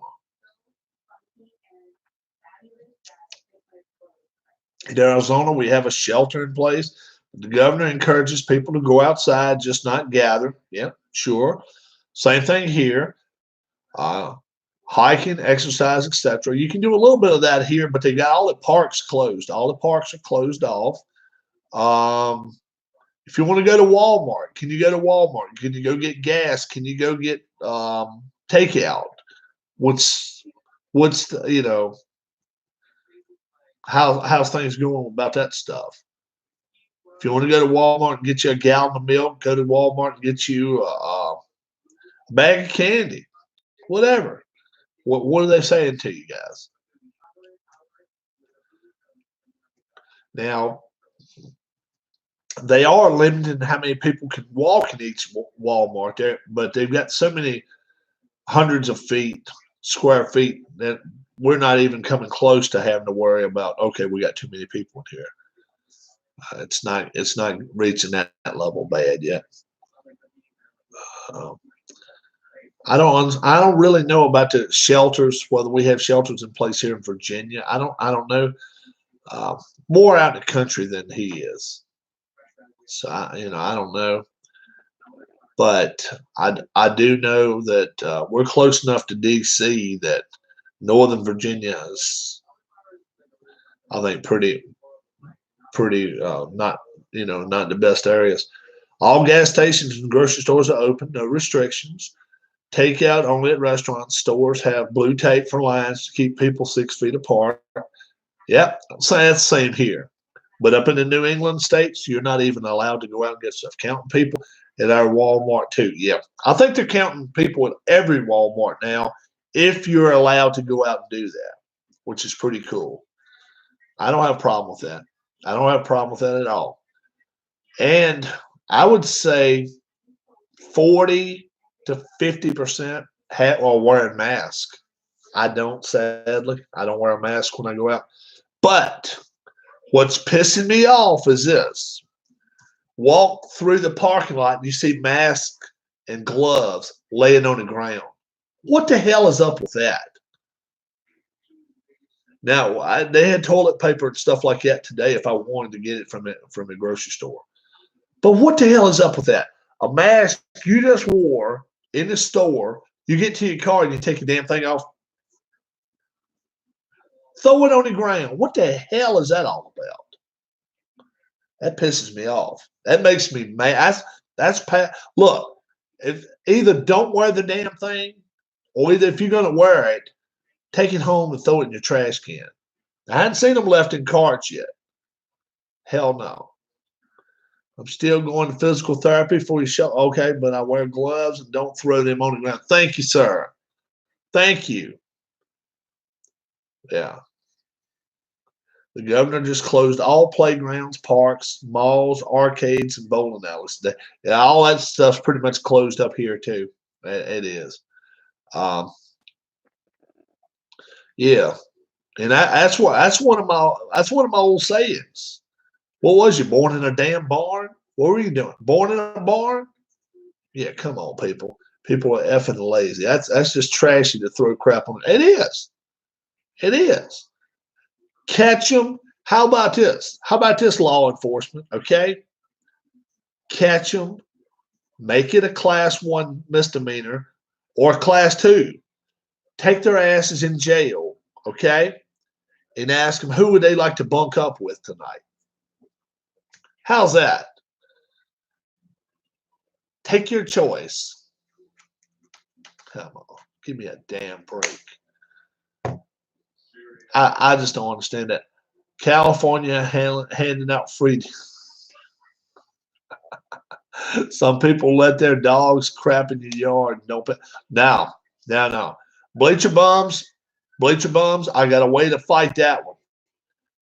In Arizona, we have a shelter in place. The governor encourages people to go outside, just not gather. Yeah, sure. Same thing here. Hiking, exercise, etc. You can do a little bit of that here, but they got all the parks closed. All the parks are closed off. If you want to go to Walmart, can you go to Walmart? Can you go get gas? Can you go get takeout? What's the, how's things going about that stuff? If you want to go to Walmart and get you a gallon of milk, go to Walmart and get you a bag of candy, whatever. What are they saying to you guys? Now, they are limiting how many people can walk in each Walmart there, but they've got so many hundreds of square feet, that we're not even coming close to having to worry about, okay, we got too many people in here. It's not reaching that level bad yet. I don't really know about the shelters, whether we have shelters in place here in Virginia. I don't know. More out in the country than he is. So I don't know, but I do know that we're close enough to DC that Northern Virginia is, I think, pretty not not the best areas. All gas stations and grocery stores are open, no restrictions. Takeout only at restaurants. Stores have blue tape for lines to keep people 6 feet apart. Yep, so that's the same here. But up in the New England states, you're not even allowed to go out and get stuff. Counting people at our Walmart too. Yeah, I think they're counting people at every Walmart now if you're allowed to go out and do that, which is pretty cool. I don't have a problem with that. I don't have a problem with that at all. And I would say 40 to 50% are wearing masks. I don't, sadly. I don't wear a mask when I go out. But what's pissing me off is this. Walk through the parking lot and you see masks and gloves laying on the ground. What the hell is up with that? Now, they had toilet paper and stuff like that today if I wanted to get it from a grocery store. But what the hell is up with that? A mask you just wore in the store, you get to your car and you take the damn thing off. Throw it on the ground. What the hell is that all about? That pisses me off. That makes me mad. Look, if either don't wear the damn thing, or either if you're going to wear it, take it home and throw it in your trash can. I hadn't seen them left in carts yet. Hell no. I'm still going to physical therapy for your show. Okay, but I wear gloves and don't throw them on the ground. Thank you, sir. Thank you. Yeah. The governor just closed all playgrounds, parks, malls, arcades, and bowling alleys. All that stuff's pretty much closed up here too. It is. Yeah, and that's one of my old sayings. What was you, born in a damn barn? What were you doing? Born in a barn? Yeah, come on, people. People are effing lazy. That's just trashy to throw crap on. It is. It is. Catch them. How about this? How about this, law enforcement? Okay, catch them. Make it a class 1 misdemeanor or class 2. Take their asses in jail. Okay, and ask them who would they like to bunk up with tonight. How's that? Take your choice. Come on. Give me a damn break. I just don't understand that. California handing out free. Some people let their dogs crap in your yard. Now. Bleacher bums. I got a way to fight that one.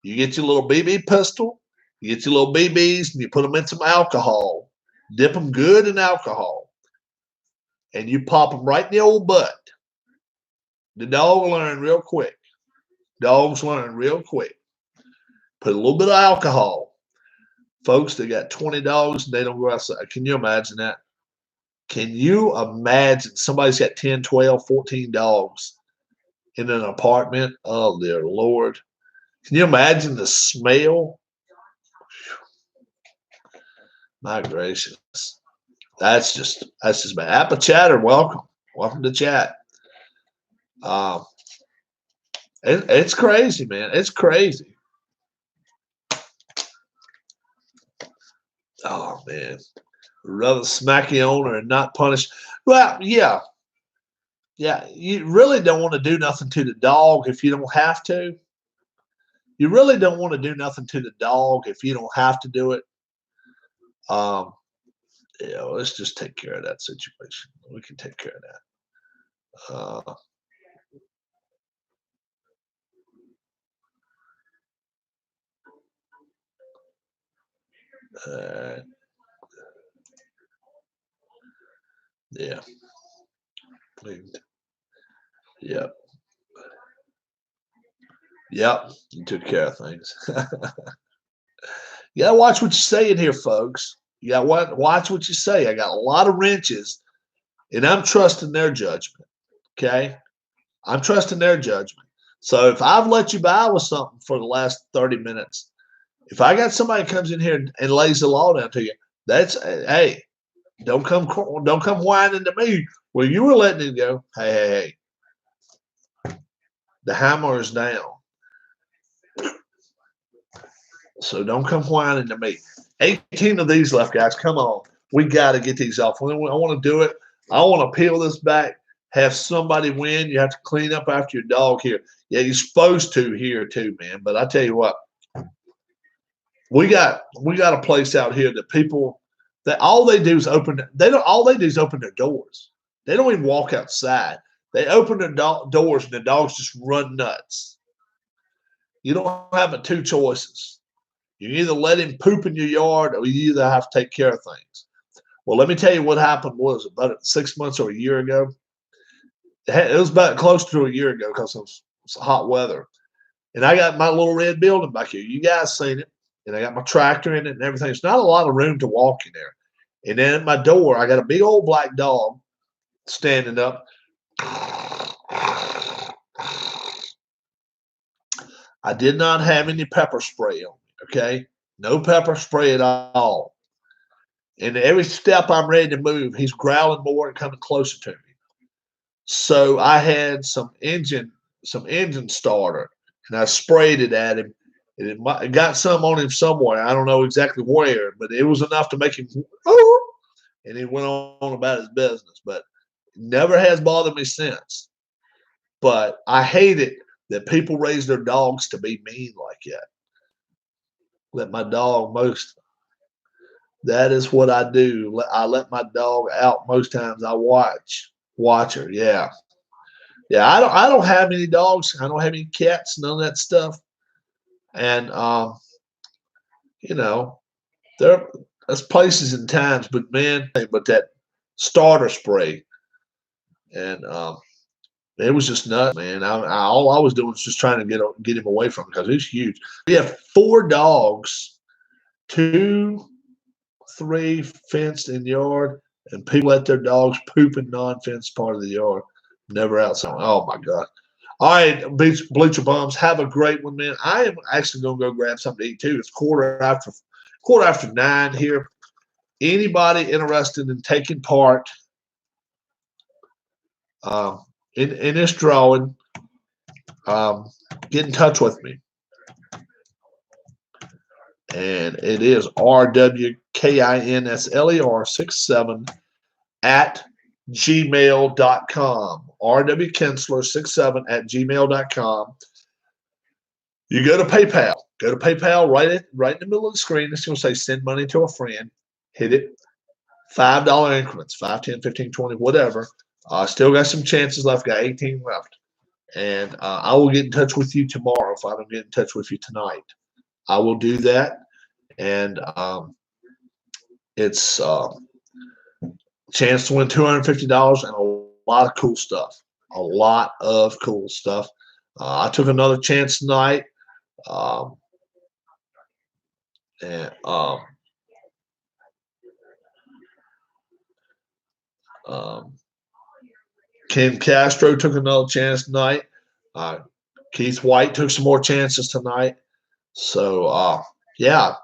You get your little BB pistol. You get your little BBs and you put them in some alcohol. Dip them good in alcohol. And you pop them right in the old butt. The dog will learn real quick. Dogs learn real quick. Put a little bit of alcohol. Folks, they got 20 dogs and they don't go outside. Can you imagine that? Can you imagine somebody's got 10, 12, 14 dogs in an apartment? Oh, dear Lord. Can you imagine the smell? My gracious. That's just bad. Apple Chatter, welcome. Welcome to chat. It's crazy, man. It's crazy. Oh, man. Rather smack the owner and not punish. Well, yeah. Yeah, you really don't want to do nothing to the dog if you don't have to. You really don't want to do nothing to the dog if you don't have to do it. Yeah, let's just take care of that situation. We can take care of that. Yeah. Yep. Yep. You took care of things. You gotta watch what you say in here, folks. You gotta watch what you say. I got a lot of wrenches, and I'm trusting their judgment. Okay? I'm trusting their judgment. So if I've let you by with something for the last 30 minutes, if I got somebody comes in here and lays the law down to you, that's hey, don't come whining to me. Well, you were letting it go. Hey. The hammer is down. So don't come whining to me. 18 of these left, guys. Come on. We got to get these off. I want to do it. I want to peel this back, have somebody win. You have to clean up after your dog here. Yeah, you're supposed to here too, man. But I tell you what, we got a place out here that people that all they do is open their doors. They don't even walk outside. They open their doors and the dogs just run nuts. You don't have but two choices. You either let him poop in your yard or you either have to take care of things. Well, let me tell you what happened was about 6 months or a year ago. It was about close to a year ago because it was hot weather. And I got my little red building back here. You guys seen it. And I got my tractor in it and everything. It's not a lot of room to walk in there. And then at my door, I got a big old black dog standing up. I did not have any pepper spray on me, okay? No pepper spray at all. And every step I'm ready to move, he's growling more and coming closer to me. So I had some engine starter, and I sprayed it at him. And it got some on him somewhere. I don't know exactly where, but it was enough to make him, and he went on about his business. But it never has bothered me since. But I hate it that people raise their dogs to be mean like that. Let my dog that is what I do. I let my dog out most times. I watch her. Yeah. I don't have any dogs. I don't have any cats. None of that stuff. And there's places and times, but man, but that starter spray, and it was just nuts, man. All I was doing was just trying to get him away from it because he's huge. We have 4 dogs, 2, 3 fenced in yard, and people let their dogs poop in non-fenced part of the yard, never outside. Oh my God! All right, Bleacher Bums, have a great one, man. I am actually gonna go grab something to eat too. It's quarter after 9 here. Anybody interested in taking part in this drawing, get in touch with me. And it is RWKINSLER67 @gmail.com. rwkinsler67@gmail.com. You go to PayPal. Go to PayPal right in the middle of the screen. It's going to say send money to a friend. Hit it. $5 increments, 5, 10, 15, 20, whatever. Still got some chances left. Got 18 left. And I will get in touch with you tomorrow if I don't get in touch with you tonight. I will do that. And it's a chance to win $250 and a lot of cool stuff. A lot of cool stuff. I took another chance tonight. Ken Castro took another chance tonight. Keith White took some more chances tonight. So yeah,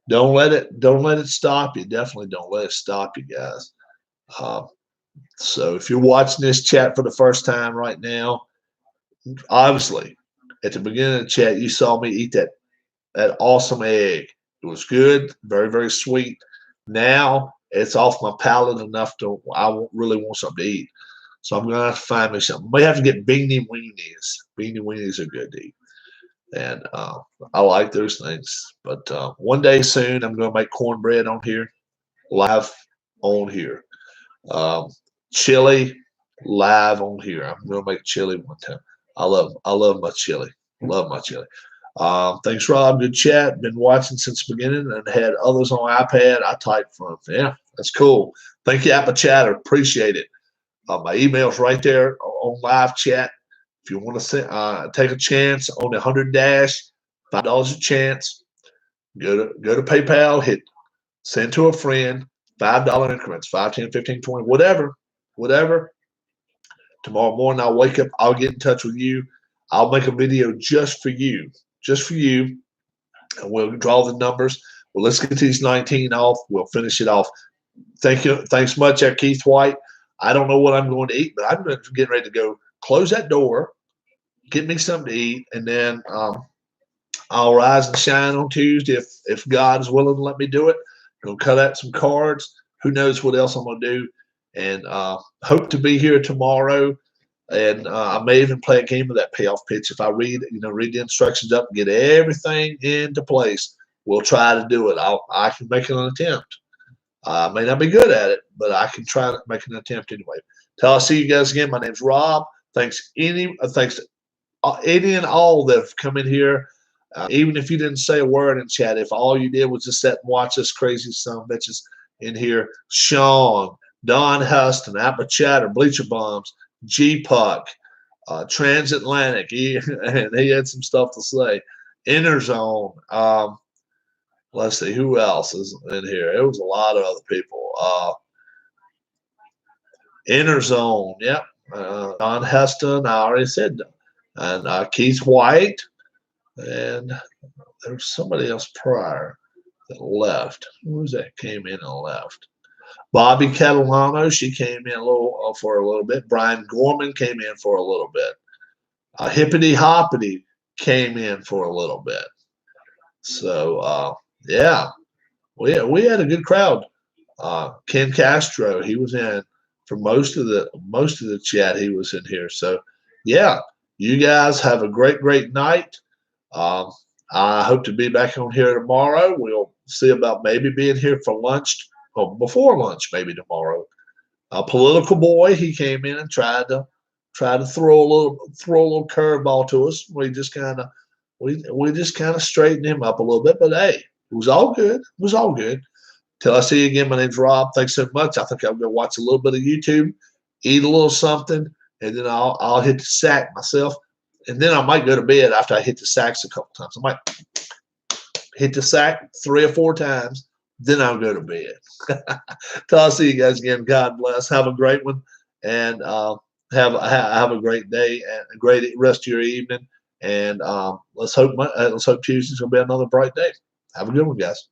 don't let it stop you. Definitely don't let it stop you, guys. So if you're watching this chat for the first time right now, obviously at the beginning of the chat you saw me eat that awesome egg. It was good, very, very sweet. Now it's off my palate enough to I really want something to eat. So I'm gonna have to find me something. May have to get beanie weenies. Beanie weenies are good to eat, and I like those things. But one day soon, I'm gonna make cornbread on here, live on here. Chili live on here. I'm gonna make chili one time. I love my chili. Love my chili. Thanks, Rob. Good chat. Been watching since the beginning and had others on iPad. I typed from. Yeah, that's cool. Thank you, Apple Chatter. Appreciate it. My email's right there on live chat. If you want to take a chance on the 100 dash, $5 a chance. Go to PayPal. Hit send to a friend. $5 increments. 5, 10, 15, 20, whatever. Tomorrow morning I'll wake up. I'll get in touch with you. I'll make a video just for you. And we'll draw the numbers. Well, let's get these 19 off. We'll finish it off. Thank you. Thanks much, Keith White. I don't know what I'm going to eat, but I'm getting ready to go close that door, get me something to eat, and then I'll rise and shine on Tuesday if God is willing to let me do it. I'm going to cut out some cards. Who knows what else I'm going to do. And hope to be here tomorrow. And I may even play a game of that payoff pitch if I read the instructions up and get everything into place. We'll try to do it. I can make an attempt. I may not be good at it, but I can try to make an attempt anyway. Till I see you guys again, my name's Rob. Thanks to any and all that have come in here. Even if you didn't say a word in chat, if all you did was just sit and watch us crazy son of bitches in here, Sean, Don Huston, Apple Chatter, Bleacher Bombs, G-Puck, Transatlantic, he had some stuff to say. Inner Zone. Let's see, who else is in here? It was a lot of other people. Inner Zone, yep. Don Heston, I already said that. And Keith White. And there was somebody else prior that left. Who was that came in and left? Bobby Catalano, she came in for a little bit. Brian Gorman came in for a little bit. Hippity Hoppity came in for a little bit. So, yeah, we had a good crowd. Ken Castro, he was in for most of the chat. He was in here. So, yeah, you guys have a great night. I hope to be back on here tomorrow. We'll see about maybe being here for lunch or before lunch, maybe tomorrow. Political Boy, he came in and tried to throw a little curveball to us. We just kind of straightened him up a little bit, but hey, it was all good. It was all good. Till I see you again, my name's Rob. Thanks so much. I think I'm gonna watch a little bit of YouTube, eat a little something, and then I'll hit the sack myself. And then I might go to bed after I hit the sacks a couple times. I might hit the sack 3 or 4 times, then I'll go to bed. Till I see you guys again. God bless. Have a great one, and have a great day and a great rest of your evening. And let's hope Tuesday's gonna be another bright day. Have a good one, guys.